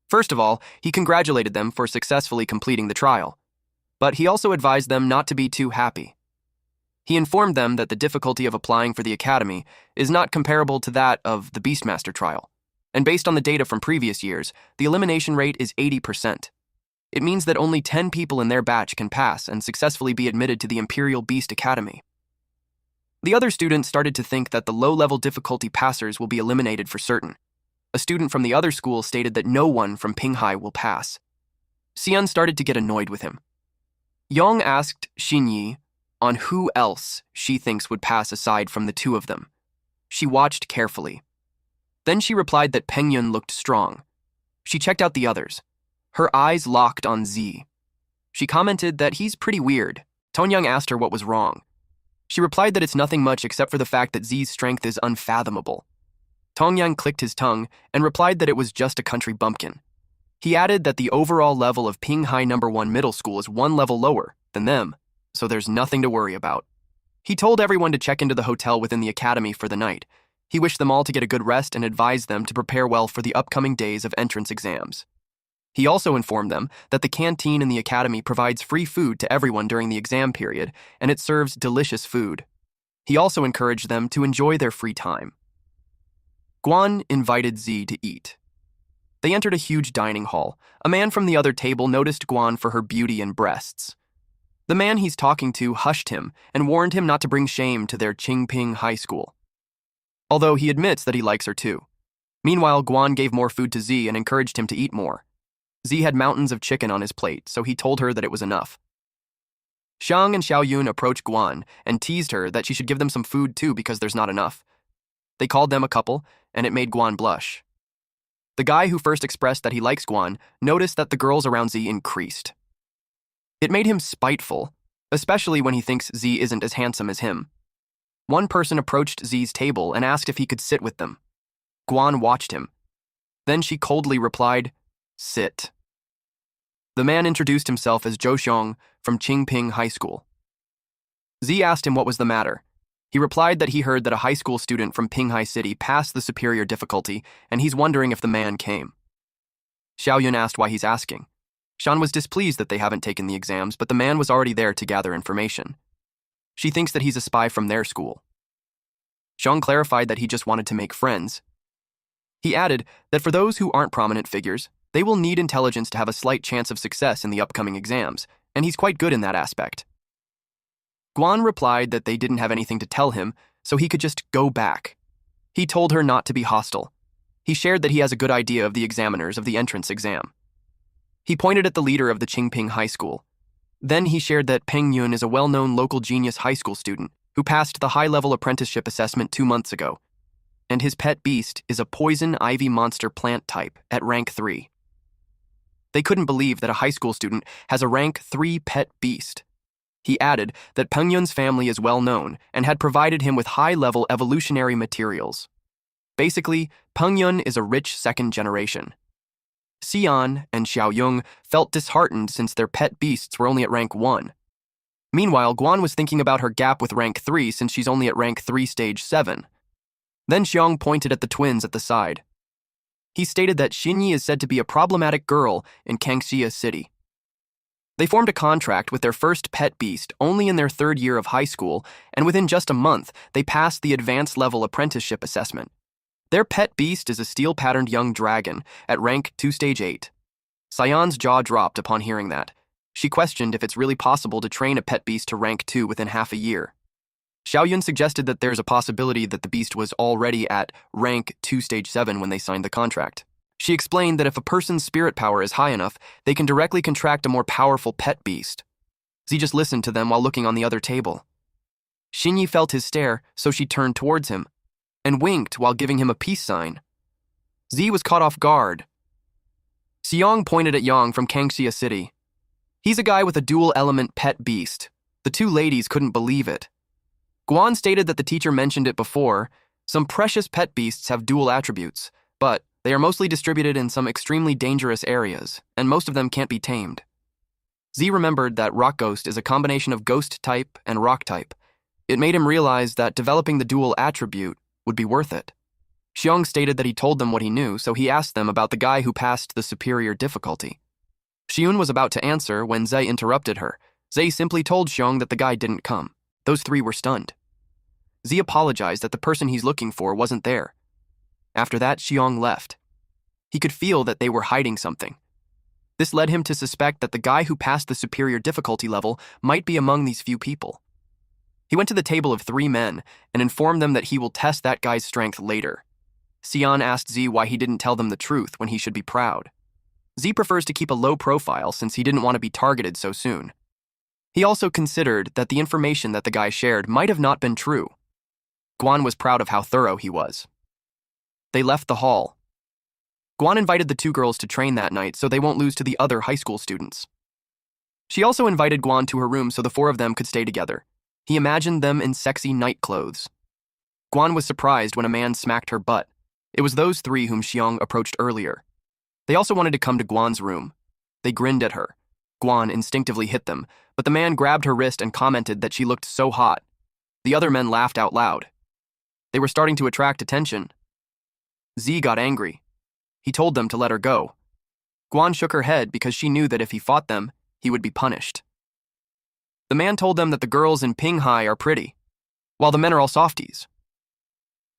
First of all, he congratulated them for successfully completing the trial. But he also advised them not to be too happy. He informed them that the difficulty of applying for the academy is not comparable to that of the Beastmaster trial. And based on the data from previous years, the elimination rate is 80%. It means that only 10 people in their batch can pass and successfully be admitted to the Imperial Beast Academy. The other students started to think that the low-level difficulty passers will be eliminated for certain. A student from the other school stated that no one from Pinghai will pass. Xian started to get annoyed with him. Yang asked Xinyi on who else she thinks would pass aside from the 2 of them. She watched carefully. Then she replied that Pengyun looked strong. She checked out the others. Her eyes locked on Z. She commented that he's pretty weird. Tonyang asked her what was wrong. She replied that it's nothing much except for the fact that Z's strength is unfathomable. Tongyang clicked his tongue and replied that it was just a country bumpkin. He added that the overall level of Pinghai #1 Middle School is 1 level lower than them, so there's nothing to worry about. He told everyone to check into the hotel within the academy for the night. He wished them all to get a good rest and advised them to prepare well for the upcoming days of entrance exams. He also informed them that the canteen in the academy provides free food to everyone during the exam period, and it serves delicious food. He also encouraged them to enjoy their free time. Guan invited Z to eat. They entered a huge dining hall. A man from the other table noticed Guan for her beauty and breasts. The man he's talking to hushed him and warned him not to bring shame to their Qingping High School. Although he admits that he likes her too. Meanwhile, Guan gave more food to Z and encouraged him to eat more. Z had mountains of chicken on his plate, so he told her that it was enough. Xiang and Xiaoyun approached Guan and teased her that she should give them some food too because there's not enough. They called them a couple, and it made Guan blush. The guy who first expressed that he likes Guan noticed that the girls around Z increased. It made him spiteful, especially when he thinks Z isn't as handsome as him. One person approached Z's table and asked if he could sit with them. Guan watched him. Then she coldly replied, "Sit." The man introduced himself as Zhou Xiong from Qingping High School. Z asked him what was the matter. He replied that he heard that a high school student from Pinghai City passed the superior difficulty, and he's wondering if the man came. Xiaoyun asked why he's asking. Shan was displeased that they haven't taken the exams, but the man was already there to gather information. She thinks that he's a spy from their school. Xiang clarified that he just wanted to make friends. He added that for those who aren't prominent figures, They will need intelligence to have a slight chance of success in the upcoming exams, and he's quite good in that aspect. Guan replied that they didn't have anything to tell him, so he could just go back. He told her not to be hostile. He shared that he has a good idea of the examiners of the entrance exam. He pointed at the leader of the Qingping High School. Then he shared that Peng Yun is a well-known local genius high school student who passed the high-level apprenticeship assessment 2 months ago, and his pet beast is a poison ivy monster plant type at rank 3. They couldn't believe that a high school student has a rank 3 pet beast. He added that Peng Yun's family is well known and had provided him with high-level evolutionary materials. Basically, Peng Yun is a rich second generation. Xian and Xiaoyong felt disheartened since their pet beasts were only at rank 1. Meanwhile, Guan was thinking about her gap with rank 3 since she's only at rank 3 stage 7. Then Xiong pointed at the twins at the side. He stated that Xinyi is said to be a problematic girl in Kangxia City. They formed a contract with their first pet beast only in their 3rd year of high school, and within just a month, they passed the advanced level apprenticeship assessment. Their pet beast is a steel-patterned young dragon at rank 2 stage 8. Xian's jaw dropped upon hearing that. She questioned if it's really possible to train a pet beast to rank 2 within half a year. Xiaoyun suggested that there's a possibility that the beast was already at rank 2 stage 7 when they signed the contract. She explained that if a person's spirit power is high enough, they can directly contract a more powerful pet beast. Z just listened to them while looking on the other table. Xinyi felt his stare, so she turned towards him and winked while giving him a peace sign. Z was caught off guard. Xiong pointed at Yang from Kangxia City. He's a guy with a dual-element pet beast. The two ladies couldn't believe it. Guan stated that the teacher mentioned it before. Some precious pet beasts have dual attributes, but they are mostly distributed in some extremely dangerous areas, and most of them can't be tamed. Z remembered that Rock Ghost is a combination of ghost type and rock type. It made him realize that developing the dual attribute would be worth it. Xiong stated that he told them what he knew, so he asked them about the guy who passed the superior difficulty. Xiun was about to answer when Zhe interrupted her. Zhe simply told Xiong that the guy didn't come. Those three were stunned. Z apologized that the person he's looking for wasn't there. After that, Xiong left. He could feel that they were hiding something. This led him to suspect that the guy who passed the superior difficulty level might be among these few people. He went to the table of 3 men and informed them that he will test that guy's strength later. Xian asked Z why he didn't tell them the truth when he should be proud. Z prefers to keep a low profile since he didn't want to be targeted so soon. He also considered that the information that the guy shared might have not been true. Guan was proud of how thorough he was. They left the hall. Guan invited the 2 girls to train that night so they won't lose to the other high school students. She also invited Guan to her room so the 4 of them could stay together. He imagined them in sexy night clothes. Guan was surprised when a man smacked her butt. It was those 3 whom Xiong approached earlier. They also wanted to come to Guan's room. They grinned at her. Guan instinctively hit them, but the man grabbed her wrist and commented that she looked so hot. The other men laughed out loud. They were starting to attract attention. Z got angry. He told them to let her go. Guan shook her head because she knew that if he fought them, he would be punished. The man told them that the girls in Ping Hai are pretty, while the men are all softies.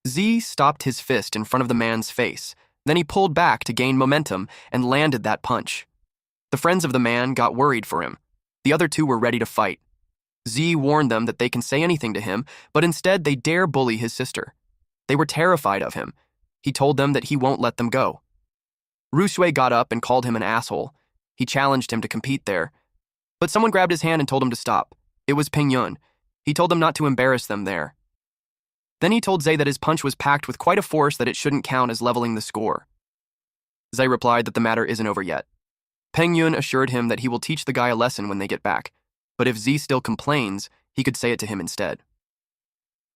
Z stopped his fist in front of the man's face. Then he pulled back to gain momentum and landed that punch. The friends of the man got worried for him. The other 2 were ready to fight. Z warned them that they can say anything to him, but instead they dare bully his sister. They were terrified of him. He told them that he won't let them go. Ru Shui got up and called him an asshole. He challenged him to compete there. But someone grabbed his hand and told him to stop. It was Ping Yun. He told them not to embarrass them there. Then he told Zhe that his punch was packed with quite a force that it shouldn't count as leveling the score. Zhe replied that the matter isn't over yet. Peng Yun assured him that he will teach the guy a lesson when they get back, but if Z still complains, he could say it to him instead.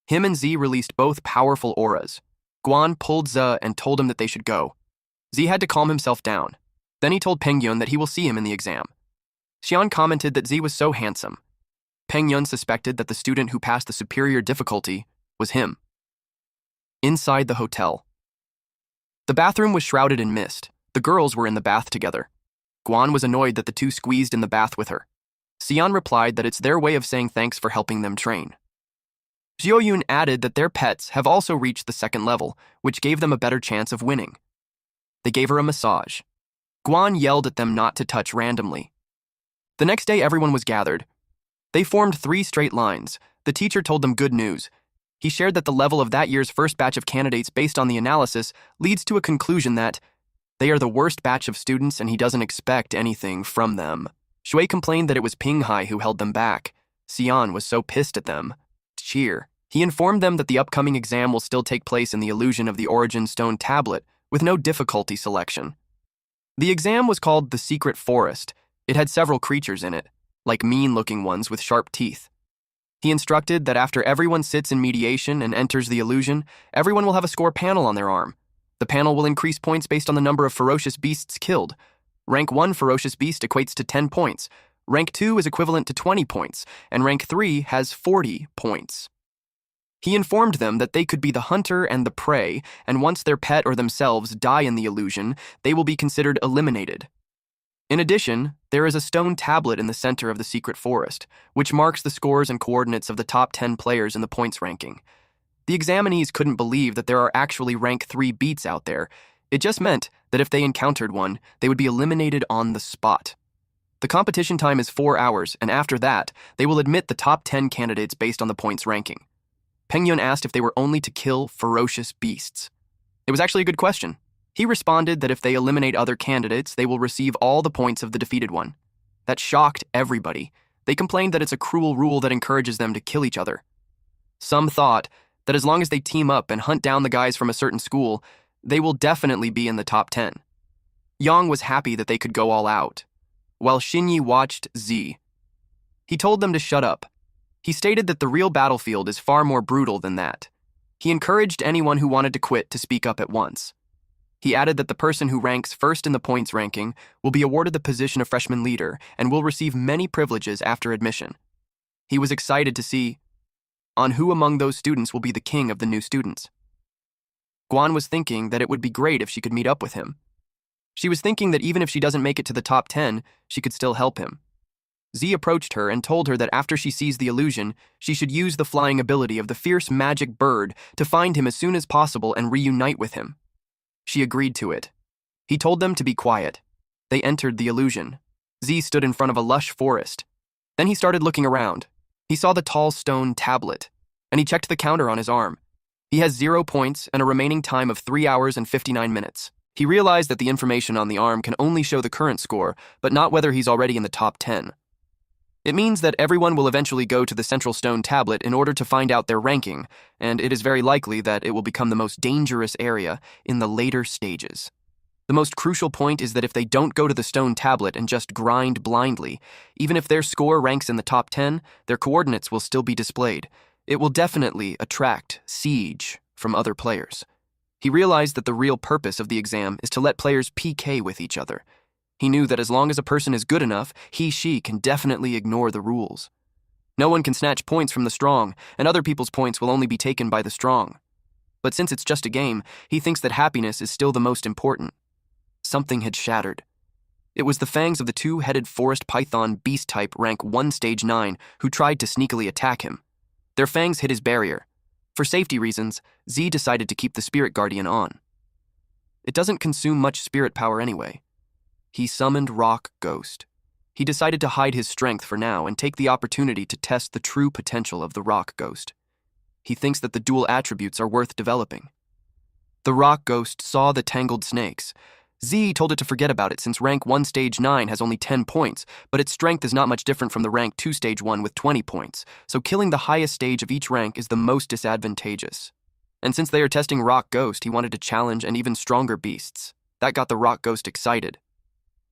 Him and Z released both powerful auras. Guan pulled Zhe and told him that they should go. Z had to calm himself down. Then he told Peng Yun that he will see him in the exam. Xian commented that Z was so handsome. Peng Yun suspected that the student who passed the superior difficulty was him. Inside the hotel. The bathroom was shrouded in mist. The girls were in the bath together. Guan was annoyed that the 2 squeezed in the bath with her. Xian replied that it's their way of saying thanks for helping them train. Zhou added that their pets have also reached the 2nd level, which gave them a better chance of winning. They gave her a massage. Guan yelled at them not to touch randomly. The next day, everyone was gathered. They formed 3 straight lines. The teacher told them good news. He shared that the level of that year's first batch of candidates based on the analysis leads to a conclusion that they are the worst batch of students and he doesn't expect anything from them. Shui complained that it was Pinghai who held them back. Xian was so pissed at them. Cheer. He informed them that the upcoming exam will still take place in the illusion of the Origin Stone tablet, with no difficulty selection. The exam was called the Secret Forest. It had several creatures in it, like mean-looking ones with sharp teeth. He instructed that after everyone sits in mediation and enters the illusion, everyone will have a score panel on their arm. The panel will increase points based on the number of ferocious beasts killed. Rank 1 ferocious beast equates to 10 points. Rank 2 is equivalent to 20 points, and Rank 3 has 40 points. He informed them that they could be the hunter and the prey, and once their pet or themselves die in the illusion, they will be considered eliminated. In addition, there is a stone tablet in the center of the secret forest, which marks the scores and coordinates of the top 10 players in the points ranking. The examinees couldn't believe that there are actually Rank 3 beats out there. It just meant that if they encountered one, they would be eliminated on the spot. The competition time is 4 hours, and after that, they will admit the top 10 candidates based on the points ranking. Peng Yun asked if they were only to kill ferocious beasts. It was actually a good question. He responded that if they eliminate other candidates, they will receive all the points of the defeated one. That shocked everybody. They complained that it's a cruel rule that encourages them to kill each other. Some thought that as long as they team up and hunt down the guys from a certain school, they will definitely be in the top 10. Yang was happy that they could go all out, while Xinyi watched Z. He told them to shut up. He stated that the real battlefield is far more brutal than that. He encouraged anyone who wanted to quit to speak up at once. He added that the person who ranks first in the points ranking will be awarded the position of freshman leader and will receive many privileges after admission. He was excited to see on who among those students will be the king of the new students. Guan was thinking that it would be great if she could meet up with him. She was thinking that even if she doesn't make it to the top 10, she could still help him. Z approached her and told her that after she sees the illusion, she should use the flying ability of the fierce magic bird to find him as soon as possible and reunite with him. She agreed to it. He told them to be quiet. They entered the illusion. Z stood in front of a lush forest. Then he started looking around. He saw the tall stone tablet, and he checked the counter on his arm. He has 0 points and a remaining time of 3 hours and 59 minutes. He realized that the information on the arm can only show the current score, but not whether he's already in the top 10. It means that everyone will eventually go to the central stone tablet in order to find out their ranking, and it is very likely that it will become the most dangerous area in the later stages. The most crucial point is that if they don't go to the stone tablet and just grind blindly, even if their score ranks in the top 10, their coordinates will still be displayed. It will definitely attract siege from other players. He realized that the real purpose of the exam is to let players PK with each other. He knew that as long as a person is good enough, she can definitely ignore the rules. No one can snatch points from the strong, and other people's points will only be taken by the strong. But since it's just a game, he thinks that happiness is still the most important. Something had shattered. It was the fangs of the 2-headed forest python beast type rank 1 stage 9 who tried to sneakily attack him. Their fangs hit his barrier. For safety reasons, Z decided to keep the spirit guardian on. It doesn't consume much spirit power anyway. He summoned Rock Ghost. He decided to hide his strength for now and take the opportunity to test the true potential of the Rock Ghost. He thinks that the dual attributes are worth developing. The Rock Ghost saw the tangled snakes. Z told it to forget about it since rank 1 stage 9 has only 10 points, but its strength is not much different from the rank 2 stage 1 with 20 points, so killing the highest stage of each rank is the most disadvantageous. And since they are testing Rock Ghost, he wanted to challenge an even stronger beasts. That got the Rock Ghost excited.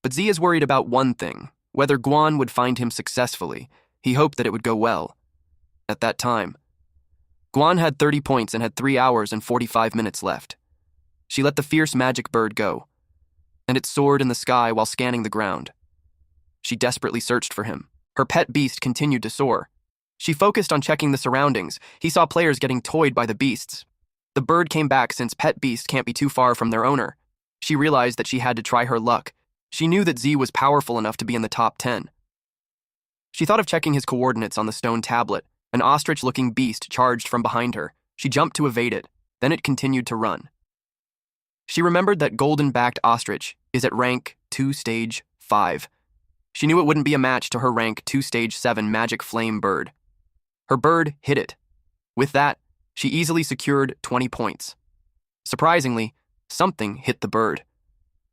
But Z is worried about one thing, whether Guan would find him successfully. He hoped that it would go well. At that time, Guan had 30 points and had 3 hours and 45 minutes left. She let the fierce magic bird go, and it soared in the sky while scanning the ground. She desperately searched for him. Her pet beast continued to soar. She focused on checking the surroundings. He saw players getting toyed by the beasts. The bird came back since pet beasts can't be too far from their owner. She realized that she had to try her luck. She knew that Z was powerful enough to be in the top 10. She thought of checking his coordinates on the stone tablet. An ostrich-looking beast charged from behind her. She jumped to evade it. Then it continued to run. She remembered that golden-backed ostrich. is at rank 2 stage 5. She knew it wouldn't be a match to her rank 2 stage 7 magic flame bird. Her bird hit it. With that, she easily secured 20 points. Surprisingly, something hit the bird.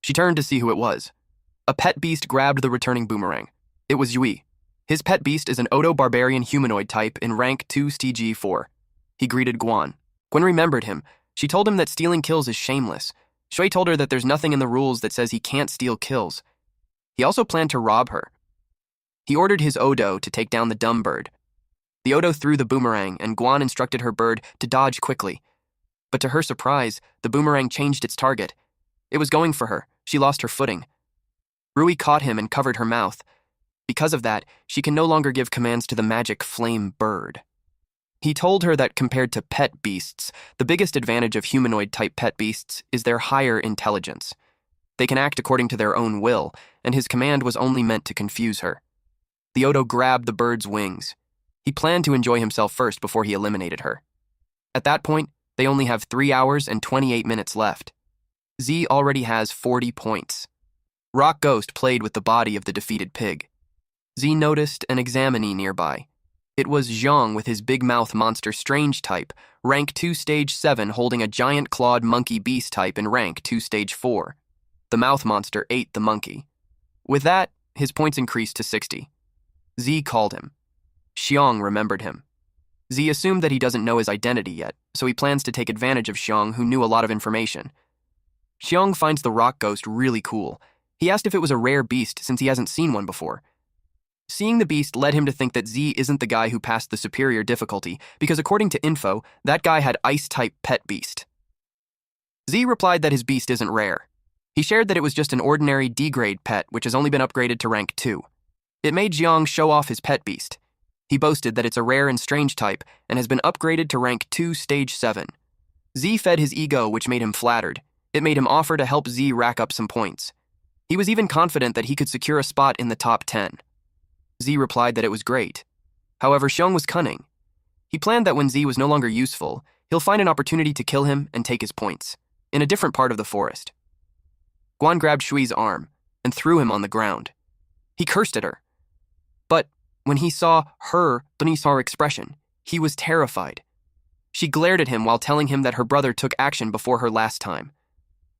She turned to see who it was. A pet beast grabbed the returning boomerang. It was Yui. His pet beast is an Odo-barbarian humanoid type in rank 2 stage 4. He greeted Guan. Gwen remembered him. She told him that stealing kills is shameless. Shui told her that there's nothing in the rules that says he can't steal kills. He also planned to rob her. He ordered his Odo to take down the dumb bird. The Odo threw the boomerang, and Guan instructed her bird to dodge quickly. But to her surprise, the boomerang changed its target. It was going for her. She lost her footing. Rui caught him and covered her mouth. Because of that, she can no longer give commands to the magic flame bird. He told her that compared to pet beasts, the biggest advantage of humanoid-type pet beasts is their higher intelligence. They can act according to their own will, and his command was only meant to confuse her. The Odo grabbed the bird's wings. He planned to enjoy himself first before he eliminated her. At that point, they only have 3 hours and 28 minutes left. Z already has 40 points. Rock Ghost played with the body of the defeated pig. Z noticed an examinee nearby. It was Zhang with his big mouth monster strange type, rank 2 stage 7, holding a giant clawed monkey beast type in rank 2 stage 4. The mouth monster ate the monkey. With that, his points increased to 60. Z called him. Xiang remembered him. Z assumed that he doesn't know his identity yet, so he plans to take advantage of Xiang, who knew a lot of information. Xiang finds the rock ghost really cool. He asked if it was a rare beast since he hasn't seen one before. Seeing the beast led him to think that Z isn't the guy who passed the superior difficulty, because according to info, that guy had ice-type pet beast. Z replied that his beast isn't rare. He shared that it was just an ordinary D-grade pet, which has only been upgraded to rank 2. It made Xiang show off his pet beast. He boasted that it's a rare and strange type and has been upgraded to rank 2 stage 7. Z fed his ego, which made him flattered. It made him offer to help Z rack up some points. He was even confident that he could secure a spot in the top 10. Z replied that it was great. However, Xiang was cunning. He planned that when Z was no longer useful, he'll find an opportunity to kill him and take his points, in a different part of the forest. Guan grabbed Shui's arm and threw him on the ground. He cursed at her. But when he saw her Dunisar expression, he was terrified. She glared at him while telling him that her brother took action before her last time.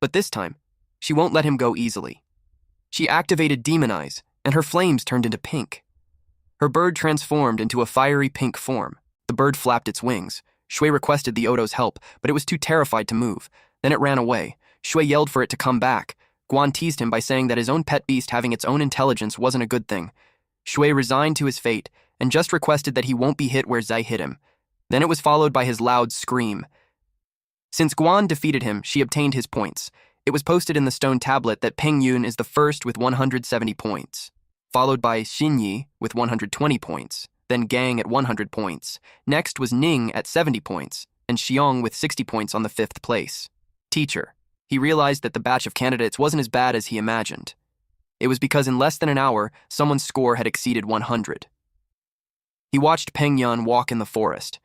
But this time, she won't let him go easily. She activated Demon Eyes, and her flames turned into pink. Her bird transformed into a fiery pink form. The bird flapped its wings. Shui requested the Odo's help, but it was too terrified to move. Then it ran away. Shui yelled for it to come back. Guan teased him by saying that his own pet beast having its own intelligence wasn't a good thing. Shui resigned to his fate and just requested that he won't be hit where Zai hit him. Then it was followed by his loud scream. Since Guan defeated him, she obtained his points. It was posted in the stone tablet that Peng Yun is the first with 170 points, followed by Xinyi with 120 points, then Gang at 100 points. Next was Ning at 70 points, and Xiong with 60 points on the 5th place. Teacher. He realized that the batch of candidates wasn't as bad as he imagined. It was because in less than an hour, someone's score had exceeded 100. He watched Peng Yun walk in the forest.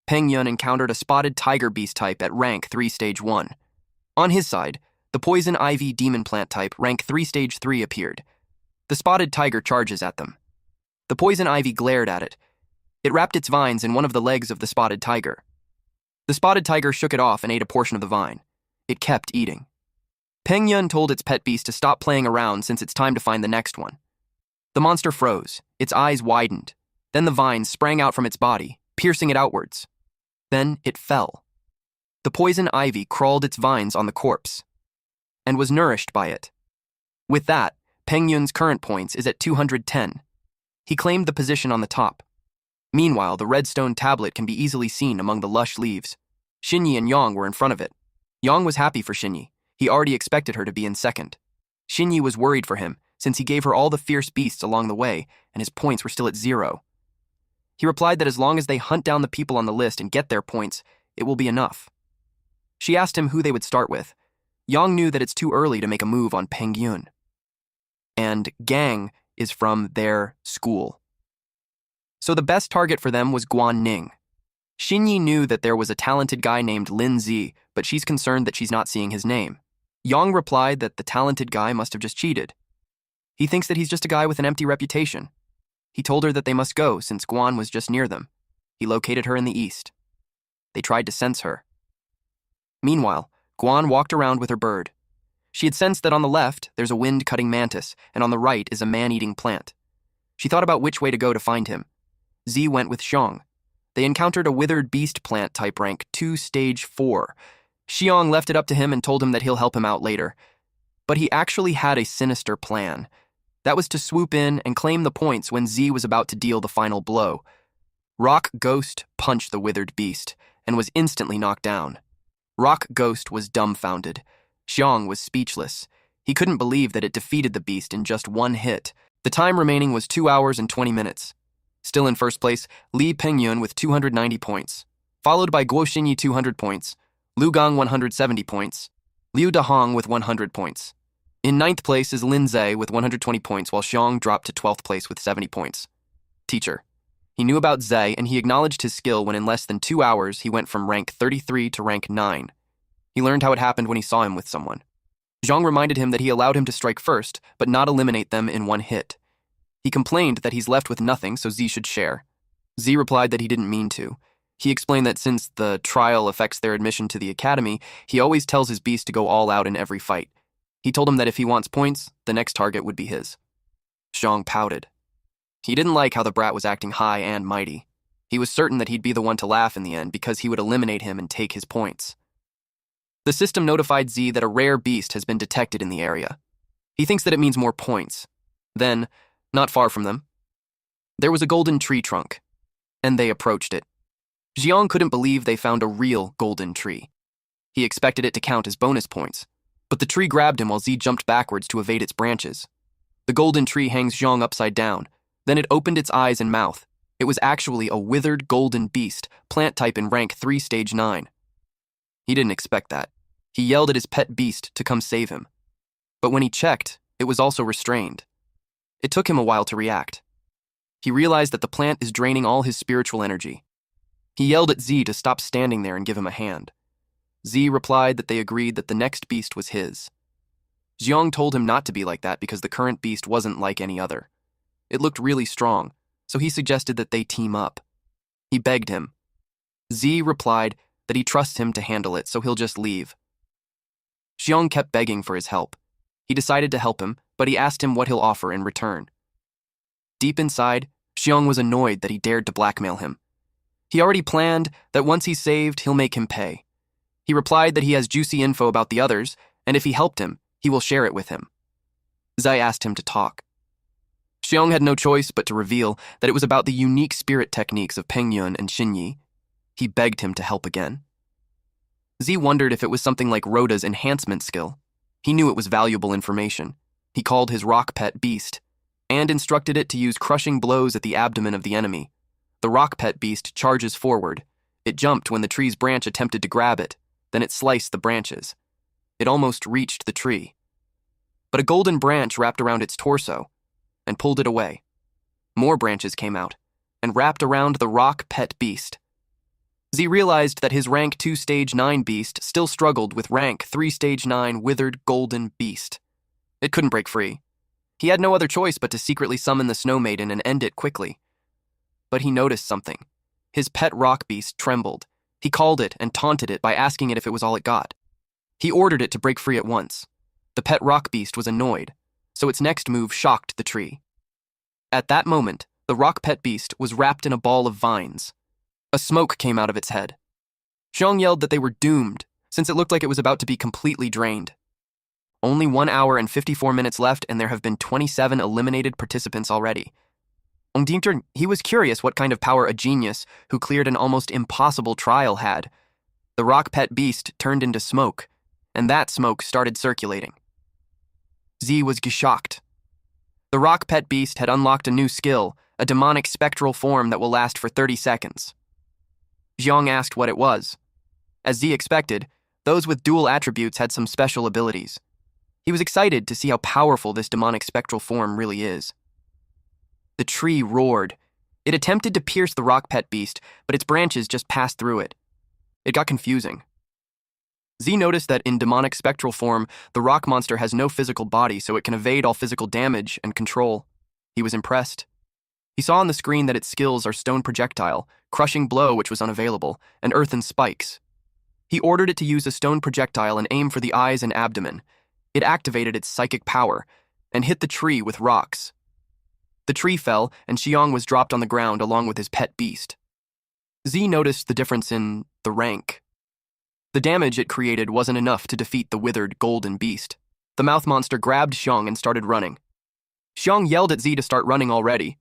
Peng Yun encountered a spotted tiger beast type at rank 3 stage 1. On his side, the poison ivy demon plant type rank 3 stage 3 appeared. The spotted tiger charges at them. The poison ivy glared at it. It wrapped its vines in one of the legs of the spotted tiger. The spotted tiger shook it off and ate a portion of the vine. It kept eating. Peng Yun told its pet beast to stop playing around since it's time to find the next one. The monster froze. Its eyes widened. Then the vines sprang out from its body, piercing it outwards. Then it fell. The poison ivy crawled its vines on the corpse and was nourished by it. With that, Peng Yun's current points is at 210. He claimed the position on the top. Meanwhile, the redstone tablet can be easily seen among the lush leaves. Xinyi and Yang were in front of it. Yang was happy for Xinyi. He already expected her to be in second. Xinyi was worried for him, since he gave her all the fierce beasts along the way, and his points were still at 0. He replied that as long as they hunt down the people on the list and get their points, it will be enough. She asked him who they would start with. Yang knew that it's too early to make a move on Peng Yun. And Gang is from their school. So the best target for them was Guan Ning. Xinyi knew that there was a talented guy named Lin Zi, but she's concerned that she's not seeing his name. Yang replied that the talented guy must have just cheated. He thinks that he's just a guy with an empty reputation. He told her that they must go since Guan was just near them. He located her in the east. They tried to sense her. Meanwhile, Guan walked around with her bird. She had sensed that on the left, there's a wind-cutting mantis, and on the right is a man-eating plant. She thought about which way to go to find him. Z went with Xiong. They encountered a withered beast plant type rank 2 stage 4. Xiong left it up to him and told him that he'll help him out later. But he actually had a sinister plan. That was to swoop in and claim the points when Z was about to deal the final blow. Rock Ghost punched the withered beast and was instantly knocked down. Rock Ghost was dumbfounded. Xiong was speechless. He couldn't believe that it defeated the beast in just one hit. The time remaining was 2 hours and 20 minutes. Still in first place, Li Pengyun with 290 points, followed by Guo Xinyi 200 points, Lu Gang 170 points, Liu Dahong with 100 points. In ninth place is Lin Zhe with 120 points, while Xiong dropped to 12th place with 70 points. Teacher. He knew about Zhe, and he acknowledged his skill when in less than 2 hours he went from rank 33 to rank 9. He learned how it happened when he saw him with someone. Zhang reminded him that he allowed him to strike first, but not eliminate them in one hit. He complained that he's left with nothing, so Z should share. Z replied that he didn't mean to. He explained that since the trial affects their admission to the academy, he always tells his beast to go all out in every fight. He told him that if he wants points, the next target would be his. Zhang pouted. He didn't like how the brat was acting high and mighty. He was certain that he'd be the one to laugh in the end because he would eliminate him and take his points. The system notified Z that a rare beast has been detected in the area. He thinks that it means more points. Then, not far from them, there was a golden tree trunk, and they approached it. Jiang couldn't believe they found a real golden tree. He expected it to count as bonus points, but the tree grabbed him while Z jumped backwards to evade its branches. The golden tree hangs Jiang upside down. Then it opened its eyes and mouth. It was actually a withered golden beast, plant type in rank 3 stage 9. He didn't expect that. He yelled at his pet beast to come save him. But when he checked, it was also restrained. It took him a while to react. He realized that the plant is draining all his spiritual energy. He yelled at Z to stop standing there and give him a hand. Z replied that they agreed that the next beast was his. Jiang told him not to be like that because the current beast wasn't like any other. It looked really strong, so he suggested that they team up. He begged him. Z replied that he trusts him to handle it, so he'll just leave. Jiang kept begging for his help. He decided to help him, but he asked him what he'll offer in return. Deep inside, Jiang was annoyed that he dared to blackmail him. He already planned that once he's saved, he'll make him pay. He replied that he has juicy info about the others, and if he helped him, he will share it with him. Zai asked him to talk. Xiong had no choice but to reveal that it was about the unique spirit techniques of Pengyun and Xinyi. He begged him to help again. Z wondered if it was something like Rhoda's enhancement skill. He knew it was valuable information. He called his rock pet beast, and instructed it to use crushing blows at the abdomen of the enemy. The rock pet beast charges forward. It jumped when the tree's branch attempted to grab it, then it sliced the branches. It almost reached the tree. But a golden branch wrapped around its torso and pulled it away. More branches came out and wrapped around the rock pet beast. Z realized that his rank 2 stage 9 beast still struggled with rank 3 stage 9 withered golden beast. It couldn't break free. He had no other choice but to secretly summon the Snow Maiden and end it quickly. But he noticed something. His pet rock beast trembled. He called it and taunted it by asking it if it was all it got. He ordered it to break free at once. The pet rock beast was annoyed, so its next move shocked the tree. At that moment, the rock pet beast was wrapped in a ball of vines. A smoke came out of its head. Xiong yelled that they were doomed, since it looked like it was about to be completely drained. Only 1 hour and 54 minutes left, and there have been 27 eliminated participants already. Ongdinter, he was curious what kind of power a genius who cleared an almost impossible trial had. The rock pet beast turned into smoke, and that smoke started circulating. Z was shocked. The rock pet beast had unlocked a new skill, a demonic spectral form that will last for 30 seconds. Jiang asked what it was. As Z expected, those with dual attributes had some special abilities. He was excited to see how powerful this demonic spectral form really is. The tree roared. It attempted to pierce the rock pet beast, but its branches just passed through it. It got confusing. Z noticed that in demonic spectral form, the rock monster has no physical body, so it can evade all physical damage and control. He was impressed. He saw on the screen that its skills are stone projectile, crushing blow, which was unavailable, and earthen spikes. He ordered it to use a stone projectile and aim for the eyes and abdomen. It activated its psychic power and hit the tree with rocks. The tree fell, and Xiong was dropped on the ground along with his pet beast. Z noticed the difference in the rank. The damage it created wasn't enough to defeat the withered golden beast. The mouth monster grabbed Xiong and started running. Xiong yelled at Z to start running already.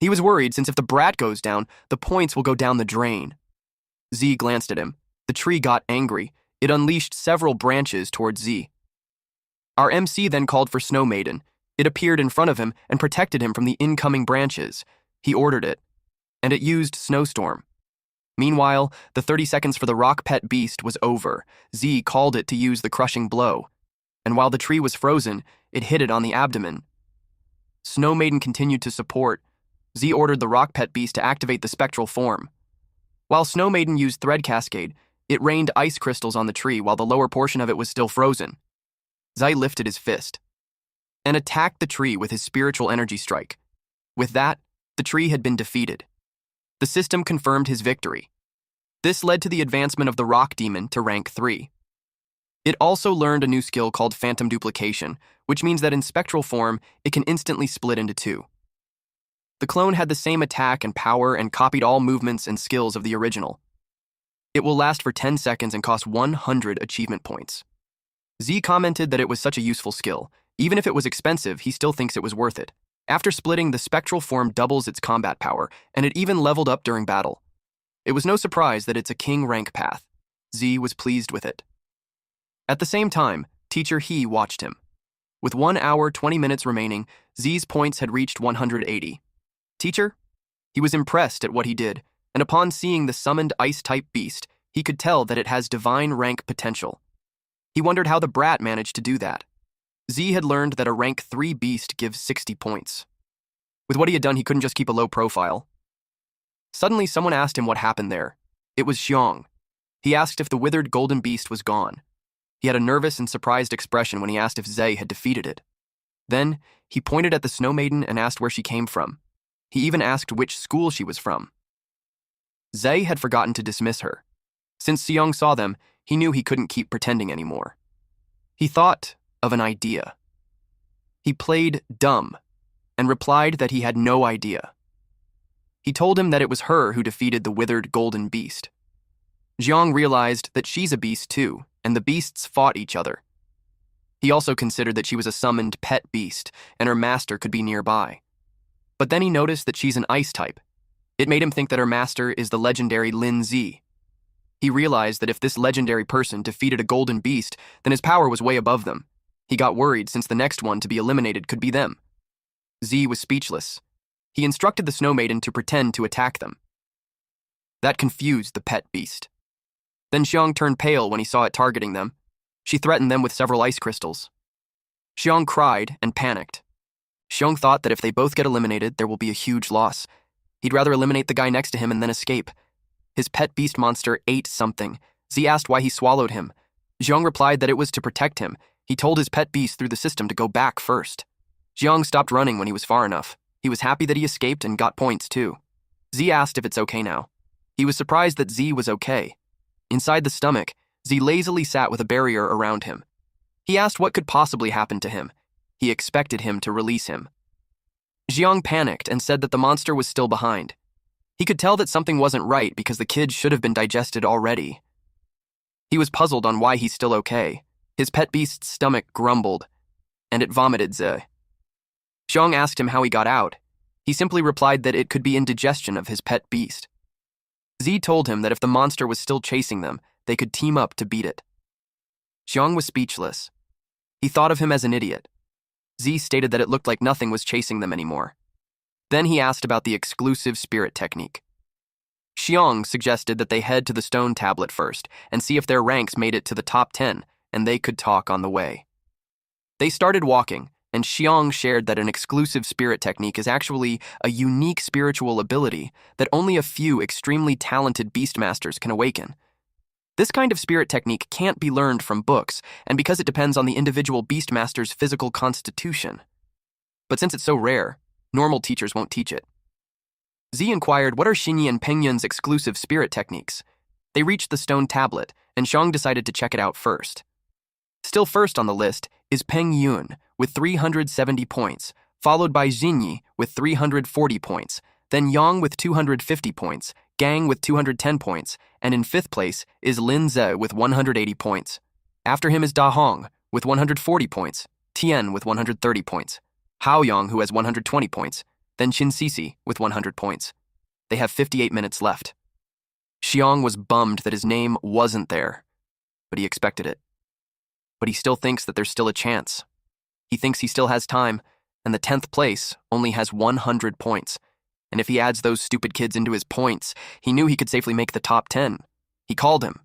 He was worried since if the brat goes down, the points will go down the drain. Z glanced at him. The tree got angry. It unleashed several branches towards Z. Our MC then called for Snow Maiden. It appeared in front of him and protected him from the incoming branches. He ordered it, and it used Snowstorm. Meanwhile, the 30 seconds for the rock pet beast was over. Z called it to use the crushing blow, and while the tree was frozen, it hit it on the abdomen. Snow Maiden continued to support. Z ordered the rock pet beast to activate the spectral form. While Snow Maiden used Thread Cascade, it rained ice crystals on the tree while the lower portion of it was still frozen. Z lifted his fist and attacked the tree with his spiritual energy strike. With that, the tree had been defeated. The system confirmed his victory. This led to the advancement of the rock demon to rank 3. It also learned a new skill called phantom duplication, which means that in spectral form, it can instantly split into 2. The clone had the same attack and power and copied all movements and skills of the original. It will last for 10 seconds and cost 100 achievement points. Z commented that it was such a useful skill. Even if it was expensive, he still thinks it was worth it. After splitting, the spectral form doubles its combat power, and it even leveled up during battle. It was no surprise that it's a king rank path. Z was pleased with it. At the same time, Teacher He watched him. With 1 hour, 20 minutes remaining, Z's points had reached 180. Teacher? He was impressed at what he did, and upon seeing the summoned ice-type beast, he could tell that it has divine rank potential. He wondered how the brat managed to do that. Z had learned that a rank 3 beast gives 60 points. With what he had done, he couldn't just keep a low profile. Suddenly, someone asked him what happened there. It was Xiong. He asked if the withered golden beast was gone. He had a nervous and surprised expression when he asked if Zay had defeated it. Then, he pointed at the Snow Maiden and asked where she came from. He even asked which school she was from. Zay had forgotten to dismiss her. Since Xiong saw them, he knew he couldn't keep pretending anymore. He thought of an idea. He played dumb and replied that he had no idea. He told him that it was her who defeated the withered golden beast. Xiong realized that she's a beast too, and the beasts fought each other. He also considered that she was a summoned pet beast, and her master could be nearby. But then he noticed that she's an ice type. It made him think that her master is the legendary Lin Z. He realized that if this legendary person defeated a golden beast, then his power was way above them. He got worried since the next one to be eliminated could be them. Z was speechless. He instructed the Snow Maiden to pretend to attack them. That confused the pet beast. Then Xiong turned pale when he saw it targeting them. She threatened them with several ice crystals. Xiong cried and panicked. Xiong thought that if they both get eliminated, there will be a huge loss. He'd rather eliminate the guy next to him and then escape. His pet beast monster ate something. Z asked why he swallowed him. Xiong replied that it was to protect him. He told his pet beast through the system to go back first. Xiong stopped running when he was far enough. He was happy that he escaped and got points too. Z asked if it's okay now. He was surprised that Z was okay. Inside the stomach, Z lazily sat with a barrier around him. He asked what could possibly happen to him. He expected him to release him. Xiong panicked and said that the monster was still behind. He could tell that something wasn't right because the kid should have been digested already. He was puzzled on why he's still okay. His pet beast's stomach grumbled, and it vomited Z. Xiong asked him how he got out. He simply replied that it could be indigestion of his pet beast. Z told him that if the monster was still chasing them, they could team up to beat it. Xiong was speechless. He thought of him as an idiot. Z stated that it looked like nothing was chasing them anymore. Then he asked about the exclusive spirit technique. Xiong suggested that they head to the stone tablet first and see if their ranks made it to the top 10, and they could talk on the way. They started walking, and Xiong shared that an exclusive spirit technique is actually a unique spiritual ability that only a few extremely talented beastmasters can awaken. This kind of spirit technique can't be learned from books, and because it depends on the individual Beastmaster's physical constitution. But since it's so rare, normal teachers won't teach it. Z inquired what are Xinyi and Pengyun's exclusive spirit techniques. They reached the stone tablet, and Xiang decided to check it out first. Still first on the list is Pengyun with 370 points, followed by Xinyi with 340 points, then Yang with 250 points, Gang with 210 points, and in fifth place is Lin Ze with 180 points. After him is Da Hong with 140 points, Tian with 130 points, Hao Yang who has 120 points, then Qin Sisi with 100 points. They have 58 minutes left. Xiang was bummed that his name wasn't there, but he expected it. But he still thinks that there's still a chance. He thinks he still has time, and the 10th place only has 100 points. And if he adds those stupid kids into his points, he knew he could safely make the top 10. He called him.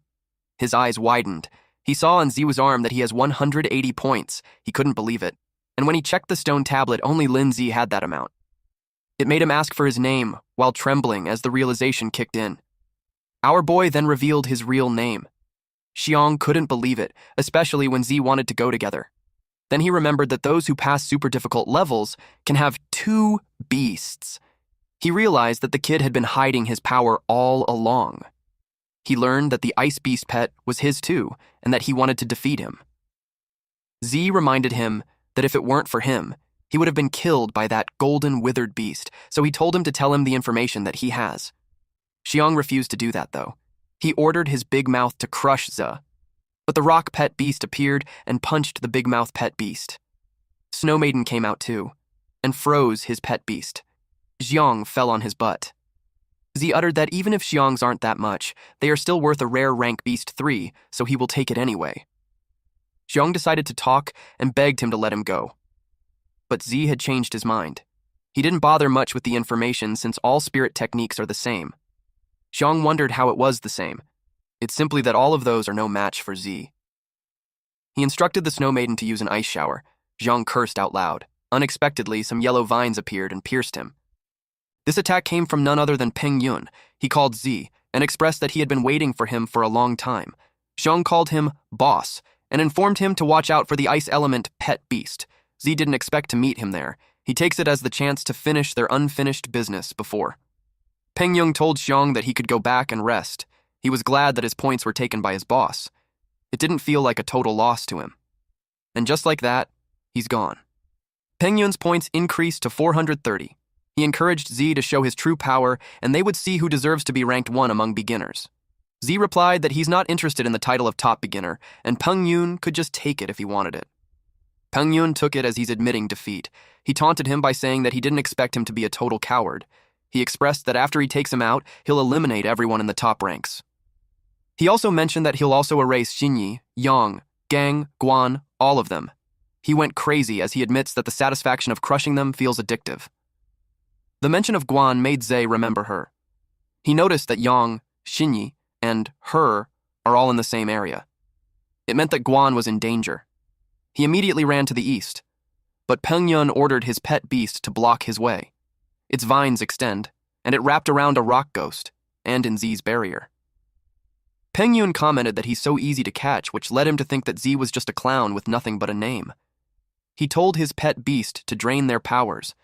His eyes widened. He saw on Ziwa's arm that he has 180 points. He couldn't believe it. And when he checked the stone tablet, only Lin Zi had that amount. It made him ask for his name, while trembling as the realization kicked in. Our boy then revealed his real name. Xiang couldn't believe it, especially when Z wanted to go together. Then he remembered that those who pass super difficult levels can have 2 beasts. He realized that the kid had been hiding his power all along. He learned that the ice beast pet was his too, and that he wanted to defeat him. Z reminded him that if it weren't for him, he would have been killed by that golden withered beast, so he told him to tell him the information that he has. Xiang refused to do that, though. He ordered his big mouth to crush Ze. But the rock pet beast appeared and punched the big mouth pet beast. Snow Maiden came out too, and froze his pet beast. Xiang fell on his butt. Z uttered that even if Xiang's aren't that much, they are still worth a rare rank beast 3, so he will take it anyway. Xiang decided to talk and begged him to let him go. But Z had changed his mind. He didn't bother much with the information since all spirit techniques are the same. Xiang wondered how it was the same. It's simply that all of those are no match for Z. He instructed the Snow Maiden to use an ice shower. Xiang cursed out loud. Unexpectedly, some yellow vines appeared and pierced him. This attack came from none other than Peng Yun. He called Z and expressed that he had been waiting for him for a long time. Xiang called him boss and informed him to watch out for the ice element pet beast. Z didn't expect to meet him there. He takes it as the chance to finish their unfinished business before. Peng Yun told Xiang that he could go back and rest. He was glad that his points were taken by his boss. It didn't feel like a total loss to him. And just like that, he's gone. Peng Yun's points increased to 430. He encouraged Z to show his true power, and they would see who deserves to be ranked 1 among beginners. Z replied that he's not interested in the title of top beginner, and Peng Yun could just take it if he wanted it. Peng Yun took it as he's admitting defeat. He taunted him by saying that he didn't expect him to be a total coward. He expressed that after he takes him out, he'll eliminate everyone in the top ranks. He also mentioned that he'll also erase Xinyi, Yang, Gang, Guan, all of them. He went crazy as he admits that the satisfaction of crushing them feels addictive. The mention of Guan made Ze remember her. He noticed that Yang, Xinyi, and her are all in the same area. It meant that Guan was in danger. He immediately ran to the east, but Peng Yun ordered his pet beast to block his way. Its vines extend, and it wrapped around a rock ghost, and in Z's barrier. Peng Yun commented that he's so easy to catch, which led him to think that Z was just a clown with nothing but a name. He told his pet beast to drain their powers.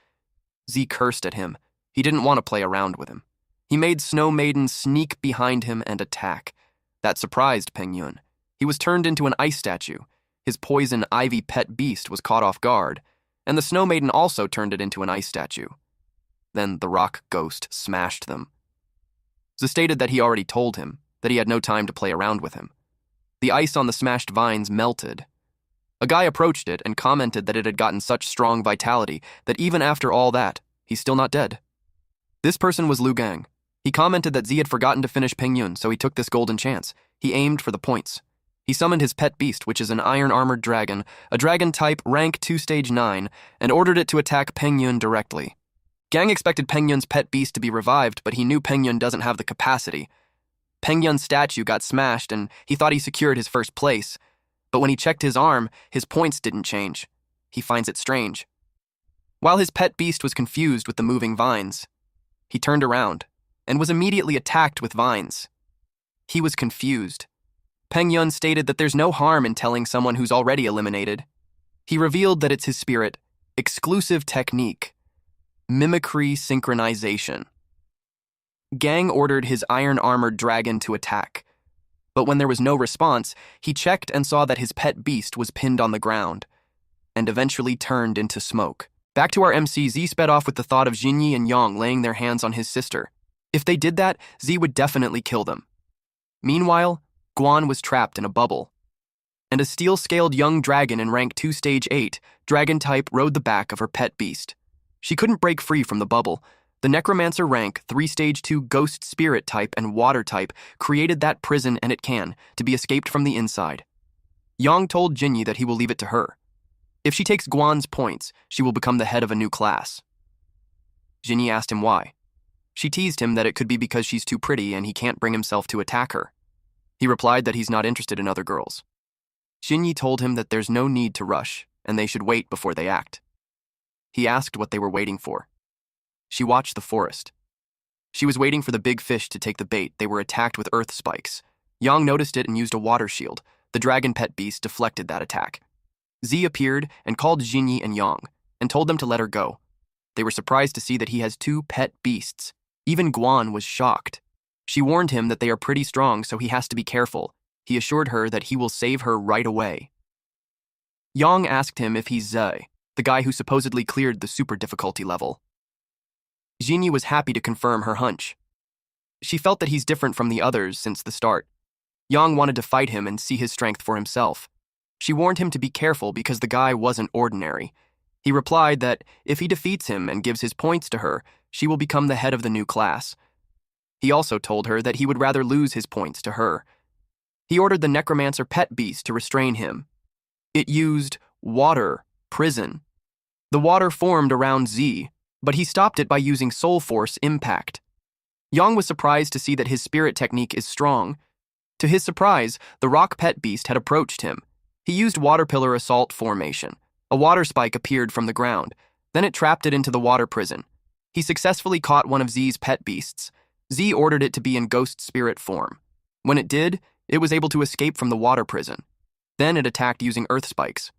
Z cursed at him. He didn't want to play around with him. He made Snow Maiden sneak behind him and attack. That surprised Peng Yun. He was turned into an ice statue. His poison ivy pet beast was caught off guard, and the Snow Maiden also turned it into an ice statue. Then the rock ghost smashed them. Z stated that he already told him that he had no time to play around with him. The ice on the smashed vines melted. A guy approached it and commented that it had gotten such strong vitality that even after all that, he's still not dead. This person was Lu Gang. He commented that Z had forgotten to finish Peng Yun, so he took this golden chance. He aimed for the points. He summoned his pet beast, which is an iron-armored dragon, a dragon type rank 2 stage 9, and ordered it to attack Peng Yun directly. Gang expected Peng Yun's pet beast to be revived, but he knew Peng Yun doesn't have the capacity. Peng Yun's statue got smashed, and he thought he secured his first place. But when he checked his arm, his points didn't change. He finds it strange. While his pet beast was confused with the moving vines, he turned around and was immediately attacked with vines. He was confused. Peng Yun stated that there's no harm in telling someone who's already eliminated. He revealed that it's his spirit, exclusive technique, mimicry synchronization. Gang ordered his iron-armored dragon to attack, but when there was no response, he checked and saw that his pet beast was pinned on the ground, and eventually turned into smoke. Back to our MC, Z sped off with the thought of Jinyi and Yang laying their hands on his sister. If they did that, Z would definitely kill them. Meanwhile, Guan was trapped in a bubble, and a steel-scaled young dragon in rank 2 stage 8, dragon type, rode the back of her pet beast. She couldn't break free from the bubble. The necromancer rank 3 stage 2 ghost spirit type and water type created that prison, and it can, to be escaped from the inside. Yang told Jinyi that he will leave it to her. If she takes Guan's points, she will become the head of a new class. Jinyi asked him why. She teased him that it could be because she's too pretty and he can't bring himself to attack her. He replied that he's not interested in other girls. Jinyi told him that there's no need to rush, and they should wait before they act. He asked what they were waiting for. She watched the forest. She was waiting for the big fish to take the bait. They were attacked with earth spikes. Yang noticed it and used a water shield. The dragon pet beast deflected that attack. Z appeared and called Jinyi and Yang, and told them to let her go. They were surprised to see that he has 2 pet beasts. Even Guan was shocked. She warned him that they are pretty strong, so he has to be careful. He assured her that he will save her right away. Yang asked him if he's Ze, the guy who supposedly cleared the super difficulty level. Jinyi was happy to confirm her hunch. She felt that he's different from the others since the start. Yang wanted to fight him and see his strength for himself. She warned him to be careful because the guy wasn't ordinary. He replied that if he defeats him and gives his points to her, she will become the head of the new class. He also told her that he would rather lose his points to her. He ordered the necromancer pet beast to restrain him. It used water prison. The water formed around Z, but he stopped it by using soul force impact. Yang was surprised to see that his spirit technique is strong. To his surprise, the rock pet beast had approached him. He used water pillar assault formation. A water spike appeared from the ground. Then it trapped it into the water prison. He successfully caught one of Z's pet beasts. Z ordered it to be in ghost spirit form. When it did, it was able to escape from the water prison. Then it attacked using earth spikes.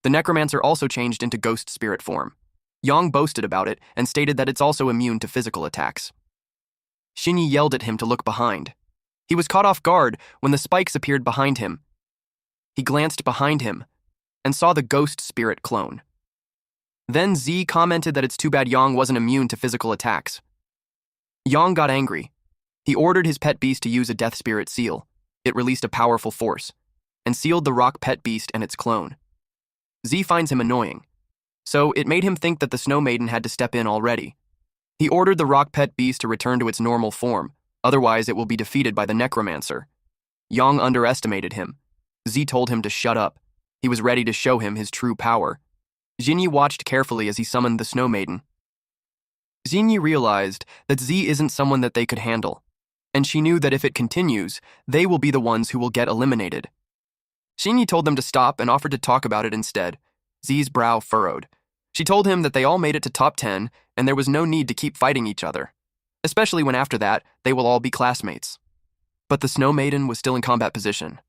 The necromancer also changed into ghost spirit form. Yang boasted about it and stated that it's also immune to physical attacks. Jinyi yelled at him to look behind. He was caught off guard when the spikes appeared behind him. He glanced behind him and saw the ghost spirit clone. Then Z commented that it's too bad Yang wasn't immune to physical attacks. Yang got angry. He ordered his pet beast to use a death spirit seal. It released a powerful force and sealed the rock pet beast and its clone. Z finds him annoying, so it made him think that the Snow Maiden had to step in already. He ordered the rock pet beast to return to its normal form, otherwise it will be defeated by the necromancer. Yang underestimated him. Z told him to shut up. He was ready to show him his true power. Jinyi watched carefully as he summoned the Snow Maiden. Jinyi realized that Z isn't someone that they could handle, and she knew that if it continues, they will be the ones who will get eliminated. Jinyi told them to stop and offered to talk about it instead. Z's brow furrowed. She told him that they all made it to top 10 and there was no need to keep fighting each other, especially when after that, they will all be classmates. But the Snow Maiden was still in combat position.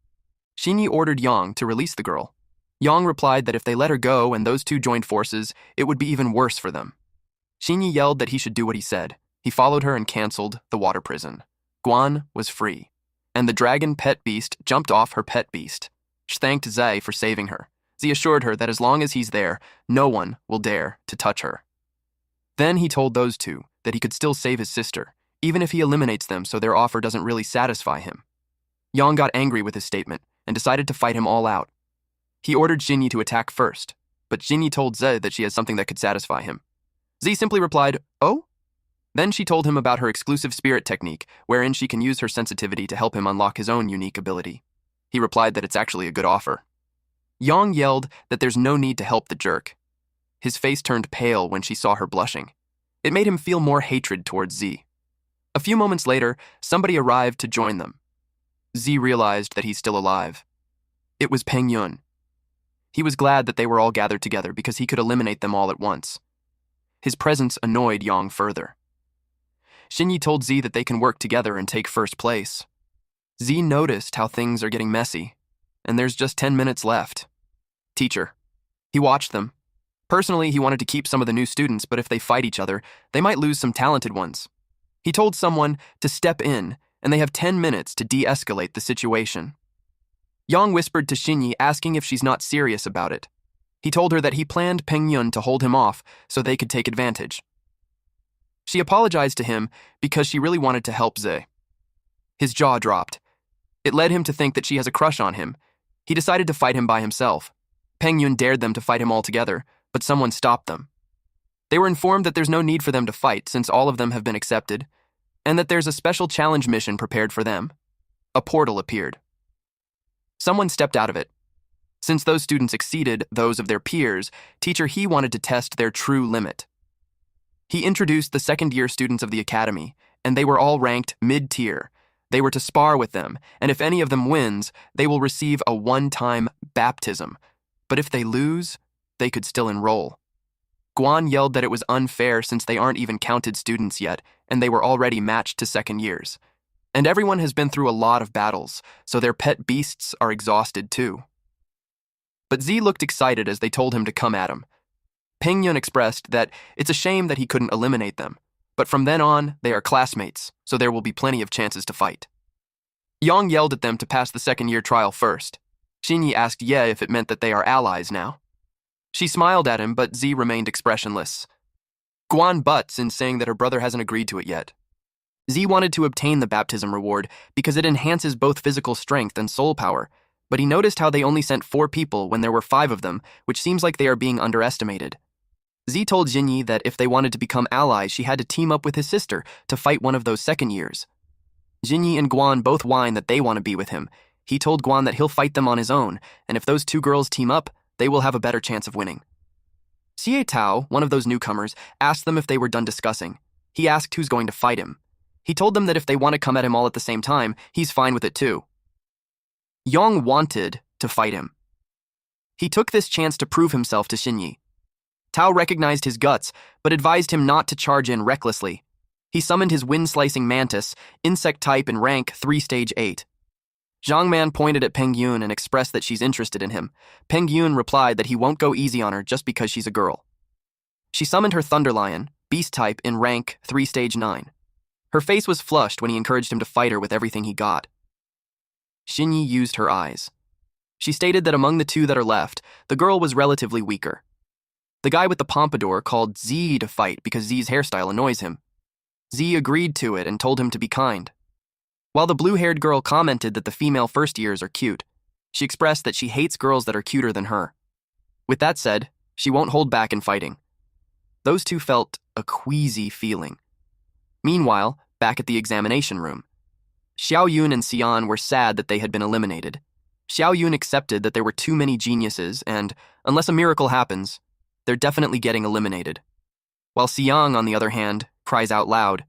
Jinyi ordered Yang to release the girl. Yang replied that if they let her go and those two joined forces, it would be even worse for them. Jinyi yelled that he should do what he said. He followed her and canceled the water prison. Guan was free, and the dragon pet beast jumped off her pet beast. She thanked Zai for saving her. Z assured her that as long as he's there, no one will dare to touch her. Then he told those two that he could still save his sister, even if he eliminates them so their offer doesn't really satisfy him. Yang got angry with his statement and decided to fight him all out. He ordered Jinyi to attack first, but Jinyi told Ze that she has something that could satisfy him. Z simply replied, "Oh?" Then she told him about her exclusive spirit technique, wherein she can use her sensitivity to help him unlock his own unique ability. He replied that it's actually a good offer. Yang yelled that there's no need to help the jerk. His face turned pale when she saw her blushing. It made him feel more hatred towards Z. A few moments later, somebody arrived to join them. Z realized that he's still alive. It was Peng Yun. He was glad that they were all gathered together because he could eliminate them all at once. His presence annoyed Yang further. Jinyi told Z that they can work together and take first place. Z noticed how things are getting messy, and there's just 10 minutes left. Teacher. He watched them. Personally, he wanted to keep some of the new students, but if they fight each other, they might lose some talented ones. He told someone to step in, and they have 10 minutes to de-escalate the situation. Yang whispered to Xinyi, asking if she's not serious about it. He told her that he planned Peng Yun to hold him off so they could take advantage. She apologized to him because she really wanted to help Ze. His jaw dropped. It led him to think that she has a crush on him. He decided to fight him by himself. Peng Yun dared them to fight him all together, but someone stopped them. They were informed that there's no need for them to fight since all of them have been accepted, and that there's a special challenge mission prepared for them. A portal appeared. Someone stepped out of it. Since those students exceeded those of their peers, Teacher He wanted to test their true limit. He introduced the second-year students of the academy, and they were all ranked mid-tier. They were to spar with them, and if any of them wins, they will receive a one-time baptism. But if they lose, they could still enroll. Guan yelled that it was unfair since they aren't even counted students yet, and they were already matched to second years. And everyone has been through a lot of battles, so their pet beasts are exhausted too. But Z looked excited as they told him to come at him. Peng Yun expressed that it's a shame that he couldn't eliminate them, but from then on, they are classmates, so there will be plenty of chances to fight. Yang yelled at them to pass the second-year trial first. Xinyi asked Ye if it meant that they are allies now. She smiled at him, but Z remained expressionless. Guan butts in saying that her brother hasn't agreed to it yet. Z wanted to obtain the baptism reward because it enhances both physical strength and soul power, but he noticed how they only sent 4 people when there were 5 of them, which seems like they are being underestimated. Z told Xinyi that if they wanted to become allies, she had to team up with his sister to fight one of those second years. Xinyi and Guan both whine that they want to be with him. He told Guan that he'll fight them on his own, and if those 2 girls team up, they will have a better chance of winning. Xie Tao, one of those newcomers, asked them if they were done discussing. He asked who's going to fight him. He told them that if they want to come at him all at the same time, he's fine with it too. Yang wanted to fight him. He took this chance to prove himself to Xinyi. Tao recognized his guts, but advised him not to charge in recklessly. He summoned his wind-slicing mantis, insect type and rank 3 stage 8. Zhang Man pointed at Peng Yun and expressed that she's interested in him. Peng Yun replied that he won't go easy on her just because she's a girl. She summoned her Thunder Lion, beast type in rank 3 stage 9. Her face was flushed when he encouraged him to fight her with everything he got. Xinyi used her eyes. She stated that among the 2 that are left, the girl was relatively weaker. The guy with the pompadour called Z to fight because Z's hairstyle annoys him. Z agreed to it and told him to be kind. While the blue-haired girl commented that the female first years are cute, she expressed that she hates girls that are cuter than her. With that said, she won't hold back in fighting. Those 2 felt a queasy feeling. Meanwhile, back at the examination room, Xiao Yun and Xian were sad that they had been eliminated. Xiao Yun accepted that there were too many geniuses and, unless a miracle happens, they're definitely getting eliminated. While Xiang, on the other hand, cries out loud.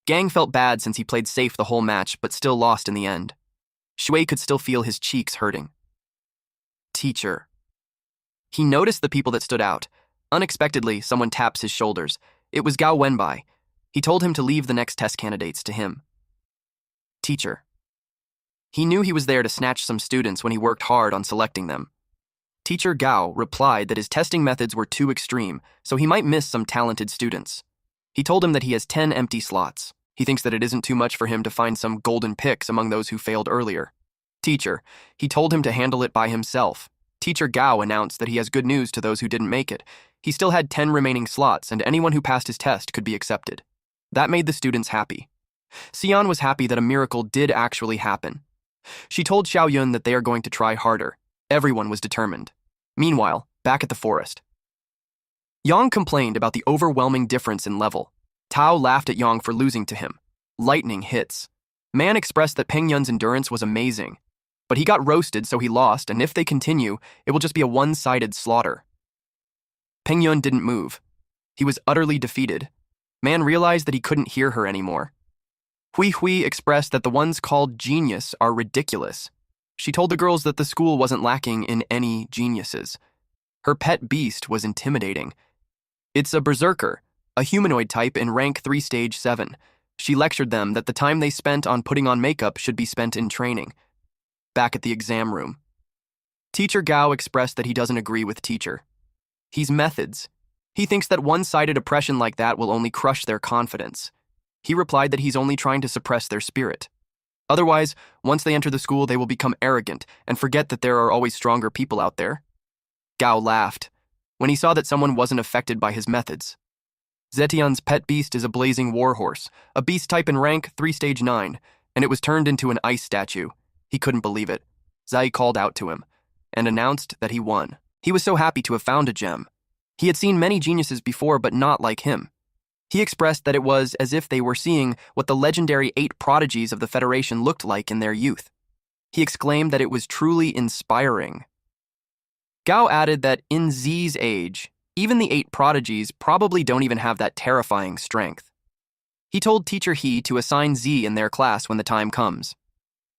Gang felt bad since he played safe the whole match but still lost in the end. Shui could still feel his cheeks hurting. Teacher. He noticed the people that stood out. Unexpectedly, someone taps his shoulders. It was Gao Wenbai. He told him to leave the next test candidates to him. Teacher. He knew he was there to snatch some students when he worked hard on selecting them. Teacher Gao replied that his testing methods were too extreme, so he might miss some talented students. He told him that he has 10 empty slots. He thinks that it isn't too much for him to find some golden picks among those who failed earlier. Teacher. He told him to handle it by himself. Teacher Gao announced that he has good news to those who didn't make it. He still had 10 remaining slots, and anyone who passed his test could be accepted. That made the students happy. Xian was happy that a miracle did actually happen. She told Xiao Yun that they are going to try harder. Everyone was determined. Meanwhile, back at the forest, Yang complained about the overwhelming difference in level. Tao laughed at Yang for losing to him. Lightning hits. Man expressed that Peng Yun's endurance was amazing. But he got roasted, so he lost, and if they continue, it will just be a one-sided slaughter. Peng Yun didn't move. He was utterly defeated. Man realized that he couldn't hear her anymore. Hui Hui expressed that the ones called genius are ridiculous. She told the girls that the school wasn't lacking in any geniuses. Her pet beast was intimidating. It's a berserker, a humanoid type in rank 3 stage 7. She lectured them that the time they spent on putting on makeup should be spent in training. Back at the exam room, Teacher Gao expressed that he doesn't agree with Teacher. He's methods. He thinks that one-sided oppression like that will only crush their confidence. He replied that he's only trying to suppress their spirit. Otherwise, once they enter the school, they will become arrogant and forget that there are always stronger people out there. Gao laughed when he saw that someone wasn't affected by his methods. Zetian's pet beast is a blazing warhorse, a beast type in rank 3 stage 9, and it was turned into an ice statue. He couldn't believe it. Zai called out to him and announced that he won. He was so happy to have found a gem. He had seen many geniuses before, but not like him. He expressed that it was as if they were seeing what the legendary 8 prodigies of the Federation looked like in their youth. He exclaimed that it was truly inspiring. Gao added that in Z's age, even the 8 prodigies probably don't even have that terrifying strength. He told Teacher He to assign Z in their class when the time comes.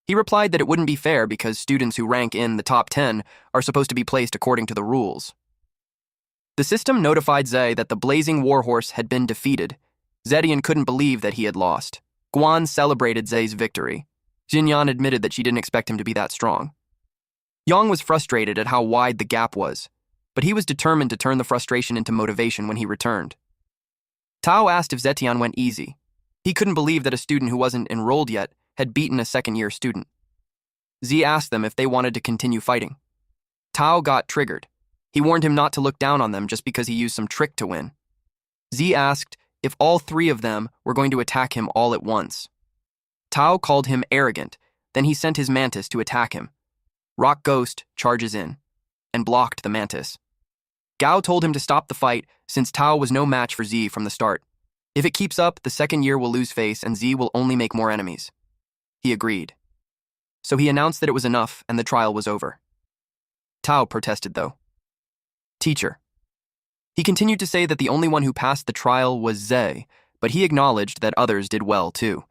He replied that it wouldn't be fair because students who rank in the top 10 are supposed to be placed according to the rules. The system notified Zai that the blazing warhorse had been defeated. Zetian couldn't believe that he had lost. Guan celebrated Zai's victory. Jinyan admitted that she didn't expect him to be that strong. Yang was frustrated at how wide the gap was, but he was determined to turn the frustration into motivation when he returned. Tao asked if Zetian went easy. He couldn't believe that a student who wasn't enrolled yet had beaten a second-year student. Z asked them if they wanted to continue fighting. Tao got triggered. He warned him not to look down on them just because he used some trick to win. Z asked if all 3 of them were going to attack him all at once. Tao called him arrogant, then he sent his mantis to attack him. Rock Ghost charges in and blocked the mantis. Gao told him to stop the fight since Tao was no match for Z from the start. If it keeps up, the second year will lose face and Z will only make more enemies. He agreed. So he announced that it was enough and the trial was over. Tao protested though. Teacher. He continued to say that the only one who passed the trial was Zai, but he acknowledged that others did well too.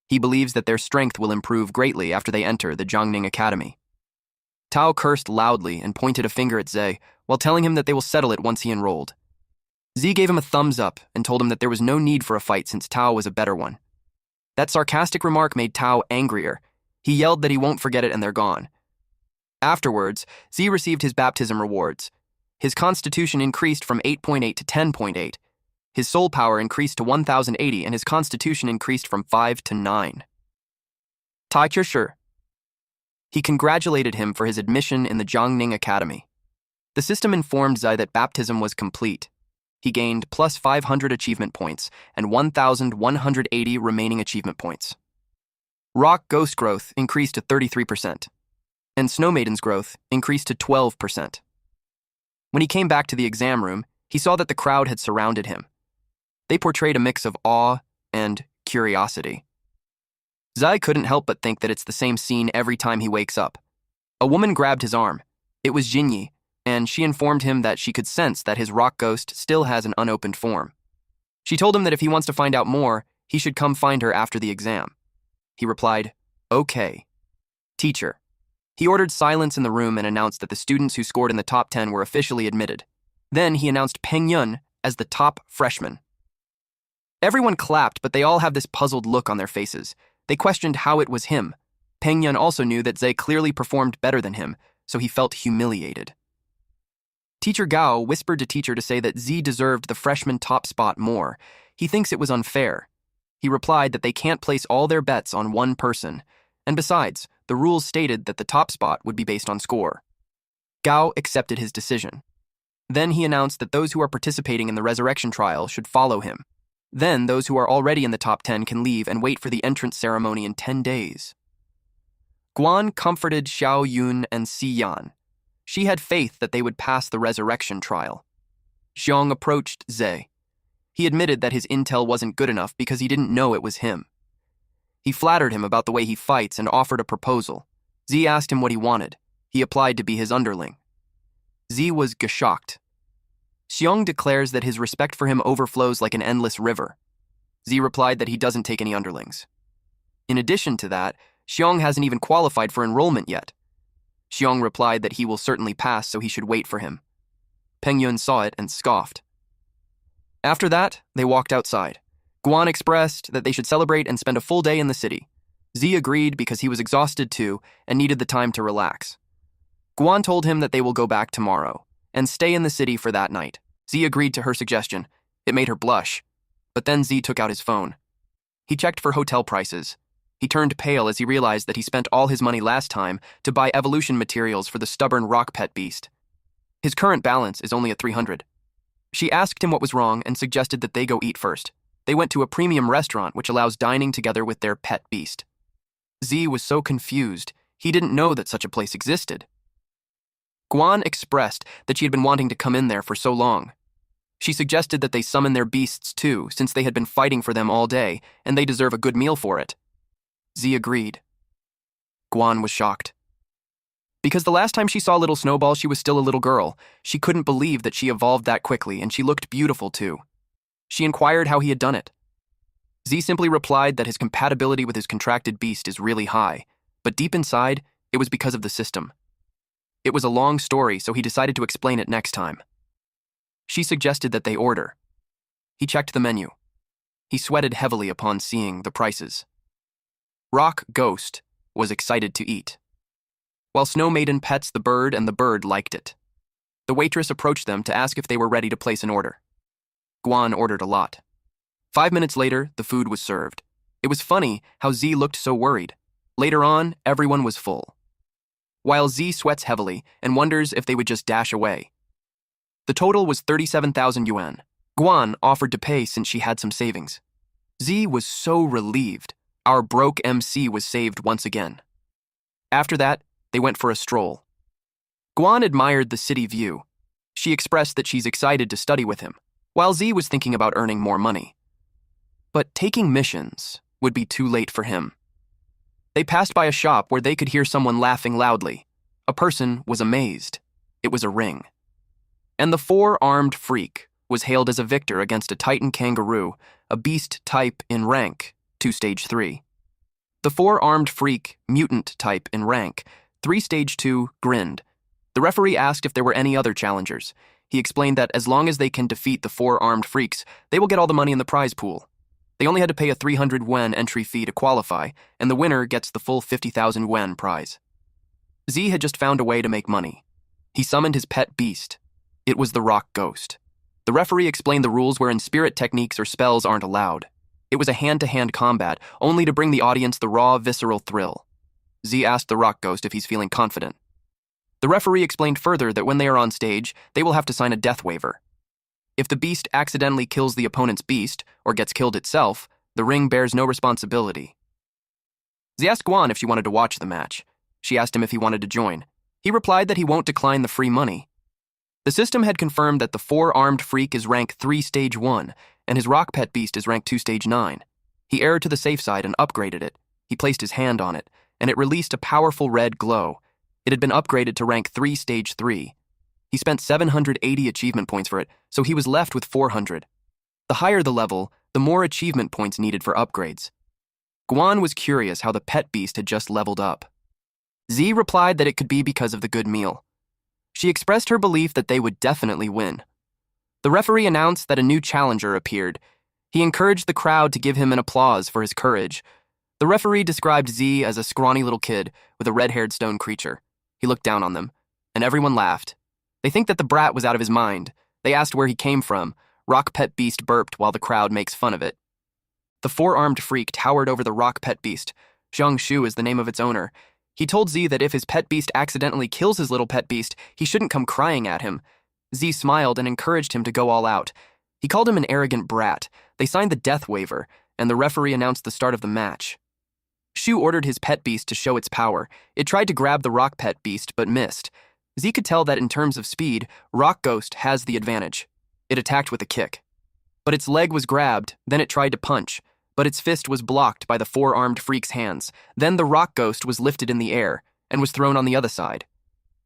He believes that their strength will improve greatly after they enter the Jiangning Academy. Tao cursed loudly and pointed a finger at Zai while telling him that they will settle it once he enrolled. Z gave him a thumbs up and told him that there was no need for a fight since Tao was a better one. That sarcastic remark made Tao angrier. He yelled that he won't forget it and they're gone. Afterwards, Z received his baptism rewards. His constitution increased from 8.8 to 10.8. His soul power increased to 1080 and his constitution increased from 5 to 9. Tai Shi. He congratulated him for his admission in the Jiangning Academy. The system informed Zai that baptism was complete. He gained plus 500 achievement points and 1,180 remaining achievement points. Rock Ghost growth increased to 33%, and Snow Maiden's growth increased to 12%. When he came back to the exam room, he saw that the crowd had surrounded him. They portrayed a mix of awe and curiosity. Zai couldn't help but think that it's the same scene every time he wakes up. A woman grabbed his arm. It was Jinyi, and she informed him that she could sense that his rock ghost still has an unopened form. She told him that if he wants to find out more, he should come find her after the exam. He replied, "Okay." Teacher. He ordered silence in the room and announced that the students who scored in the top 10 were officially admitted. Then he announced Peng Yun as the top freshman. Everyone clapped, but they all have this puzzled look on their faces. They questioned how it was him. Peng Yun also knew that Zai clearly performed better than him, so he felt humiliated. Teacher Gao whispered to Teacher to say that Z deserved the freshman top spot more. He thinks it was unfair. He replied that they can't place all their bets on one person, and besides, the rules stated that the top spot would be based on score. Gao accepted his decision. Then he announced that those who are participating in the resurrection trial should follow him. Then those who are already in the top 10 can leave and wait for the entrance ceremony in 10 days. Guan comforted Xiao Yun and Si Yan. She had faith that they would pass the resurrection trial. Xiong approached Zai. He admitted that his intel wasn't good enough because he didn't know it was him. He flattered him about the way he fights and offered a proposal. Z asked him what he wanted. He applied to be his underling. Z was geshocked. Xiong declares that his respect for him overflows like an endless river. Z replied that he doesn't take any underlings. In addition to that, Xiong hasn't even qualified for enrollment yet. Xiong replied that he will certainly pass, so he should wait for him. Peng Yun saw it and scoffed. After that, they walked outside. Guan expressed that they should celebrate and spend a full day in the city. Z agreed because he was exhausted too and needed the time to relax. Guan told him that they will go back tomorrow and stay in the city for that night. Z agreed to her suggestion. It made her blush. But then Z took out his phone. He checked for hotel prices. He turned pale as he realized that he spent all his money last time to buy evolution materials for the stubborn rock pet beast. His current balance is only at 300. She asked him what was wrong and suggested that they go eat first. They went to a premium restaurant which allows dining together with their pet beast. Z was so confused, he didn't know that such a place existed. Guan expressed that she had been wanting to come in there for so long. She suggested that they summon their beasts too, since they had been fighting for them all day, and they deserve a good meal for it. Z agreed. Guan was shocked. Because the last time she saw little Snowball, she was still a little girl. She couldn't believe that she evolved that quickly, and she looked beautiful too. She inquired how he had done it. Z simply replied that his compatibility with his contracted beast is really high, but deep inside, it was because of the system. It was a long story, so he decided to explain it next time. She suggested that they order. He checked the menu. He sweated heavily upon seeing the prices. Rock Ghost was excited to eat, while Snow Maiden pets the bird and the bird liked it. The waitress approached them to ask if they were ready to place an order. Guan ordered a lot. 5 minutes later, the food was served. It was funny how Z looked so worried. Later on, everyone was full, while Z sweats heavily and wonders if they would just dash away. The total was 37,000 yuan. Guan offered to pay since she had some savings. Z was so relieved. Our broke MC was saved once again. After that, they went for a stroll. Guan admired the city view. She expressed that she's excited to study with him, while Z was thinking about earning more money. But taking missions would be too late for him. They passed by a shop where they could hear someone laughing loudly. A person was amazed. It was a ring. And the four-armed freak was hailed as a victor against a Titan kangaroo, a beast type in rank, 2 stage 3. The four-armed freak, mutant type in rank, 3 stage 2, grinned. The referee asked if there were any other challengers. He explained that as long as they can defeat the four-armed freaks, they will get all the money in the prize pool. They only had to pay a 300 yuan entry fee to qualify, and the winner gets the full 50,000 yuan prize. Z had just found a way to make money. He summoned his pet beast. It was the Rock Ghost. The referee explained the rules wherein spirit techniques or spells aren't allowed. It was a hand-to-hand combat, only to bring the audience the raw, visceral thrill. Z asked the Rock Ghost if he's feeling confident. The referee explained further that when they are on stage, they will have to sign a death waiver. If the beast accidentally kills the opponent's beast, or gets killed itself, the ring bears no responsibility. Z asked Guan if she wanted to watch the match. She asked him if he wanted to join. He replied that he won't decline the free money. The system had confirmed that the four-armed freak is rank 3 stage 1, and his rock pet beast is rank 2 stage 9. He erred to the safe side and upgraded it. He placed his hand on it, and it released a powerful red glow. It had been upgraded to rank 3 stage 3. He spent 780 achievement points for it, so he was left with 400. The higher the level, the more achievement points needed for upgrades. Guan was curious how the pet beast had just leveled up. Z replied that it could be because of the good meal. She expressed her belief that they would definitely win. The referee announced that a new challenger appeared. He encouraged the crowd to give him an applause for his courage. The referee described Z as a scrawny little kid with a red-haired stone creature. He looked down on them, and everyone laughed. They think that the brat was out of his mind. They asked where he came from. Rock Pet Beast burped while the crowd makes fun of it. The four-armed freak towered over the Rock Pet Beast. Zhang Shu is the name of its owner. He told Z that if his pet beast accidentally kills his little pet beast, he shouldn't come crying at him. Z smiled and encouraged him to go all out. He called him an arrogant brat. They signed the death waiver, and the referee announced the start of the match. Shu ordered his pet beast to show its power. It tried to grab the Rock Pet Beast, but missed. Z could tell that in terms of speed, Rock Ghost has the advantage. It attacked with a kick. But its leg was grabbed, then it tried to punch, but its fist was blocked by the four-armed freak's hands. Then the Rock Ghost was lifted in the air and was thrown on the other side.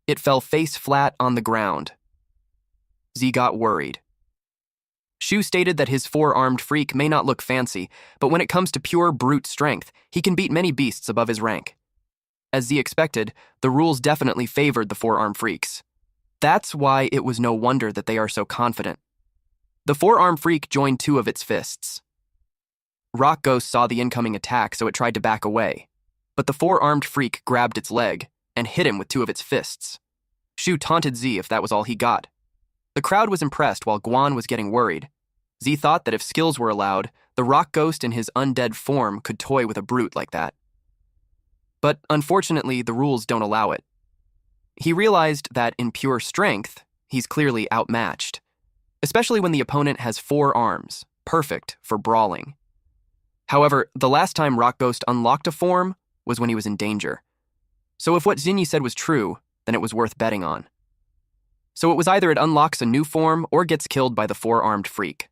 It fell face flat on the ground. Z got worried. Shu stated that his four-armed freak may not look fancy, but when it comes to pure brute strength, he can beat many beasts above his rank. As Z expected, the rules definitely favored the four-armed freaks. That's why it was no wonder that they are so confident. The four-armed freak joined 2 of its fists. Rock Ghost saw the incoming attack, so it tried to back away. But the four-armed freak grabbed its leg and hit him with two of its fists. Shu taunted Z if that was all he got. The crowd was impressed while Guan was getting worried. Z thought that if skills were allowed, the Rock Ghost in his undead form could toy with a brute like that. But unfortunately, the rules don't allow it. He realized that in pure strength, he's clearly outmatched, especially when the opponent has 4 arms, perfect for brawling. However, the last time Rock Ghost unlocked a form was when he was in danger. So if what Xinyi said was true, then it was worth betting on. So it was either it unlocks a new form or gets killed by the 4-armed freak.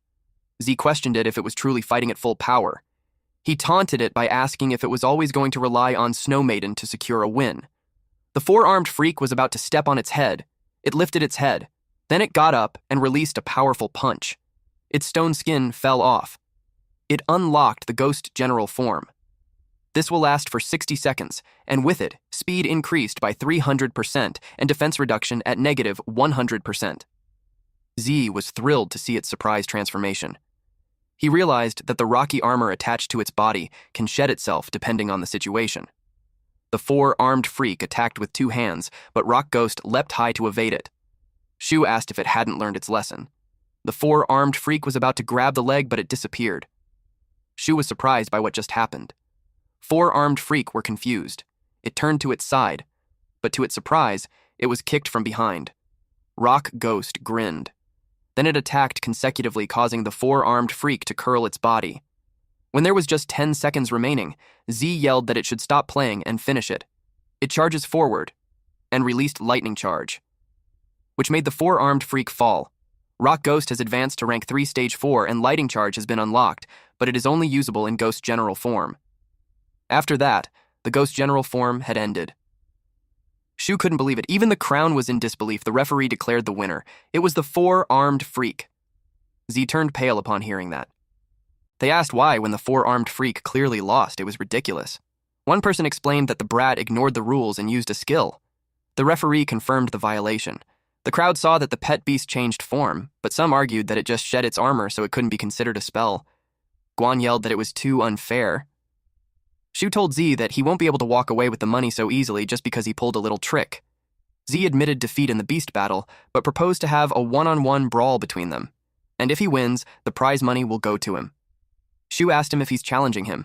Z questioned it if it was truly fighting at full power. He taunted it by asking if it was always going to rely on Snow Maiden to secure a win. The 4-armed freak was about to step on its head. It lifted its head. Then it got up and released a powerful punch. Its stone skin fell off. It unlocked the Ghost General form. This will last for 60 seconds, and with it, speed increased by 300% and defense reduction at negative 100%. Z was thrilled to see its surprise transformation. He realized that the rocky armor attached to its body can shed itself depending on the situation. The 4-armed freak attacked with 2 hands, but Rock Ghost leapt high to evade it. Shu asked if it hadn't learned its lesson. The 4-armed freak was about to grab the leg, but it disappeared. Shu was surprised by what just happened. 4-armed freak were confused. It turned to its side, but to its surprise, it was kicked from behind. Rock Ghost grinned. Then it attacked consecutively, causing the 4-armed freak to curl its body. When there was just 10 seconds remaining, Z yelled that it should stop playing and finish it. It charges forward and released Lightning Charge, which made the 4-armed freak fall. Rock Ghost has advanced to rank 3 Stage 4 and Lightning Charge has been unlocked, but it is only usable in Ghost General form. After that, the Ghost General form had ended. Shu couldn't believe it. Even the crown was in disbelief. The referee declared the winner. It was the 4-armed freak. Z turned pale upon hearing that. They asked why when the 4-armed freak clearly lost. It was ridiculous. One person explained that the brat ignored the rules and used a skill. The referee confirmed the violation. The crowd saw that the pet beast changed form, but some argued that it just shed its armor so it couldn't be considered a spell. Guan yelled that it was too unfair. Shu told Z that he won't be able to walk away with the money so easily just because he pulled a little trick. Z admitted defeat in the beast battle, but proposed to have a one-on-one brawl between them. And if he wins, the prize money will go to him. Shu asked him if he's challenging him.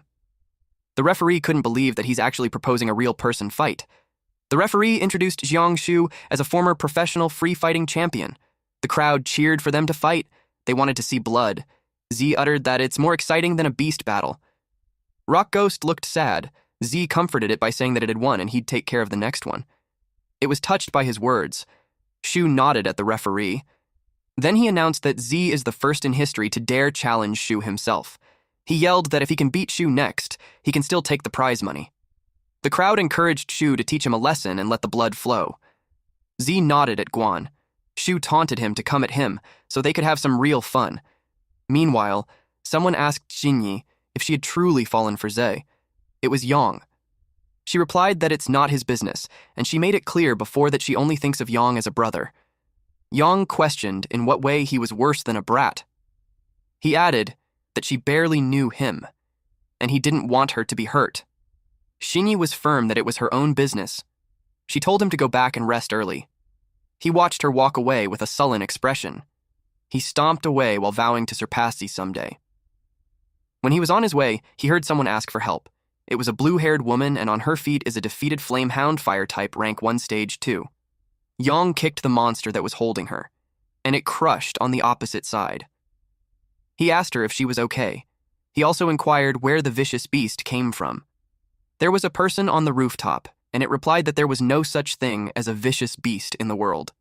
The referee couldn't believe that he's actually proposing a real person fight. The referee introduced Jiang Shu as a former professional free-fighting champion. The crowd cheered for them to fight. They wanted to see blood. Z uttered that it's more exciting than a beast battle. Rock Ghost looked sad. Z comforted it by saying that it had won and he'd take care of the next one. It was touched by his words. Shu nodded at the referee. Then he announced that Z is the first in history to dare challenge Shu himself. He yelled that if he can beat Shu next, he can still take the prize money. The crowd encouraged Shu to teach him a lesson and let the blood flow. Z nodded at Guan. Shu taunted him to come at him so they could have some real fun. Meanwhile, someone asked Xinyi if she had truly fallen for Ze. It was Yang. She replied that it's not his business, and she made it clear before that she only thinks of Yang as a brother. Yang questioned in what way he was worse than a brat. He added that she barely knew him, and he didn't want her to be hurt. Xinyi was firm that it was her own business. She told him to go back and rest early. He watched her walk away with a sullen expression. He stomped away while vowing to surpass Z someday. When he was on his way, he heard someone ask for help. It was a blue-haired woman, and on her feet is a defeated Flamehound fire type rank 1 stage 2. Yang kicked the monster that was holding her, and it crushed on the opposite side. He asked her if she was okay. He also inquired where the vicious beast came from. There was a person on the rooftop, and it replied that there was no such thing as a vicious beast in the world.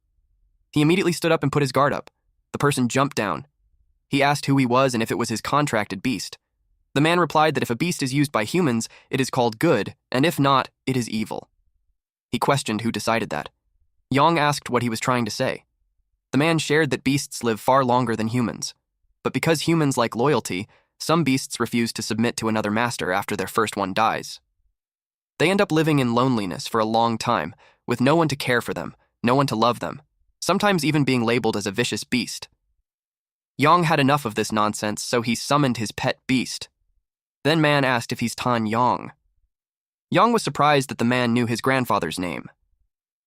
He immediately stood up and put his guard up. The person jumped down. He asked who he was and if it was his contracted beast. The man replied that if a beast is used by humans, it is called good, and if not, it is evil. He questioned who decided that. Yang asked what he was trying to say. The man shared that beasts live far longer than humans. But because humans like loyalty, some beasts refuse to submit to another master after their first one dies. They end up living in loneliness for a long time, with no one to care for them, no one to love them, sometimes even being labeled as a vicious beast. Yang had enough of this nonsense, so he summoned his pet beast. Then man asked if he's Tan Yong. Yong was surprised that the man knew his grandfather's name.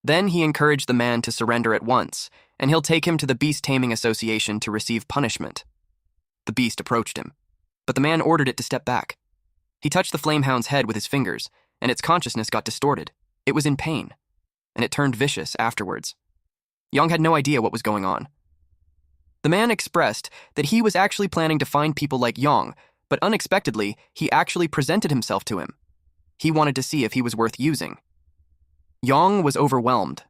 Then he encouraged the man to surrender at once, and he'll take him to the Beast Taming Association to receive punishment. The beast approached him, but the man ordered it to step back. He touched the flamehound's head with his fingers, and its consciousness got distorted. It was in pain, and it turned vicious afterwards. Yong had no idea what was going on. The man expressed that he was actually planning to find people like Yong, but unexpectedly, he actually presented himself to him. He wanted to see if he was worth using. Yong was overwhelmed.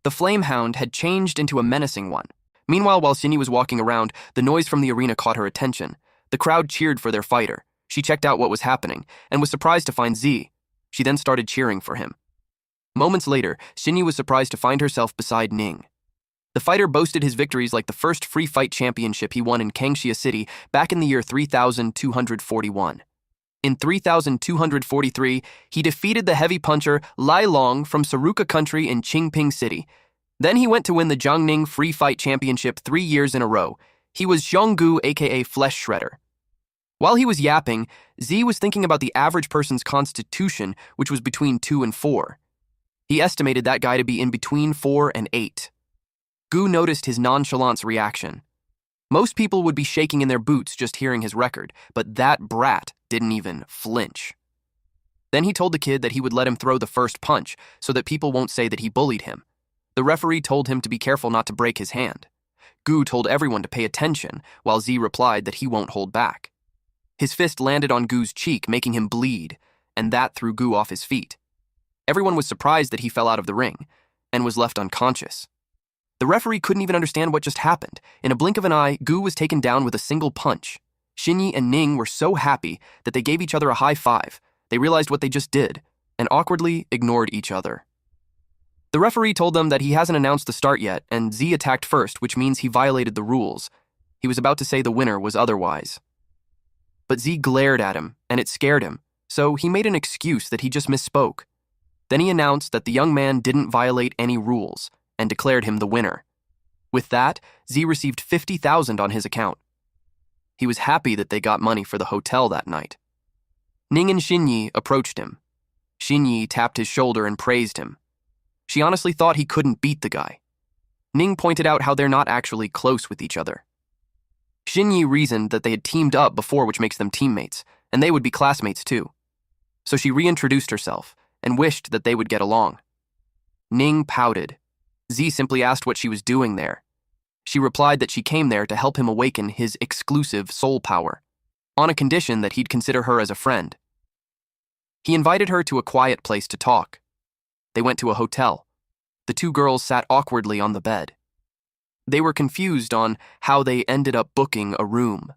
The flamehound had changed into a menacing one. Meanwhile, while Xinyi was walking around, the noise from the arena caught her attention. The crowd cheered for their fighter. She checked out what was happening, and was surprised to find Z. She then started cheering for him. Moments later, Xinyi was surprised to find herself beside Ning. The fighter boasted his victories like the first free fight championship he won in Kangxia City back in the year 3241. In 3243, he defeated the heavy puncher Lai Long from Saruka Country in Qingping City. Then he went to win the Jiangning Free Fight Championship 3 years in a row. He was Zhonggu, aka Flesh Shredder. While he was yapping, Z was thinking about the average person's constitution, which was between 2 and 4. He estimated that guy to be in between 4 and 8. Gu noticed his nonchalance reaction. Most people would be shaking in their boots just hearing his record, but that brat didn't even flinch. Then he told the kid that he would let him throw the first punch so that people won't say that he bullied him. The referee told him to be careful not to break his hand. Gu told everyone to pay attention, while Z replied that he won't hold back. His fist landed on Gu's cheek, making him bleed, and that threw Gu off his feet. Everyone was surprised that he fell out of the ring, and was left unconscious. The referee couldn't even understand what just happened. In a blink of an eye, Gu was taken down with a single punch. Xinyi and Ning were so happy that they gave each other a high five. They realized what they just did, and awkwardly ignored each other. The referee told them that he hasn't announced the start yet, and Z attacked first, which means he violated the rules. He was about to say the winner was otherwise. But Z glared at him, and it scared him, so he made an excuse that he just misspoke. Then he announced that the young man didn't violate any rules, and declared him the winner. With that, Z received 50,000 on his account. He was happy that they got money for the hotel that night. Ning and Xinyi approached him. Xinyi tapped his shoulder and praised him. She honestly thought he couldn't beat the guy. Ning pointed out how they're not actually close with each other. Xinyi reasoned that they had teamed up before, which makes them teammates, and they would be classmates too. So she reintroduced herself and wished that they would get along. Ning pouted. Z simply asked what she was doing there. She replied that she came there to help him awaken his exclusive soul power, on a condition that he'd consider her as a friend. He invited her to a quiet place to talk. They went to a hotel. The two girls sat awkwardly on the bed. They were confused on how they ended up booking a room.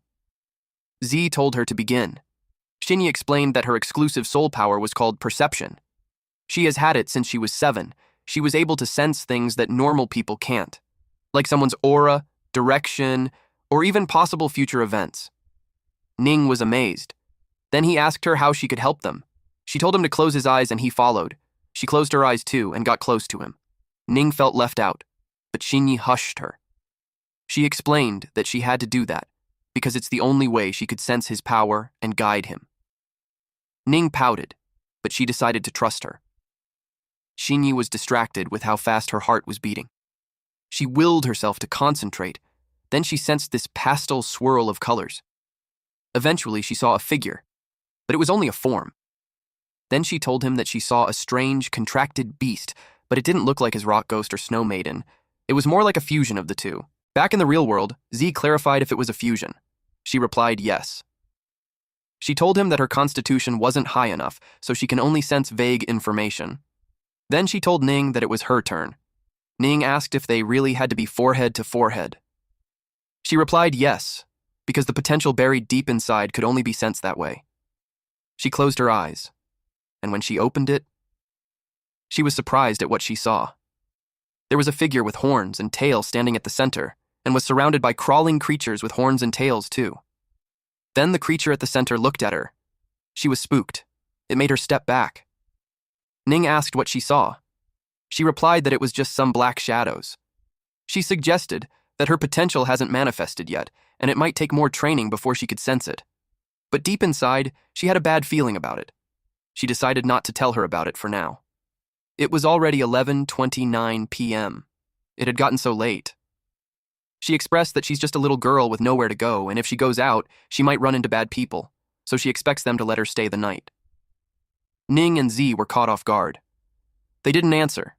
Z told her to begin. Xinyi explained that her exclusive soul power was called perception. She has had it since she was 7. She was able to sense things that normal people can't, like someone's aura, direction, or even possible future events. Ning was amazed. Then he asked her how she could help them. She told him to close his eyes and he followed. She closed her eyes too and got close to him. Ning felt left out, but Xinyi hushed her. She explained that she had to do that because it's the only way she could sense his power and guide him. Ning pouted, but she decided to trust her. Xinyi was distracted with how fast her heart was beating. She willed herself to concentrate. Then she sensed this pastel swirl of colors. Eventually, she saw a figure, but it was only a form. Then she told him that she saw a strange, contracted beast, but it didn't look like his rock ghost or snow maiden. It was more like a fusion of the two. Back in the real world, Z clarified if it was a fusion. She replied yes. She told him that her constitution wasn't high enough, so she can only sense vague information. Then she told Ning that it was her turn. Ning asked if they really had to be forehead to forehead. She replied yes, because the potential buried deep inside could only be sensed that way. She closed her eyes, and when she opened it, she was surprised at what she saw. There was a figure with horns and tail standing at the center, and was surrounded by crawling creatures with horns and tails too. Then the creature at the center looked at her. She was spooked. It made her step back. Ning asked what she saw. She replied that it was just some black shadows. She suggested that her potential hasn't manifested yet, and it might take more training before she could sense it. But deep inside, she had a bad feeling about it. She decided not to tell her about it for now. It was already 11:29 p.m. It had gotten so late. She expressed that she's just a little girl with nowhere to go, and if she goes out, she might run into bad people, so she expects them to let her stay the night. Ning and Z were caught off guard. They didn't answer,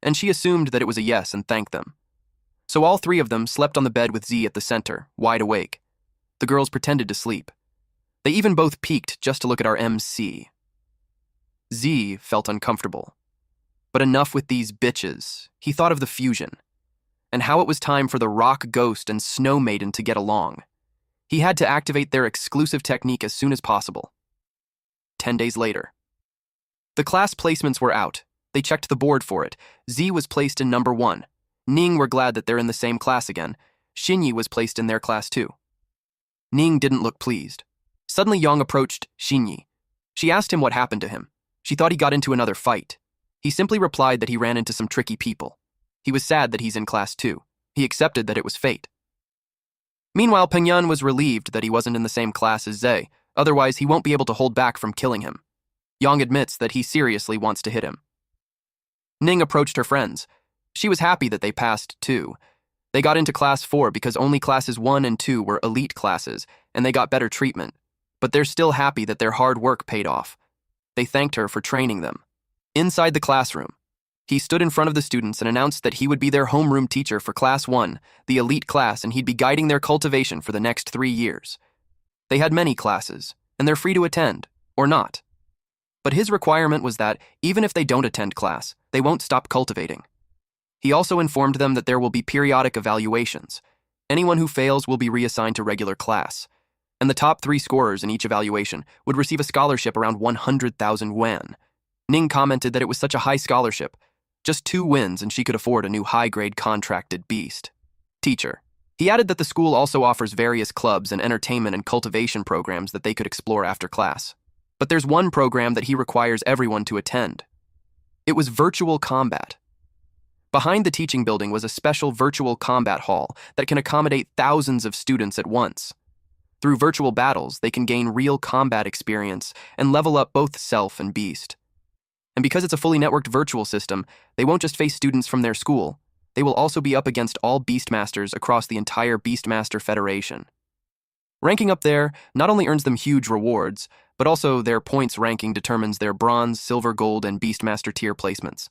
and she assumed that it was a yes and thanked them. So all three of them slept on the bed with Z at the center, wide awake. The girls pretended to sleep. They even both peeked just to look at our MC. Z felt uncomfortable. But enough with these bitches. He thought of the fusion, and how it was time for the Rock Ghost and Snow Maiden to get along. He had to activate their exclusive technique as soon as possible. 10 days later. The class placements were out. They checked the board for it. Z was placed in number 1. Ning were glad that they're in the same class again. Xinyi was placed in their class too. Ning didn't look pleased. Suddenly Yang approached Xinyi. She asked him what happened to him. She thought he got into another fight. He simply replied that he ran into some tricky people. He was sad that he's in class 2. He accepted that it was fate. Meanwhile, Pengyun was relieved that he wasn't in the same class as Zhe, otherwise he won't be able to hold back from killing him. Yang admits that he seriously wants to hit him. Ning approached her friends. She was happy that they passed too. They got into class 4 because only classes 1 and 2 were elite classes, and they got better treatment. But they're still happy that their hard work paid off. They thanked her for training them. Inside the classroom, he stood in front of the students and announced that he would be their homeroom teacher for class 1, the elite class, and he'd be guiding their cultivation for the next 3 years. They had many classes, and they're free to attend, or not. But his requirement was that, even if they don't attend class, they won't stop cultivating. He also informed them that there will be periodic evaluations. Anyone who fails will be reassigned to regular class, and the top 3 scorers in each evaluation would receive a scholarship around 100,000 yuan. Ning commented that it was such a high scholarship, just 2 wins and she could afford a new high-grade contracted beast. Teacher. He added that the school also offers various clubs and entertainment and cultivation programs that they could explore after class. But there's one program that he requires everyone to attend. It was virtual combat. Behind the teaching building was a special virtual combat hall that can accommodate thousands of students at once. Through virtual battles, they can gain real combat experience and level up both self and beast. And because it's a fully networked virtual system, they won't just face students from their school. They will also be up against all Beastmasters across the entire Beastmaster Federation. Ranking up there not only earns them huge rewards, but also their points ranking determines their bronze, silver, gold, and Beastmaster tier placements.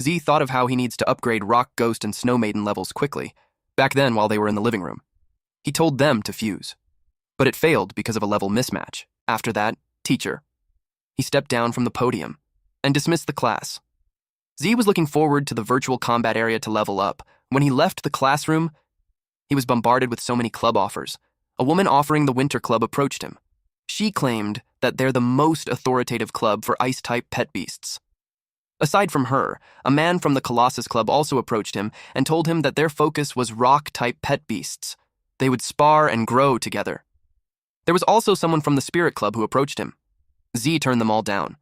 Z thought of how he needs to upgrade Rock Ghost and Snow Maiden levels quickly, back then while they were in the living room. He told them to fuse. But it failed because of a level mismatch. After that, teacher. He stepped down from the podium and dismissed the class. Z was looking forward to the virtual combat area to level up. When he left the classroom, he was bombarded with so many club offers. A woman offering the Winter Club approached him. She claimed that they're the most authoritative club for ice-type pet beasts. Aside from her, a man from the Colossus Club also approached him and told him that their focus was rock-type pet beasts. They would spar and grow together. There was also someone from the Spirit Club who approached him. Z turned them all down.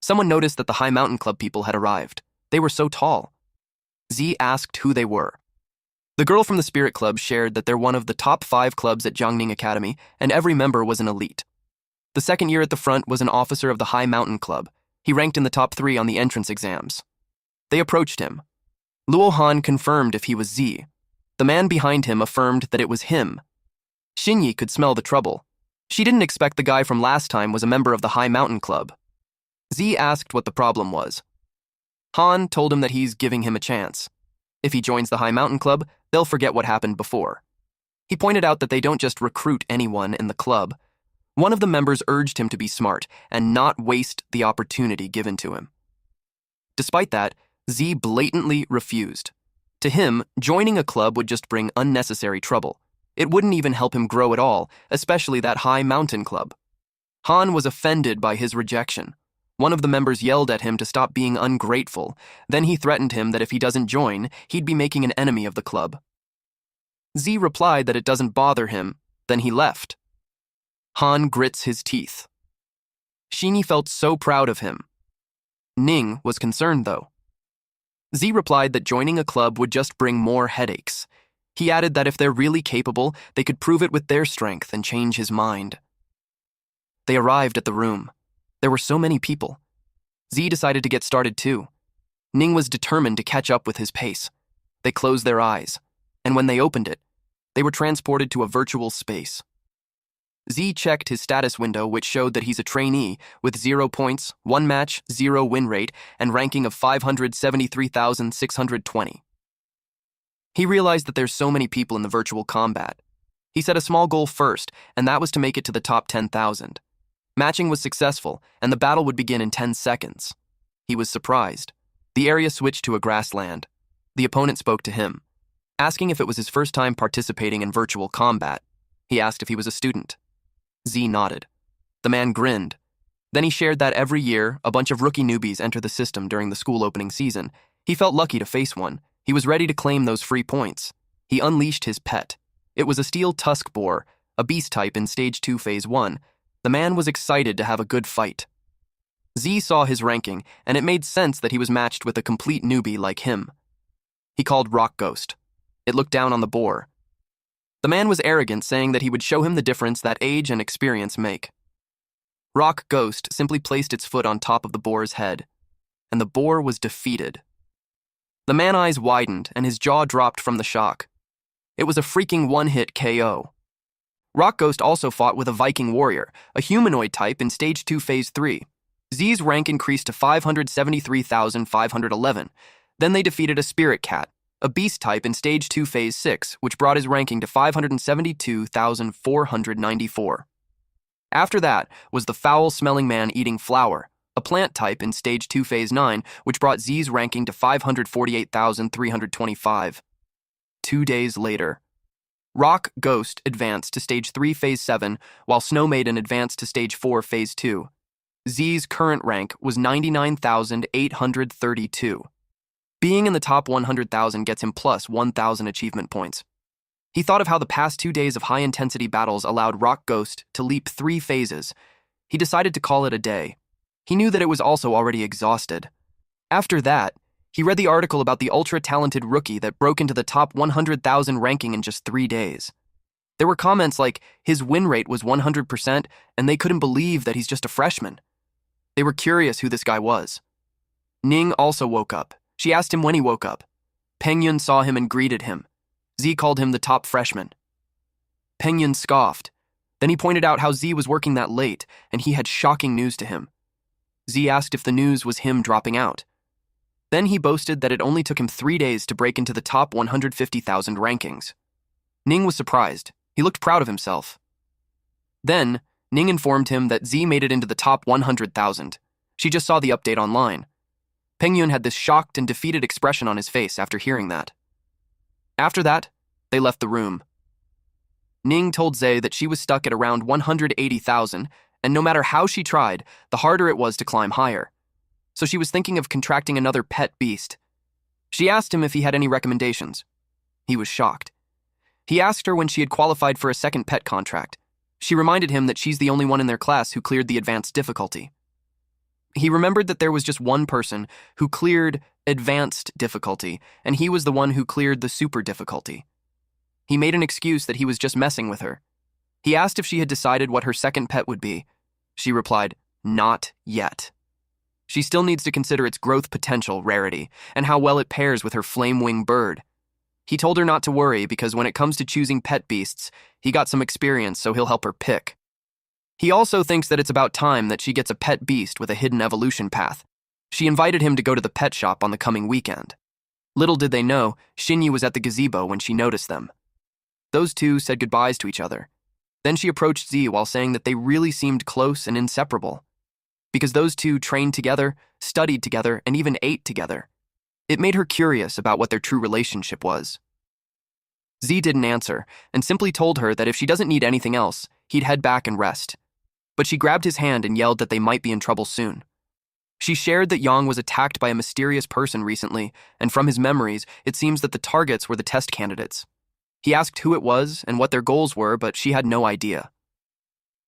Someone noticed that the High Mountain Club people had arrived. They were so tall. Z asked who they were. The girl from the Spirit Club shared that they're one of the top 5 clubs at Jiangning Academy, and every member was an elite. The second year at the front was an officer of the High Mountain Club. He ranked in the top 3 on the entrance exams. They approached him. Luo Han confirmed if he was Z. The man behind him affirmed that it was him. Xinyi could smell the trouble. She didn't expect the guy from last time was a member of the High Mountain Club. Z asked what the problem was. Han told him that he's giving him a chance. If he joins the High Mountain Club, they'll forget what happened before. He pointed out that they don't just recruit anyone in the club. One of the members urged him to be smart and not waste the opportunity given to him. Despite that, Z blatantly refused. To him, joining a club would just bring unnecessary trouble. It wouldn't even help him grow at all, especially that High Mountain Club. Han was offended by his rejection. One of the members yelled at him to stop being ungrateful. Then he threatened him that if he doesn't join, he'd be making an enemy of the club. Z replied that it doesn't bother him, then he left. Han grits his teeth. Xinyi felt so proud of him. Ning was concerned, though. Z replied that joining a club would just bring more headaches. He added that if they're really capable, they could prove it with their strength and change his mind. They arrived at the room. There were so many people. Z decided to get started too. Ning was determined to catch up with his pace. They closed their eyes, and when they opened it, they were transported to a virtual space. Z checked his status window, which showed that he's a trainee with 0 points, 1 match, 0 win rate, and ranking of 573,620. He realized that there's so many people in the virtual combat. He set a small goal first, and that was to make it to the top 10,000. Matching was successful, and the battle would begin in 10 seconds. He was surprised. The area switched to a grassland. The opponent spoke to him, asking if it was his first time participating in virtual combat. He asked if he was a student. Z nodded. The man grinned. Then he shared that every year, a bunch of rookie newbies enter the system during the school opening season. He felt lucky to face one. He was ready to claim those free points. He unleashed his pet. It was a steel tusk boar, a beast type in Stage 2 Phase 1. The man was excited to have a good fight. Z saw his ranking, and it made sense that he was matched with a complete newbie like him. He called Rock Ghost. It looked down on the boar. The man was arrogant, saying that he would show him the difference that age and experience make. Rock Ghost simply placed its foot on top of the boar's head, and the boar was defeated. The man's eyes widened, and his jaw dropped from the shock. It was a freaking one-hit KO. Rock Ghost also fought with a Viking warrior, a humanoid type in Stage 2 Phase 3. Z's rank increased to 573,511. Then they defeated a spirit cat, a beast type in Stage 2 Phase 6, which brought his ranking to 572,494. After that was the foul-smelling man eating flower, a plant type in Stage 2 Phase 9, which brought Z's ranking to 548,325. 2 days later, Rock Ghost advanced to Stage 3 Phase 7, while Snow Maiden advanced to Stage 4 Phase 2. Z's current rank was 99,832. Being in the top 100,000 gets him plus 1,000 achievement points. He thought of how the past 2 days of high-intensity battles allowed Rock Ghost to leap 3 phases. He decided to call it a day. He knew that it was also already exhausted. After that, he read the article about the ultra-talented rookie that broke into the top 100,000 ranking in just 3 days. There were comments like his win rate was 100% and they couldn't believe that he's just a freshman. They were curious who this guy was. Ning also woke up. She asked him when he woke up. Pengyun saw him and greeted him. Z called him the top freshman. Pengyun scoffed. Then he pointed out how Z was working that late, and he had shocking news to him. Z asked if the news was him dropping out. Then he boasted that it only took him 3 days to break into the top 150,000 rankings. Ning was surprised. He looked proud of himself. Then, Ning informed him that Z made it into the top 100,000. She just saw the update online. Pengyun had this shocked and defeated expression on his face after hearing that. After that, they left the room. Ning told Zay that she was stuck at around 180,000, and no matter how she tried, the harder it was to climb higher. So she was thinking of contracting another pet beast. She asked him if he had any recommendations. He was shocked. He asked her when she had qualified for a second pet contract. She reminded him that she's the only one in their class who cleared the advanced difficulty. He remembered that there was just one person who cleared advanced difficulty, and he was the one who cleared the super difficulty. He made an excuse that he was just messing with her. He asked if she had decided what her second pet would be. She replied, "Not yet." She still needs to consider its growth potential, rarity, and how well it pairs with her flame-wing bird. He told her not to worry because when it comes to choosing pet beasts, he got some experience, so he'll help her pick. He also thinks that it's about time that she gets a pet beast with a hidden evolution path. She invited him to go to the pet shop on the coming weekend. Little did they know, Shinyu was at the gazebo when she noticed them. Those two said goodbyes to each other. Then she approached Z while saying that they really seemed close and inseparable. Because those two trained together, studied together, and even ate together. It made her curious about what their true relationship was. Z didn't answer, and simply told her that if she doesn't need anything else, he'd head back and rest. But she grabbed his hand and yelled that they might be in trouble soon. She shared that Yang was attacked by a mysterious person recently, and from his memories, it seems that the targets were the test candidates. He asked who it was and what their goals were, but she had no idea.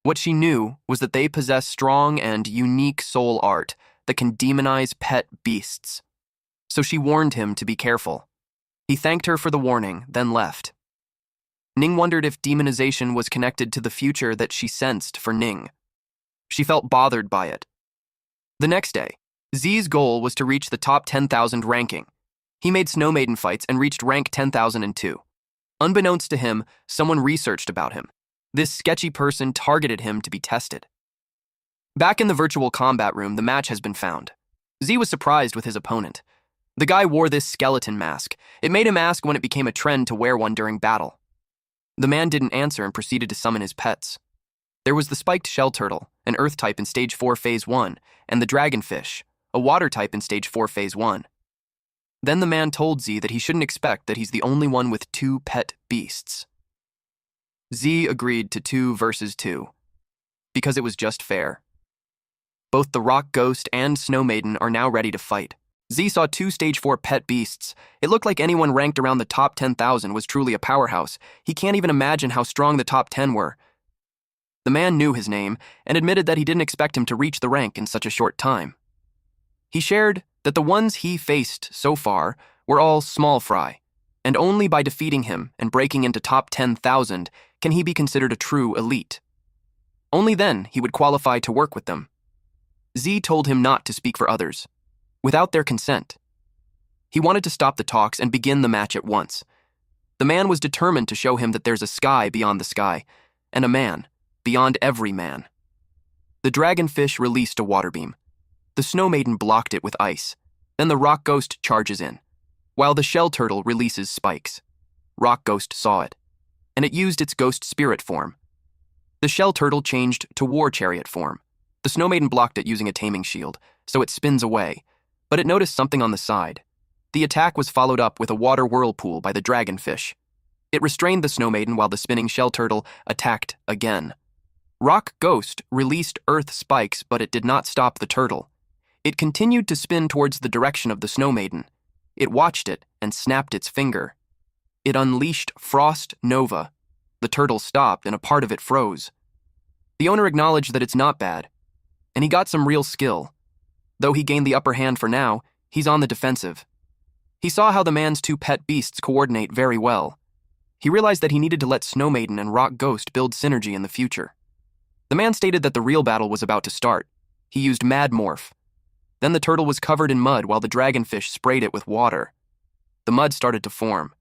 What she knew was that they possess strong and unique soul art that can demonize pet beasts. So she warned him to be careful. He thanked her for the warning, then left. Ning wondered if demonization was connected to the future that she sensed for Ning. She felt bothered by it. The next day, Z's goal was to reach the top 10,000 ranking. He made Snow Maiden fights and reached rank 10,002. Unbeknownst to him, someone researched about him. This sketchy person targeted him to be tested. Back in the virtual combat room, the match has been found. Z was surprised with his opponent. The guy wore this skeleton mask. It made him ask when it became a trend to wear one during battle. The man didn't answer and proceeded to summon his pets. There was the spiked shell turtle, an earth type in Stage 4 Phase 1, and the dragonfish, a water type in Stage 4 Phase 1. Then the man told Z that he shouldn't expect that he's the only one with 2 pet beasts. Z agreed to 2 versus 2, because it was just fair. Both the Rock Ghost and Snow Maiden are now ready to fight. Z saw 2 Stage 4 pet beasts. It looked like anyone ranked around the top 10,000 was truly a powerhouse. He can't even imagine how strong the top 10 were. The man knew his name and admitted that he didn't expect him to reach the rank in such a short time. He shared that the ones he faced so far were all small fry, and only by defeating him and breaking into top 10,000 can he be considered a true elite. Only then he would qualify to work with them. Z told him not to speak for others, without their consent. He wanted to stop the talks and begin the match at once. The man was determined to show him that there's a sky beyond the sky, and a man beyond every man. The dragonfish released a water beam. The Snow Maiden blocked it with ice. Then the Rock Ghost charges in, while the shell turtle releases spikes. Rock Ghost saw it, and it used its ghost spirit form. The shell turtle changed to war chariot form. The Snow Maiden blocked it using a taming shield, so it spins away, but it noticed something on the side. The attack was followed up with a water whirlpool by the dragonfish. It restrained the Snow Maiden while the spinning shell turtle attacked again. Rock Ghost released earth spikes, but it did not stop the turtle. It continued to spin towards the direction of the Snow Maiden. It watched it and snapped its finger. It unleashed Frost Nova. The turtle stopped and a part of it froze. The owner acknowledged that it's not bad, and he got some real skill. Though he gained the upper hand for now, he's on the defensive. He saw how the man's 2 pet beasts coordinate very well. He realized that he needed to let Snow Maiden and Rock Ghost build synergy in the future. The man stated that the real battle was about to start. He used Mad Morph. Then the turtle was covered in mud while the dragonfish sprayed it with water. The mud started to form.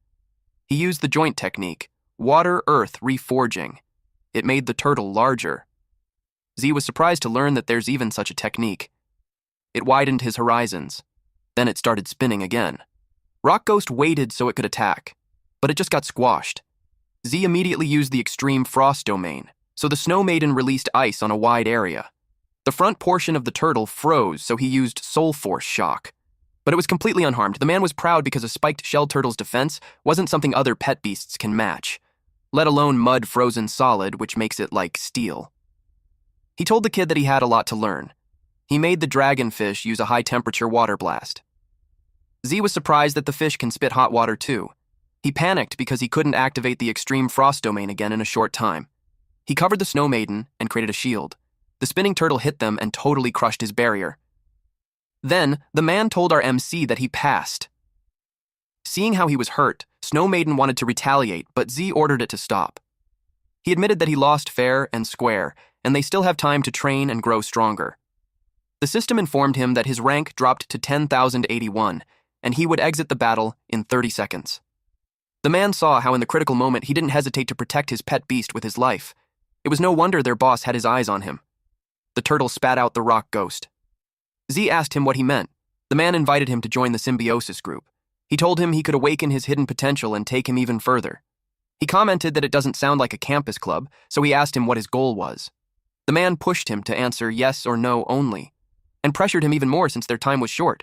He used the joint technique, water-earth reforging. It made the turtle larger. Z was surprised to learn that there's even such a technique. It widened his horizons. Then it started spinning again. Rock Ghost waited so it could attack, but it just got squashed. Z immediately used the extreme frost domain, so the Snow Maiden released ice on a wide area. The front portion of the turtle froze, so he used Soul Force Shock. But it was completely unharmed. The man was proud because a spiked shell turtle's defense wasn't something other pet beasts can match, let alone mud frozen solid, which makes it like steel. He told the kid that he had a lot to learn. He made the dragonfish use a high-temperature water blast. Z was surprised that the fish can spit hot water too. He panicked because he couldn't activate the extreme frost domain again in a short time. He covered the Snow Maiden and created a shield. The spinning turtle hit them and totally crushed his barrier. Then, the man told our MC that he passed. Seeing how he was hurt, Snow Maiden wanted to retaliate, but Z ordered it to stop. He admitted that he lost fair and square, and they still have time to train and grow stronger. The system informed him that his rank dropped to 10,081, and he would exit the battle in 30 seconds. The man saw how in the critical moment he didn't hesitate to protect his pet beast with his life. It was no wonder their boss had his eyes on him. The turtle spat out the Rock Ghost. Z asked him what he meant. The man invited him to join the symbiosis group. He told him he could awaken his hidden potential and take him even further. He commented that it doesn't sound like a campus club, so he asked him what his goal was. The man pushed him to answer yes or no only, and pressured him even more since their time was short.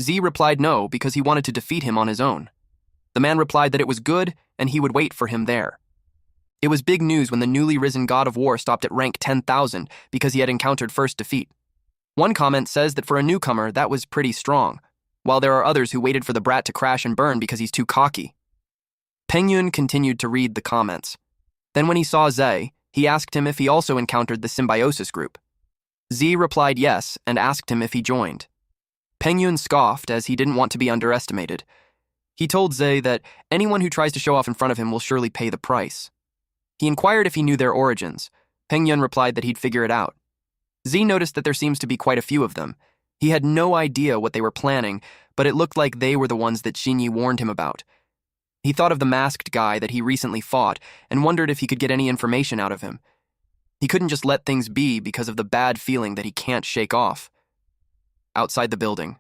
Z replied no because he wanted to defeat him on his own. The man replied that it was good and he would wait for him there. It was big news when the newly risen God of War stopped at rank 10,000 because he had encountered first defeat. One comment says that for a newcomer, that was pretty strong, while there are others who waited for the brat to crash and burn because he's too cocky. Pengyun continued to read the comments. Then when he saw Z, he asked him if he also encountered the symbiosis group. Z replied yes and asked him if he joined. Pengyun scoffed as he didn't want to be underestimated. He told Z that anyone who tries to show off in front of him will surely pay the price. He inquired if he knew their origins. Pengyun replied that he'd figure it out. Z noticed that there seems to be quite a few of them. He had no idea what they were planning, but it looked like they were the ones that Xinyi warned him about. He thought of the masked guy that he recently fought and wondered if he could get any information out of him. He couldn't just let things be because of the bad feeling that he can't shake off. Outside the building,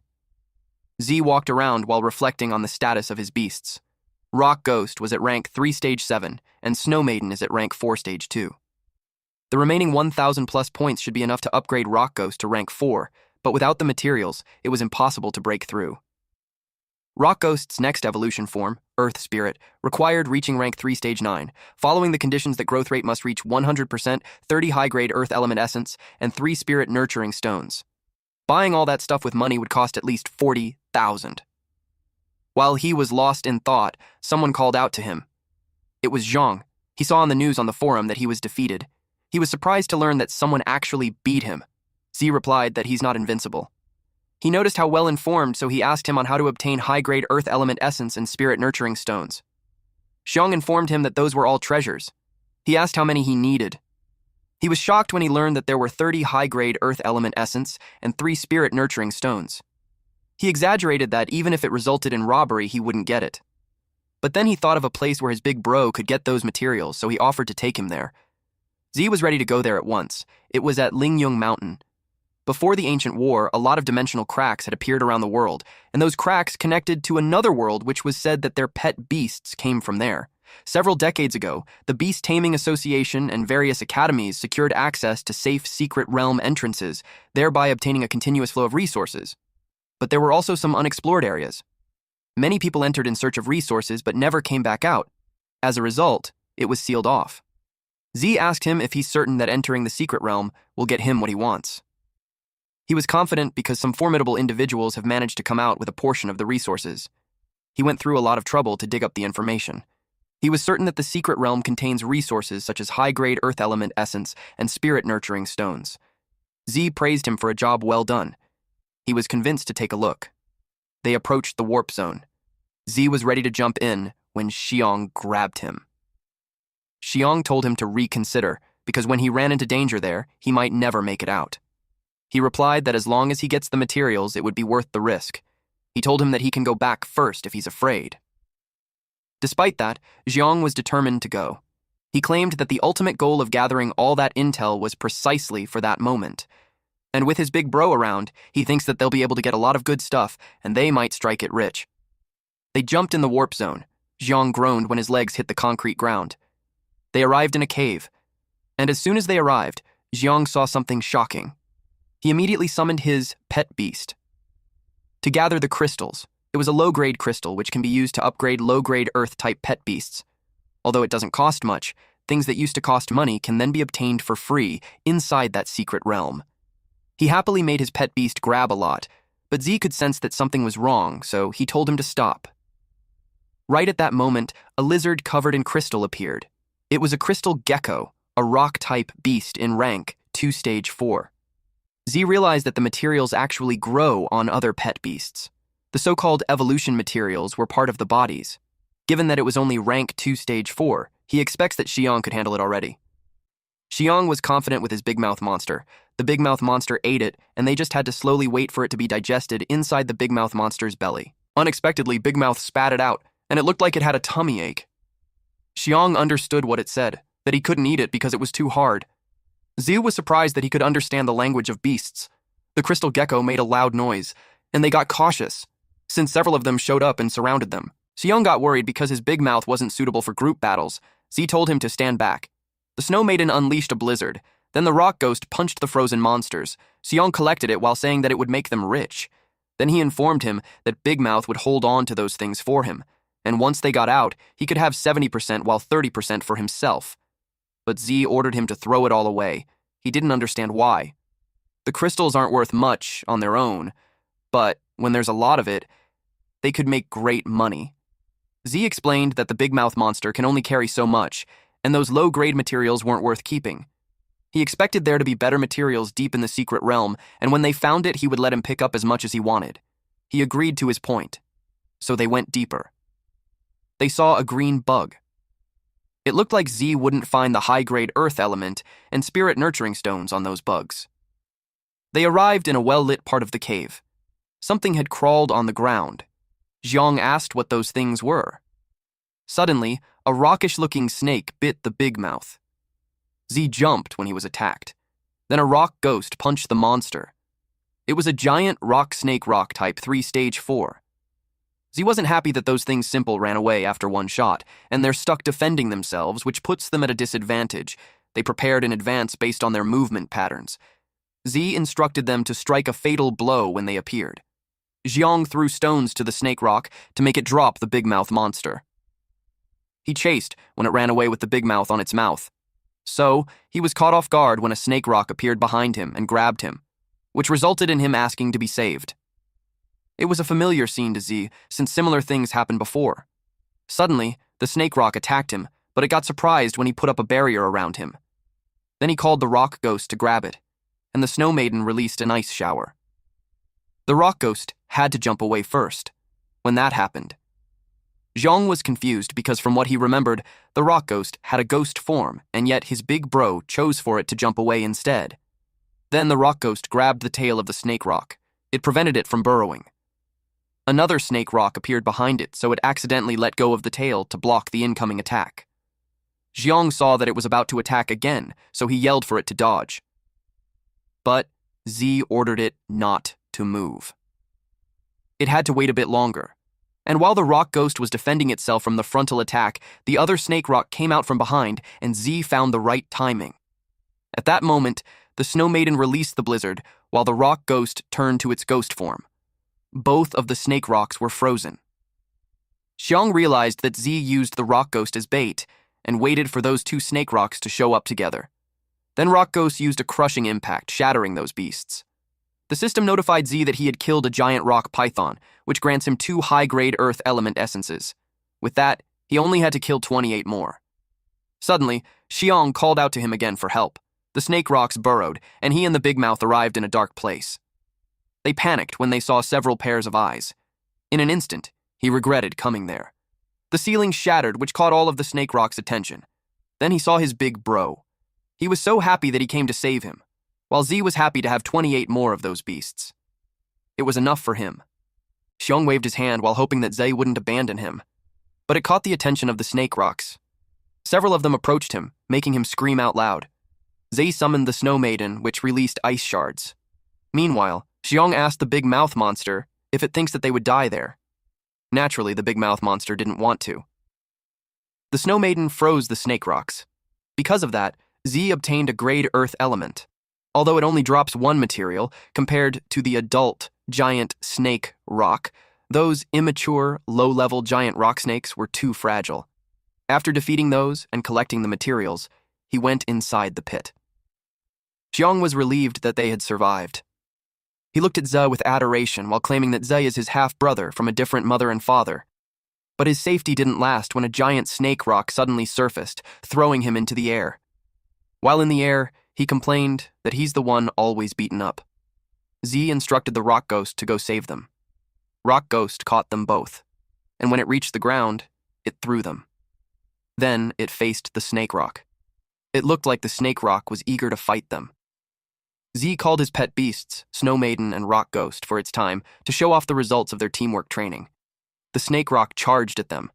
Z walked around while reflecting on the status of his beasts. Rock Ghost was at rank 3 stage 7, and Snow Maiden is at rank 4 stage 2. The remaining 1,000 plus points should be enough to upgrade Rock Ghost to rank 4, but without the materials, it was impossible to break through. Rock Ghost's next evolution form, Earth Spirit, required reaching rank 3 stage 9, following the conditions that growth rate must reach 100%, 30 high-grade Earth Element Essence, and 3 Spirit Nurturing Stones. Buying all that stuff with money would cost at least 40,000. While he was lost in thought, someone called out to him. It was Zhang. He saw on the news on the forum that he was defeated. He was surprised to learn that someone actually beat him. Z replied that he's not invincible. He noticed how well informed, so he asked him on how to obtain high-grade Earth Element Essence and Spirit Nurturing Stones. Zhang informed him that those were all treasures. He asked how many he needed. He was shocked when he learned that there were 30 high-grade Earth Element Essence and 3 Spirit Nurturing Stones. He exaggerated that even if it resulted in robbery, he wouldn't get it. But then he thought of a place where his big bro could get those materials, so he offered to take him there. Z was ready to go there at once. It was at Lingyung Mountain. Before the ancient war, a lot of dimensional cracks had appeared around the world, and those cracks connected to another world which was said that their pet beasts came from there. Several decades ago, the Beast Taming Association and various academies secured access to safe secret realm entrances, thereby obtaining a continuous flow of resources. But there were also some unexplored areas. Many people entered in search of resources but never came back out. As a result, it was sealed off. Z asked him if he's certain that entering the secret realm will get him what he wants. He was confident because some formidable individuals have managed to come out with a portion of the resources. He went through a lot of trouble to dig up the information. He was certain that the secret realm contains resources such as high-grade Earth Element Essence and Spirit Nurturing Stones. Z praised him for a job well done. He was convinced to take a look. They approached the warp zone. Z was ready to jump in when Xiong grabbed him. Xiong told him to reconsider, because when he ran into danger there, he might never make it out. He replied that as long as he gets the materials, it would be worth the risk. He told him that he can go back first if he's afraid. Despite that, Xiong was determined to go. He claimed that the ultimate goal of gathering all that intel was precisely for that moment. And with his big bro around, he thinks that they'll be able to get a lot of good stuff, and they might strike it rich. They jumped in the warp zone. Xiong groaned when his legs hit the concrete ground. They arrived in a cave. And as soon as they arrived, Xiong saw something shocking. He immediately summoned his pet beast. To gather the crystals, it was a low-grade crystal which can be used to upgrade low-grade Earth-type pet beasts. Although it doesn't cost much, things that used to cost money can then be obtained for free inside that secret realm. He happily made his pet beast grab a lot, but Z could sense that something was wrong, so he told him to stop. Right at that moment, a lizard covered in crystal appeared. It was a crystal gecko, a rock-type beast in rank 2 stage 4. Z realized that the materials actually grow on other pet beasts. The so-called evolution materials were part of the bodies. Given that it was only rank 2 stage 4, he expects that Xiong could handle it already. Xiong was confident with his big mouth monster. The big mouth monster ate it, and they just had to slowly wait for it to be digested inside the big mouth monster's belly. Unexpectedly, Big Mouth spat it out, and it looked like it had a tummy ache. Xiong understood what it said, that he couldn't eat it because it was too hard. Z was surprised that he could understand the language of beasts. The crystal gecko made a loud noise, and they got cautious, since several of them showed up and surrounded them. Xiong got worried because his big mouth wasn't suitable for group battles. Z told him to stand back. The Snow Maiden unleashed a blizzard. Then the Rock Ghost punched the frozen monsters. Xiong collected it while saying that it would make them rich. Then he informed him that Big Mouth would hold on to those things for him, and once they got out, he could have 70% while 30% for himself. But Z ordered him to throw it all away. He didn't understand why. The crystals aren't worth much on their own, but when there's a lot of it, they could make great money. Z explained that the Big Mouth monster can only carry so much, and those low-grade materials weren't worth keeping. He expected there to be better materials deep in the secret realm, and when they found it, he would let him pick up as much as he wanted. He agreed to his point, so they went deeper. They saw a green bug. It looked like Z wouldn't find the high-grade Earth element and Spirit Nurturing Stones on those bugs. They arrived in a well-lit part of the cave. Something had crawled on the ground. Xiang asked what those things were. Suddenly, a rockish-looking snake bit the big mouth. Z jumped when he was attacked. Then a rock ghost punched the monster. It was a giant rock snake rock type 3 stage 4. Z wasn't happy that those things simple ran away after one shot, and they're stuck defending themselves, which puts them at a disadvantage. They prepared in advance based on their movement patterns. Z instructed them to strike a fatal blow when they appeared. Xiang threw stones to the snake rock to make it drop the big mouth monster. He chased when it ran away with the big mouth on its mouth. So, he was caught off guard when a snake rock appeared behind him and grabbed him, which resulted in him asking to be saved. It was a familiar scene to Z, since similar things happened before. Suddenly, the snake rock attacked him, but it got surprised when he put up a barrier around him. Then he called the rock ghost to grab it, and the snow maiden released an ice shower. The rock ghost had to jump away first. When that happened, Xiang was confused because from what he remembered, the rock ghost had a ghost form, and yet his big bro chose for it to jump away instead. Then the rock ghost grabbed the tail of the snake rock. It prevented it from burrowing. Another snake rock appeared behind it, so it accidentally let go of the tail to block the incoming attack. Xiang saw that it was about to attack again, so he yelled for it to dodge. But Z ordered it not to move. It had to wait a bit longer. And while the rock ghost was defending itself from the frontal attack, the other snake rock came out from behind, and Z found the right timing. At that moment, the snow maiden released the blizzard, while the rock ghost turned to its ghost form. Both of the snake rocks were frozen. Xiang realized that Z used the rock ghost as bait, and waited for those two snake rocks to show up together. Then rock ghost used a crushing impact, shattering those beasts. The system notified Z that he had killed a giant rock python, which grants him 2 high-grade earth element essences. With that, he only had to kill 28 more. Suddenly, Xiang called out to him again for help. The snake rocks burrowed, and he and the big mouth arrived in a dark place. They panicked when they saw several pairs of eyes. In an instant, he regretted coming there. The ceiling shattered, which caught all of the snake rock's attention. Then he saw his big bro. He was so happy that he came to save him, while Z was happy to have 28 more of those beasts. It was enough for him. Xiang waved his hand while hoping that Z wouldn't abandon him, but it caught the attention of the snake rocks. Several of them approached him, making him scream out loud. Z summoned the snow maiden, which released ice shards. Meanwhile, Xiang asked the big mouth monster if it thinks that they would die there. Naturally, the big mouth monster didn't want to. The snow maiden froze the snake rocks. Because of that, Z obtained a grade earth element, although it only drops one material compared to the adult giant snake rock. Those immature, low-level giant rock snakes were too fragile. After defeating those and collecting the materials, he went inside the pit. Xiang was relieved that they had survived. He looked at Ze with adoration while claiming that Ze is his half-brother from a different mother and father. But his safety didn't last when a giant snake rock suddenly surfaced, throwing him into the air. While in the air, he complained that he's the one always beaten up. Z instructed the rock ghost to go save them. Rock ghost caught them both, and when it reached the ground, it threw them. Then it faced the snake rock. It looked like the snake rock was eager to fight them. Z called his pet beasts, Snow Maiden and Rock Ghost, for its time to show off the results of their teamwork training. The snake rock charged at them.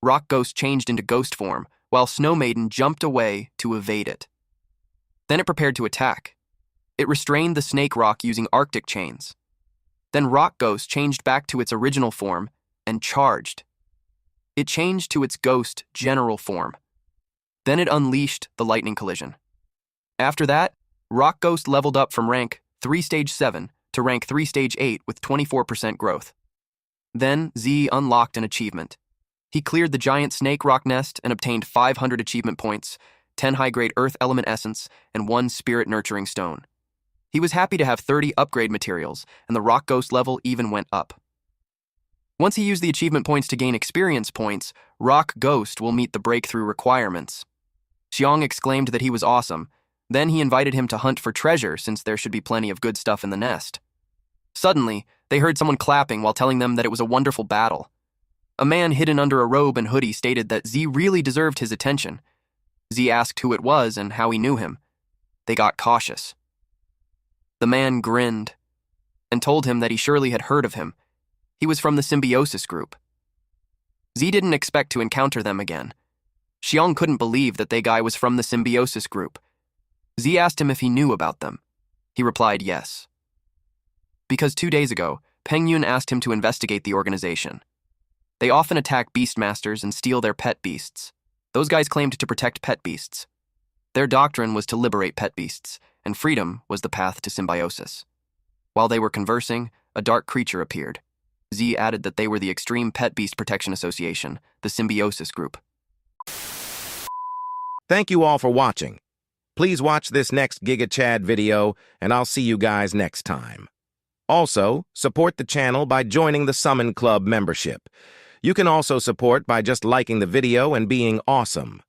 Rock Ghost changed into ghost form, while Snow Maiden jumped away to evade it. Then it prepared to attack. It restrained the snake rock using Arctic chains. Then Rock Ghost changed back to its original form and charged. It changed to its ghost general form. Then it unleashed the lightning collision. After that, Rock Ghost leveled up from rank 3 stage 7 to rank 3 stage 8 with 24% growth. Then Z unlocked an achievement. He cleared the giant snake rock nest and obtained 500 achievement points, 10 high-grade earth element essence, and 1 spirit nurturing stone. He was happy to have 30 upgrade materials, and the Rock Ghost level even went up. Once he used the achievement points to gain experience points, Rock Ghost will meet the breakthrough requirements. Xiang exclaimed that he was awesome. Then he invited him to hunt for treasure since there should be plenty of good stuff in the nest. Suddenly, they heard someone clapping while telling them that it was a wonderful battle. A man hidden under a robe and hoodie stated that Z really deserved his attention. Z asked who it was and how he knew him. They got cautious. The man grinned and told him that he surely had heard of him. He was from the symbiosis group. Z didn't expect to encounter them again. Xiong couldn't believe that they guy was from the symbiosis group. Z asked him if he knew about them. He replied yes. Because 2 days ago, Peng Yun asked him to investigate the organization. They often attack beastmasters and steal their pet beasts. Those guys claimed to protect pet beasts. Their doctrine was to liberate pet beasts, and freedom was the path to symbiosis. While they were conversing, a dark creature appeared. Z added that they were the Extreme Pet Beast Protection Association, the symbiosis group. Thank you all for watching. Please watch this next Giga Chad video, and I'll see you guys next time. Also, support the channel by joining the Summon Club membership. You can also support by just liking the video and being awesome.